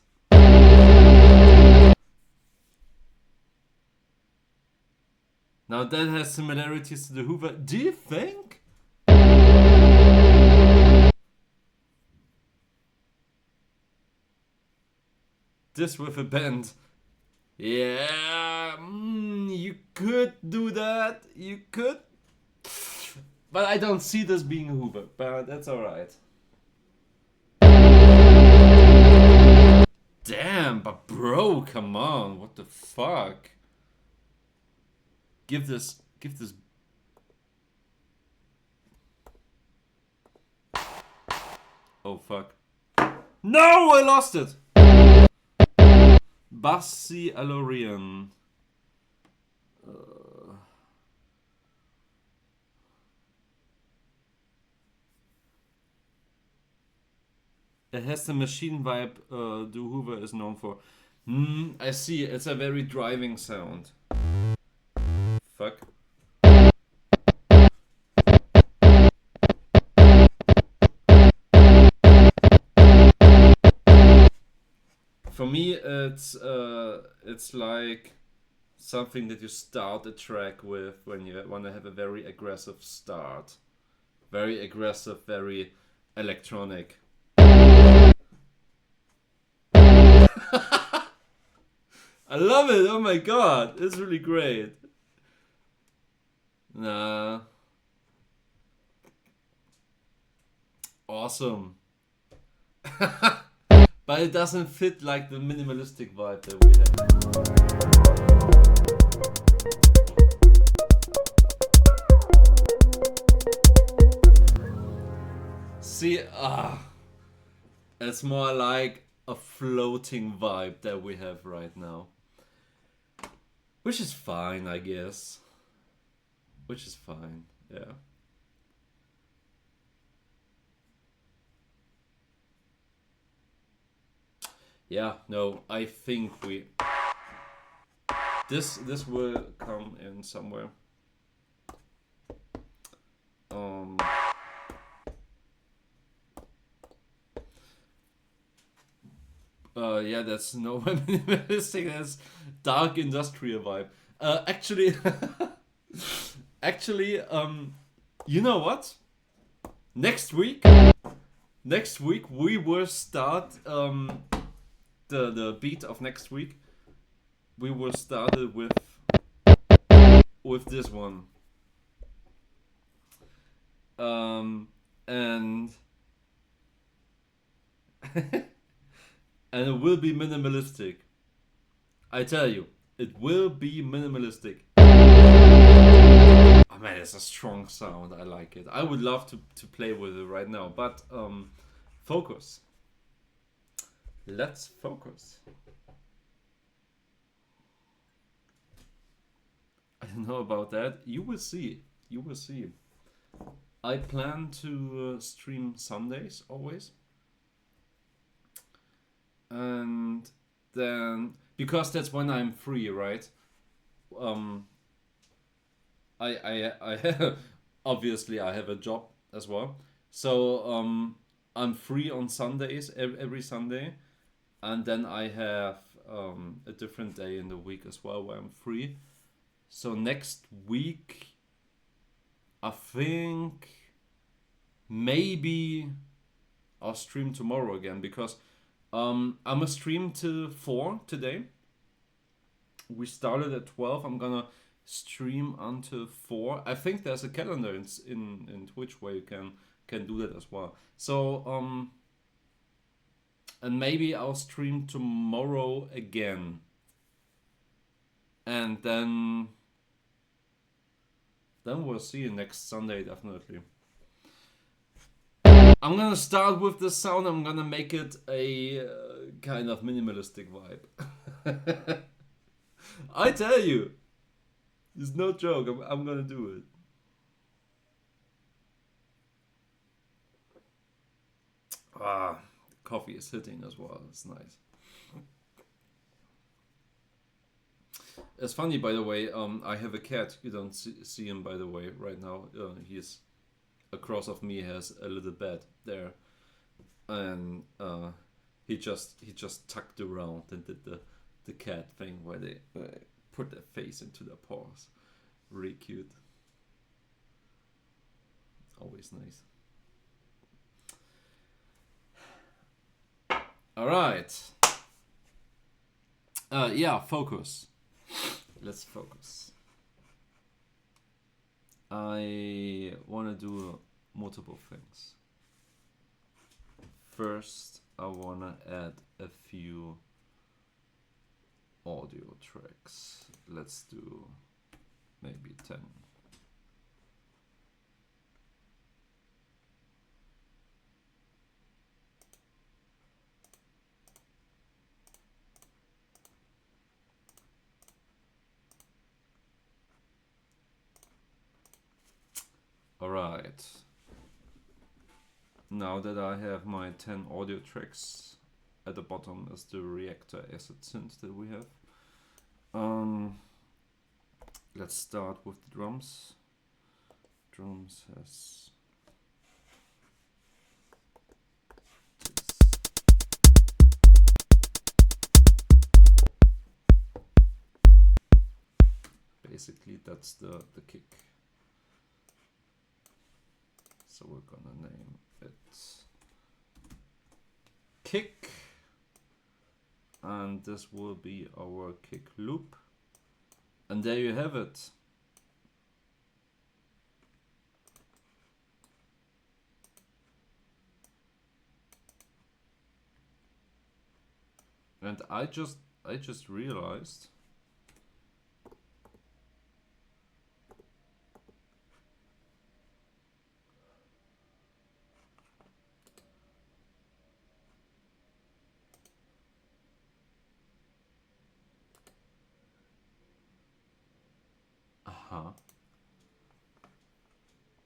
Now that has similarities to the Hoover. Do you think? This with a bend. Yeah, you could do that. You could. But I don't see this being a Hoover. But that's alright. Damn, but bro, come on. What the fuck? Give this. Oh fuck. No, I lost it. Bassi Alorian. It has the machine vibe the Hoover is known for. I see. It's a very driving sound. Fuck. For me, it's like something that you start a track with when you want to have a very aggressive start. Very aggressive, very electronic. I love it. Oh my god, it's really great. Nah. Awesome. But it doesn't fit like the minimalistic vibe that we have. See, it's more like a floating vibe that we have right now. Which is fine, I guess. Which is fine, yeah. Yeah, no, I think this will come in somewhere. Yeah, that's no minimalistic. That's dark industrial vibe. Actually, you know what? Next week we will start the beat of next week. We will start it with this one. And and it will be minimalistic. I tell you, it will be minimalistic. Oh man, it's a strong sound. I like it. I would love to play with it right now, but focus. Let's focus. I don't know about that. You will see. You will see. I plan to stream Sundays always. And then, because that's when I'm free, right? I obviously I have a job as well. So I'm free on Sundays, every Sunday. And then I have a different day in the week as well where I'm free. So next week, I think maybe I'll stream tomorrow again, because I'm a stream till 4 today. We started at 12. I'm gonna stream until 4. I think there's a calendar in Twitch where you can do that as well. So and maybe I'll stream tomorrow again. And then we'll see you next Sunday, definitely. I'm gonna start with the sound. I'm gonna make it a kind of minimalistic vibe. I tell you, it's no joke. I'm gonna do it. Ah, coffee is hitting as well. It's nice. It's funny, by the way. I have a cat. You don't see him, by the way, right now. He's across of me. Has a little bed there, and he just tucked around and did the cat thing where they put their face into their paws. Really cute. Always nice. All right. Yeah, focus. Let's focus. I want to do multiple things. First, I want to add a few audio tracks. Let's do maybe 10. Alright. Now that I have my 10 audio tracks, at the bottom is the reactor acid synth that we have. Let's start with the drums. Drums has basically that's the kick. So we're gonna name it kick, and this will be our kick loop, and there you have it. And I just realized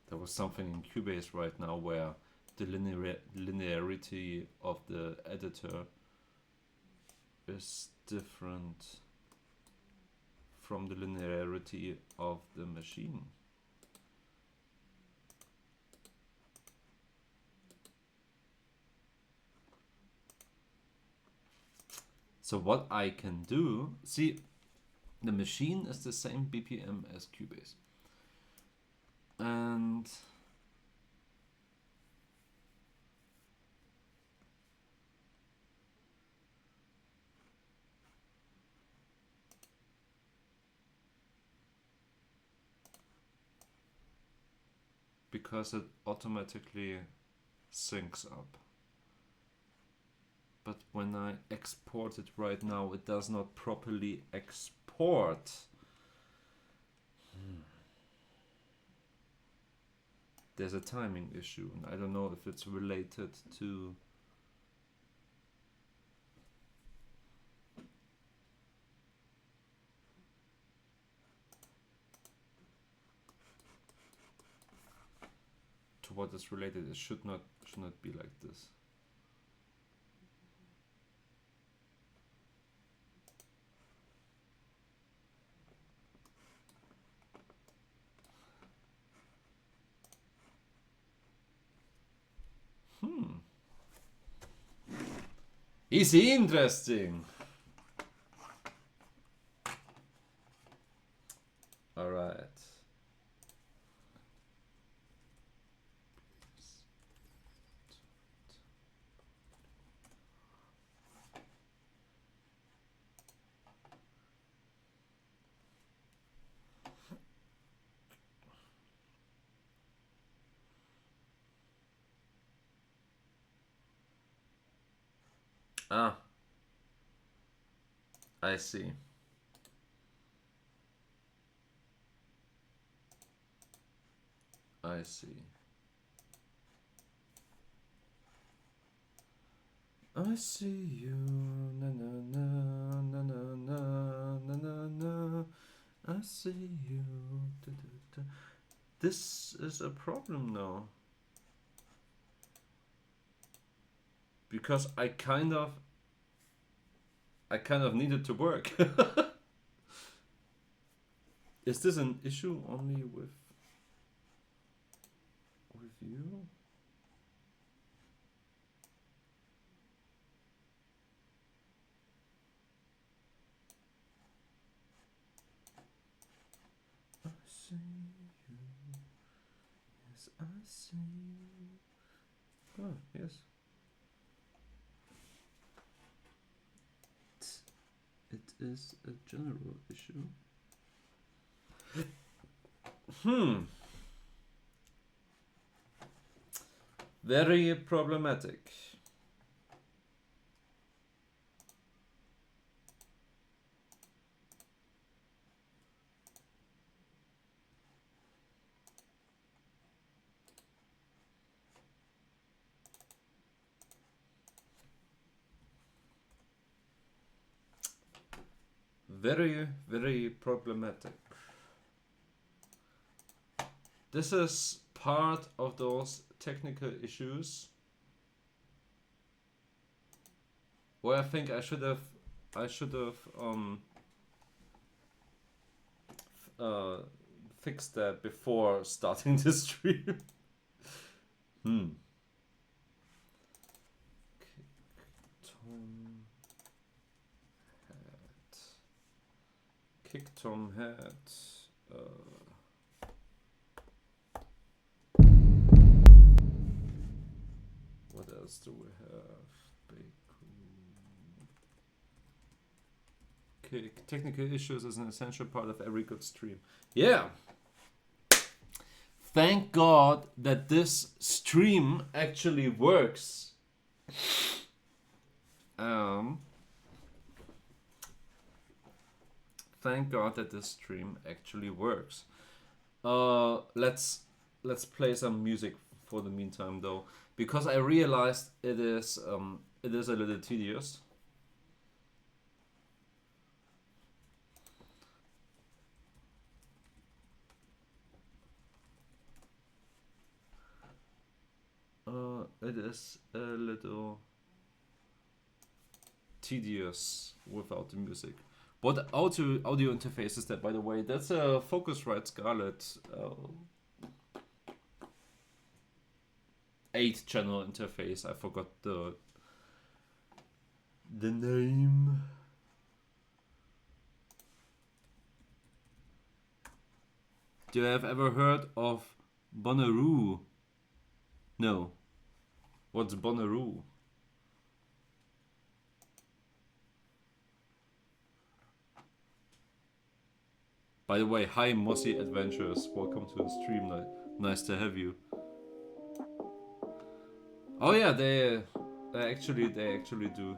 there was something in Cubase right now where the linearity of the editor is different from the linearity of the machine. So what I can do, see, the machine is the same BPM as Cubase. And because it automatically syncs up. But when I export it right now, it does not properly export. There's a timing issue, and I don't know if it's related to what is related. It should not be like this. Is interesting. All right. Ah, I see. I see. I see you, na na na na na na na na na. I see you. Da, da, da. This is a problem now. Because I kind of need it to work. Is this an issue only with you? I see you. Yes, I see you. Oh, yes. It is a general issue. Very problematic. Very, very problematic. This is part of those technical issues where I think I should have fixed that before starting the stream. Kick Tom hat. What else do we have? Okay, technical issues is an essential part of every good stream. Yeah. Thank God that this stream actually works. Thank God that this stream actually works. Let's play some music for the meantime, though, because I realized it is a little tedious. It is a little tedious without the music. What audio interface is that, by the way? That's a Focusrite Scarlett 8-channel interface. I forgot the name. Do you have ever heard of Bonnaroo? No. What's Bonnaroo? By the way, hi Mossy Adventures. Welcome to the stream. Nice to have you. Oh yeah, they actually do.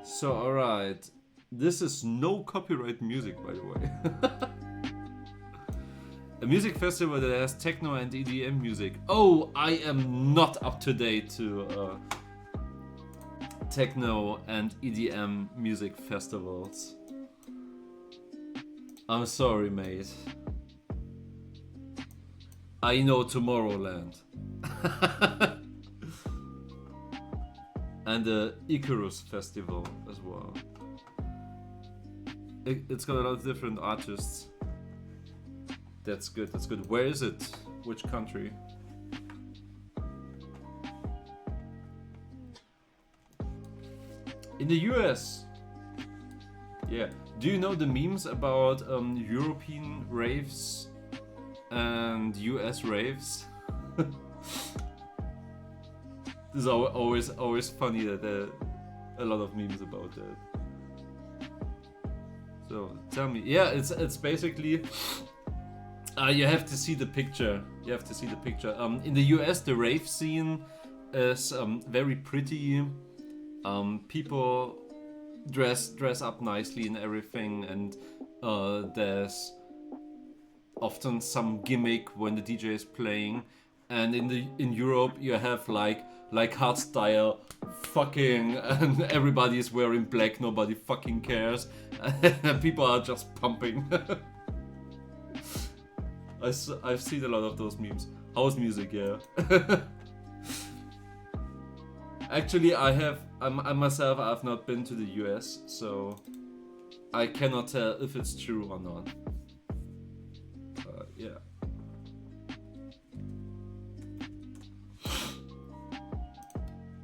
So alright, this is no copyright music, by the way. A music festival that has techno and EDM music. Oh, I am not up to date to techno and EDM music festivals. I'm sorry, mate. I know Tomorrowland. And the Icarus Festival as well. It's got a lot of different artists. That's good, that's good. Where is it? Which country? In the US. Yeah. Do you know the memes about European raves and US raves? This is always funny that there are a lot of memes about that. So tell me, yeah, it's basically you have to see the picture. You have to see the picture. In the US, the rave scene is very pretty. People dress up nicely and everything, and there's often some gimmick when the DJ is playing. And in Europe, you have like hardstyle fucking, and everybody is wearing black. Nobody fucking cares. People are just pumping. I've seen a lot of those memes. House music, yeah. Actually, I myself have not been to the US, so I cannot tell if it's true or not. Yeah.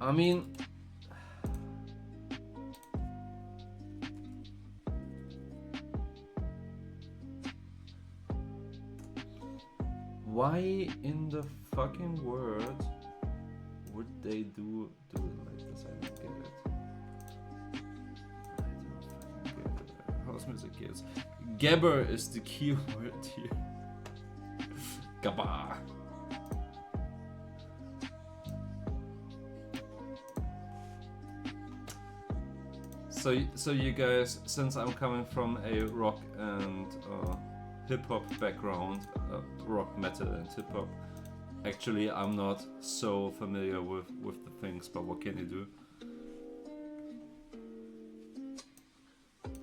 I mean, why in the fucking world would they do it like this? I don't get it. I don't fucking get it. House music is. Gabber is the keyword here. Gabba. So you guys, since I'm coming from a rock and hip hop background, rock, metal, and hip hop, actually I'm not so familiar with the things. But what can you do?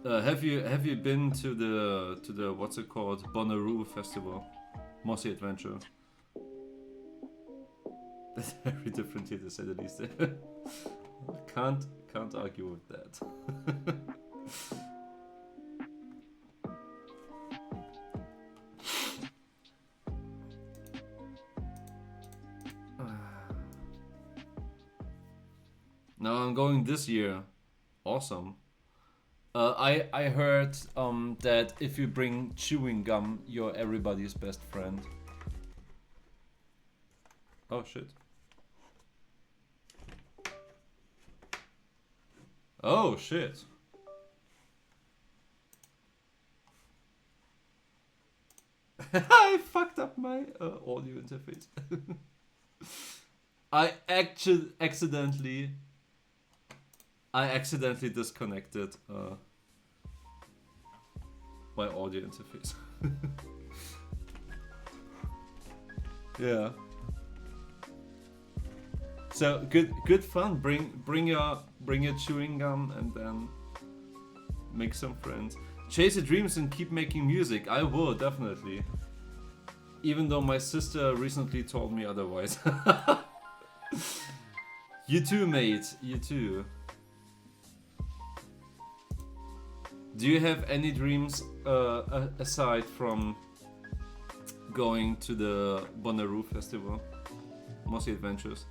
Have you been to the what's it called, Bonnaroo Festival, Mossy Adventure? That's very different here, to say the least. Can't argue with that. No, I'm going this year. Awesome. I heard that if you bring chewing gum, you're everybody's best friend. Oh shit. Oh shit. I fucked up my audio interface. I accidentally disconnected my audio interface. Yeah. So good fun. Bring your chewing gum and then make some friends. Chase your dreams and keep making music. I will, definitely. Even though my sister recently told me otherwise. You too, mate. You too. Do you have any dreams aside from going to the Bonnaroo Festival? Mossy Adventures?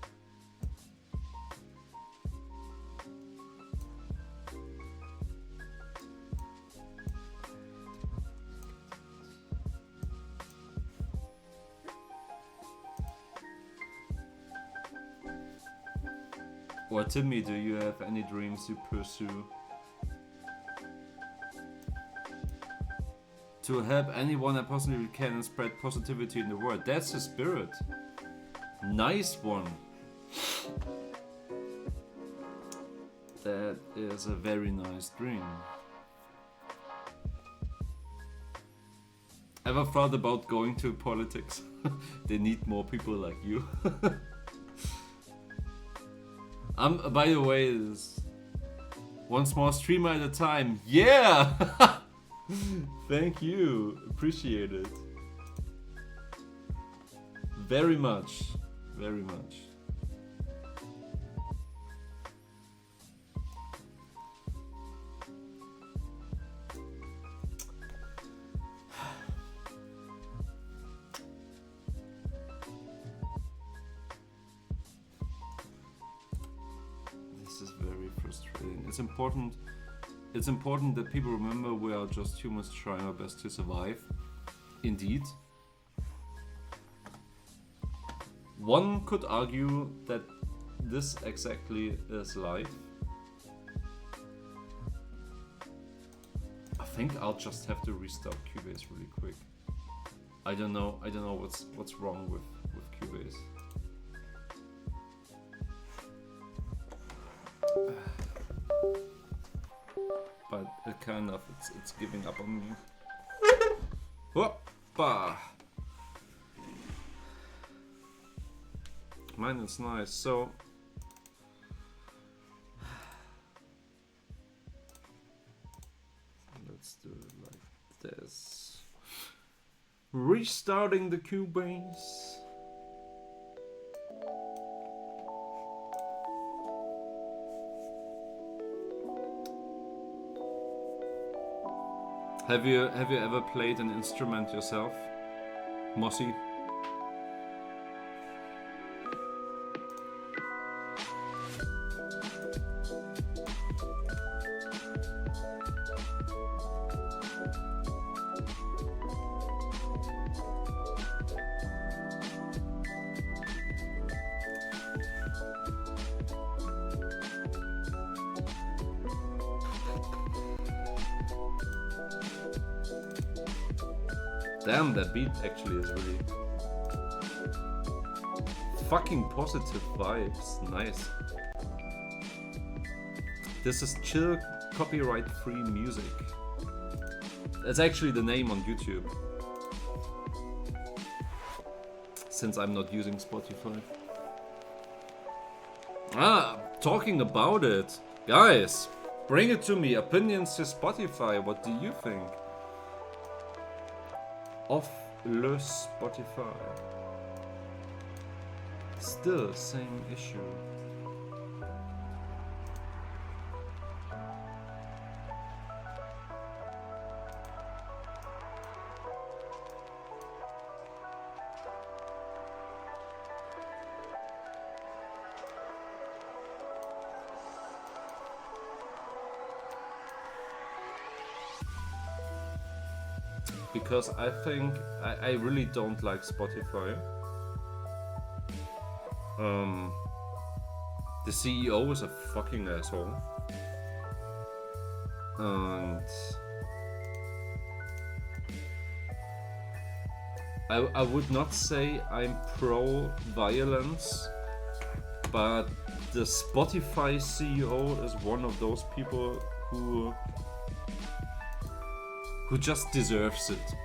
Or Timmy, do you have any dreams you pursue? To help anyone I possibly can and spread positivity in the world. That's the spirit. Nice one. That is a very nice dream. Ever thought about going to politics? They need more people like you. By the way, this one small streamer at a time. Yeah! Thank you. Appreciate it. Very much. Very much. This is very frustrating. It's important that people remember we are just humans trying our best to survive. Indeed. One could argue that this exactly is life. I think I'll just have to restart Cubase really quick. I don't know what's wrong with Cubase. But it kind of it's giving up on me. Hoppa! Mine is nice, so let's do it like this. Restarting the Cubase. Have you ever played an instrument yourself, Mossy? Damn, that beat actually is really fucking positive vibes. Nice. This is chill, copyright-free music. That's actually the name on YouTube. Since I'm not using Spotify. Talking about it. Guys, bring it to me. Opinions to Spotify. What do you think? Of le Spotify. Still same issue. Because I think I really don't like Spotify. The CEO is a fucking asshole. And I would not say I'm pro-violence, but the Spotify CEO is one of those people who just deserves it.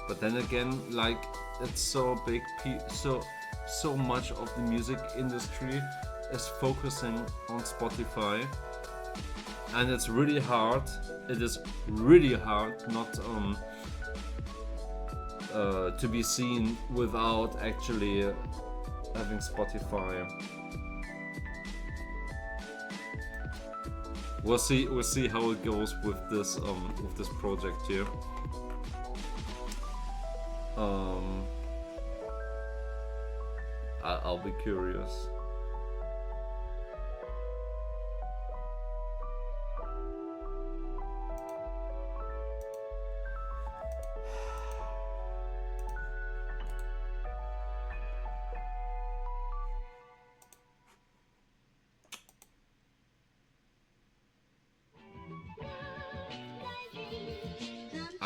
But then again, like, it's so big, so much of the music industry is focusing on Spotify, and it's really hard. It is really hard not to be seen without actually having Spotify. We'll see how it goes with this project here. I'll be curious.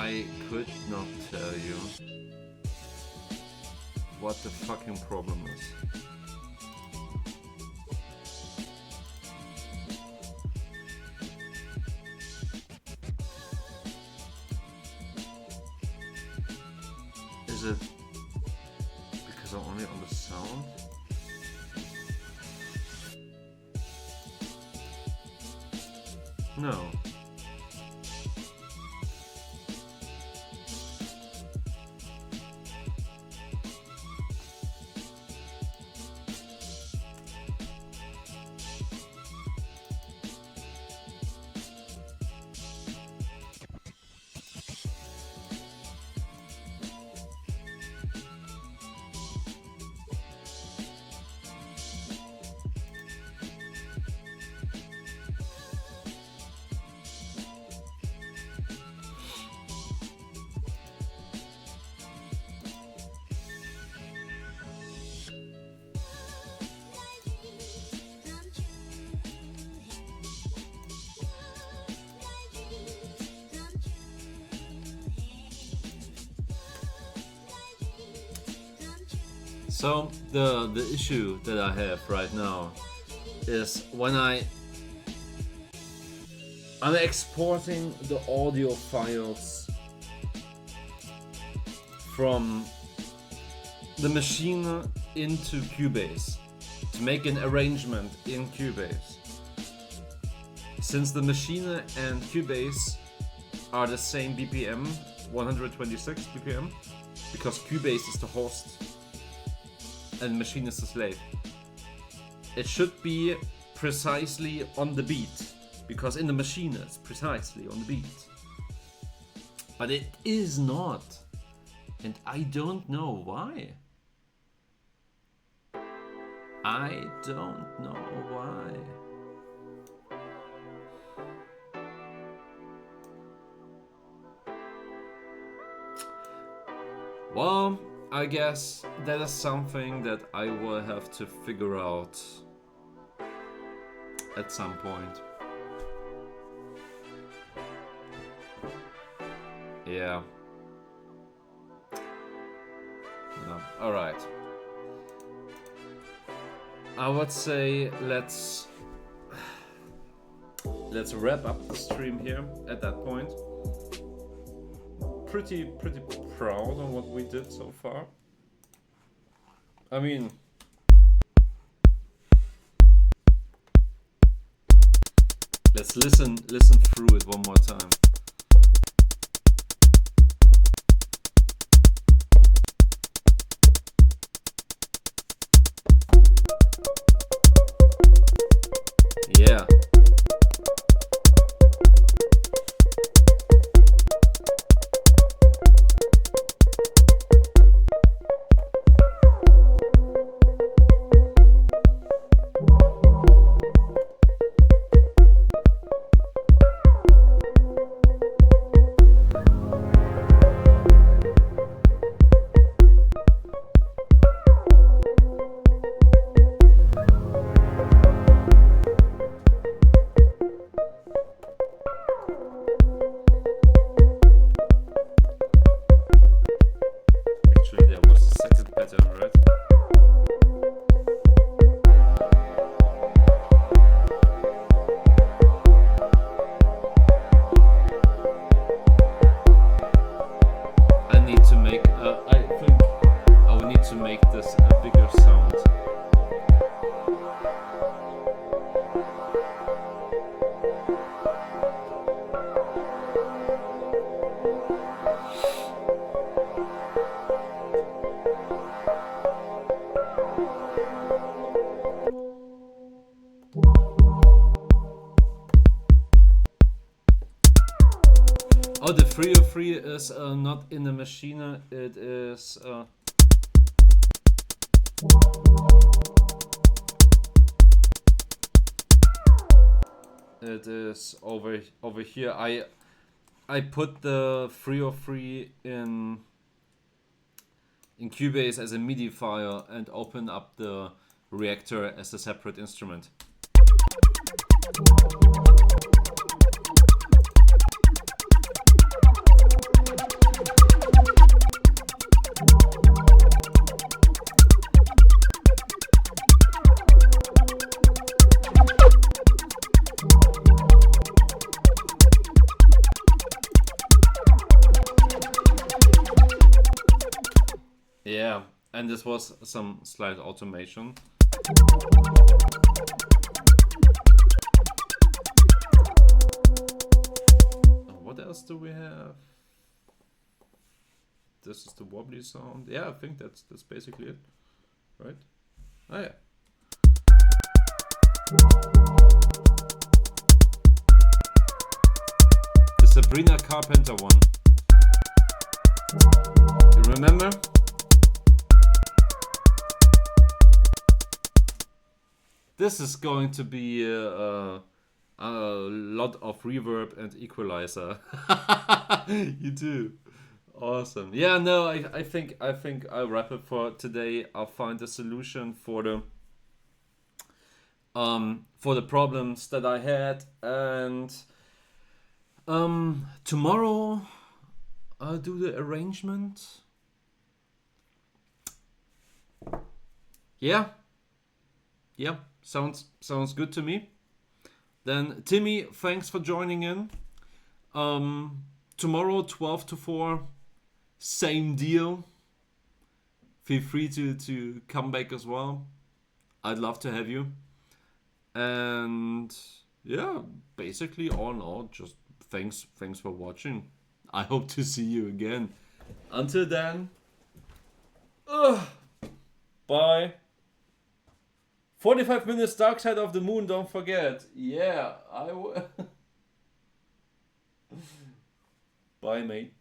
I could not tell you what the fucking problem is. Is it because I'm only on the sound? No. So the issue that I have right now is when I'm exporting the audio files from the machine into Cubase to make an arrangement in Cubase. Since the machine and Cubase are the same BPM, 126 BPM, because Cubase is the host and machine is the slave. It should be precisely on the beat, because in the machine it's precisely on the beat. But it is not, and I don't know why. I don't know why. Well, I guess that is something that I will have to figure out at some point. Yeah. No. All right. I would say let's wrap up the stream here at that point. Pretty proud on what we did so far. I mean, let's listen through it one more time. Yeah. Oh, the 303 is not in the machine, it is it is over here. I put the 303 in Cubase as a MIDI file and open up the reactor as a separate instrument. Yeah, and this was some slight automation. What else do we have? This is the wobbly sound. Yeah, I think that's basically it, right? Oh yeah. The Sabrina Carpenter one. You remember? This is going to be a lot of reverb and equalizer. You do. Awesome. Yeah, no, I think I'll wrap it for today. I'll find a solution for the problems that I had, and tomorrow I'll do the arrangement. Yeah. Yeah, sounds good to me. Then Timmy, thanks for joining in. Tomorrow 12 to 4, same deal. Feel free to come back as well. I'd love to have you. And yeah, basically all in all, just thanks for watching. I hope to see you again. Until then, bye. 45 minutes Dark Side of the Moon, don't forget. Yeah, I will. Bye, mate.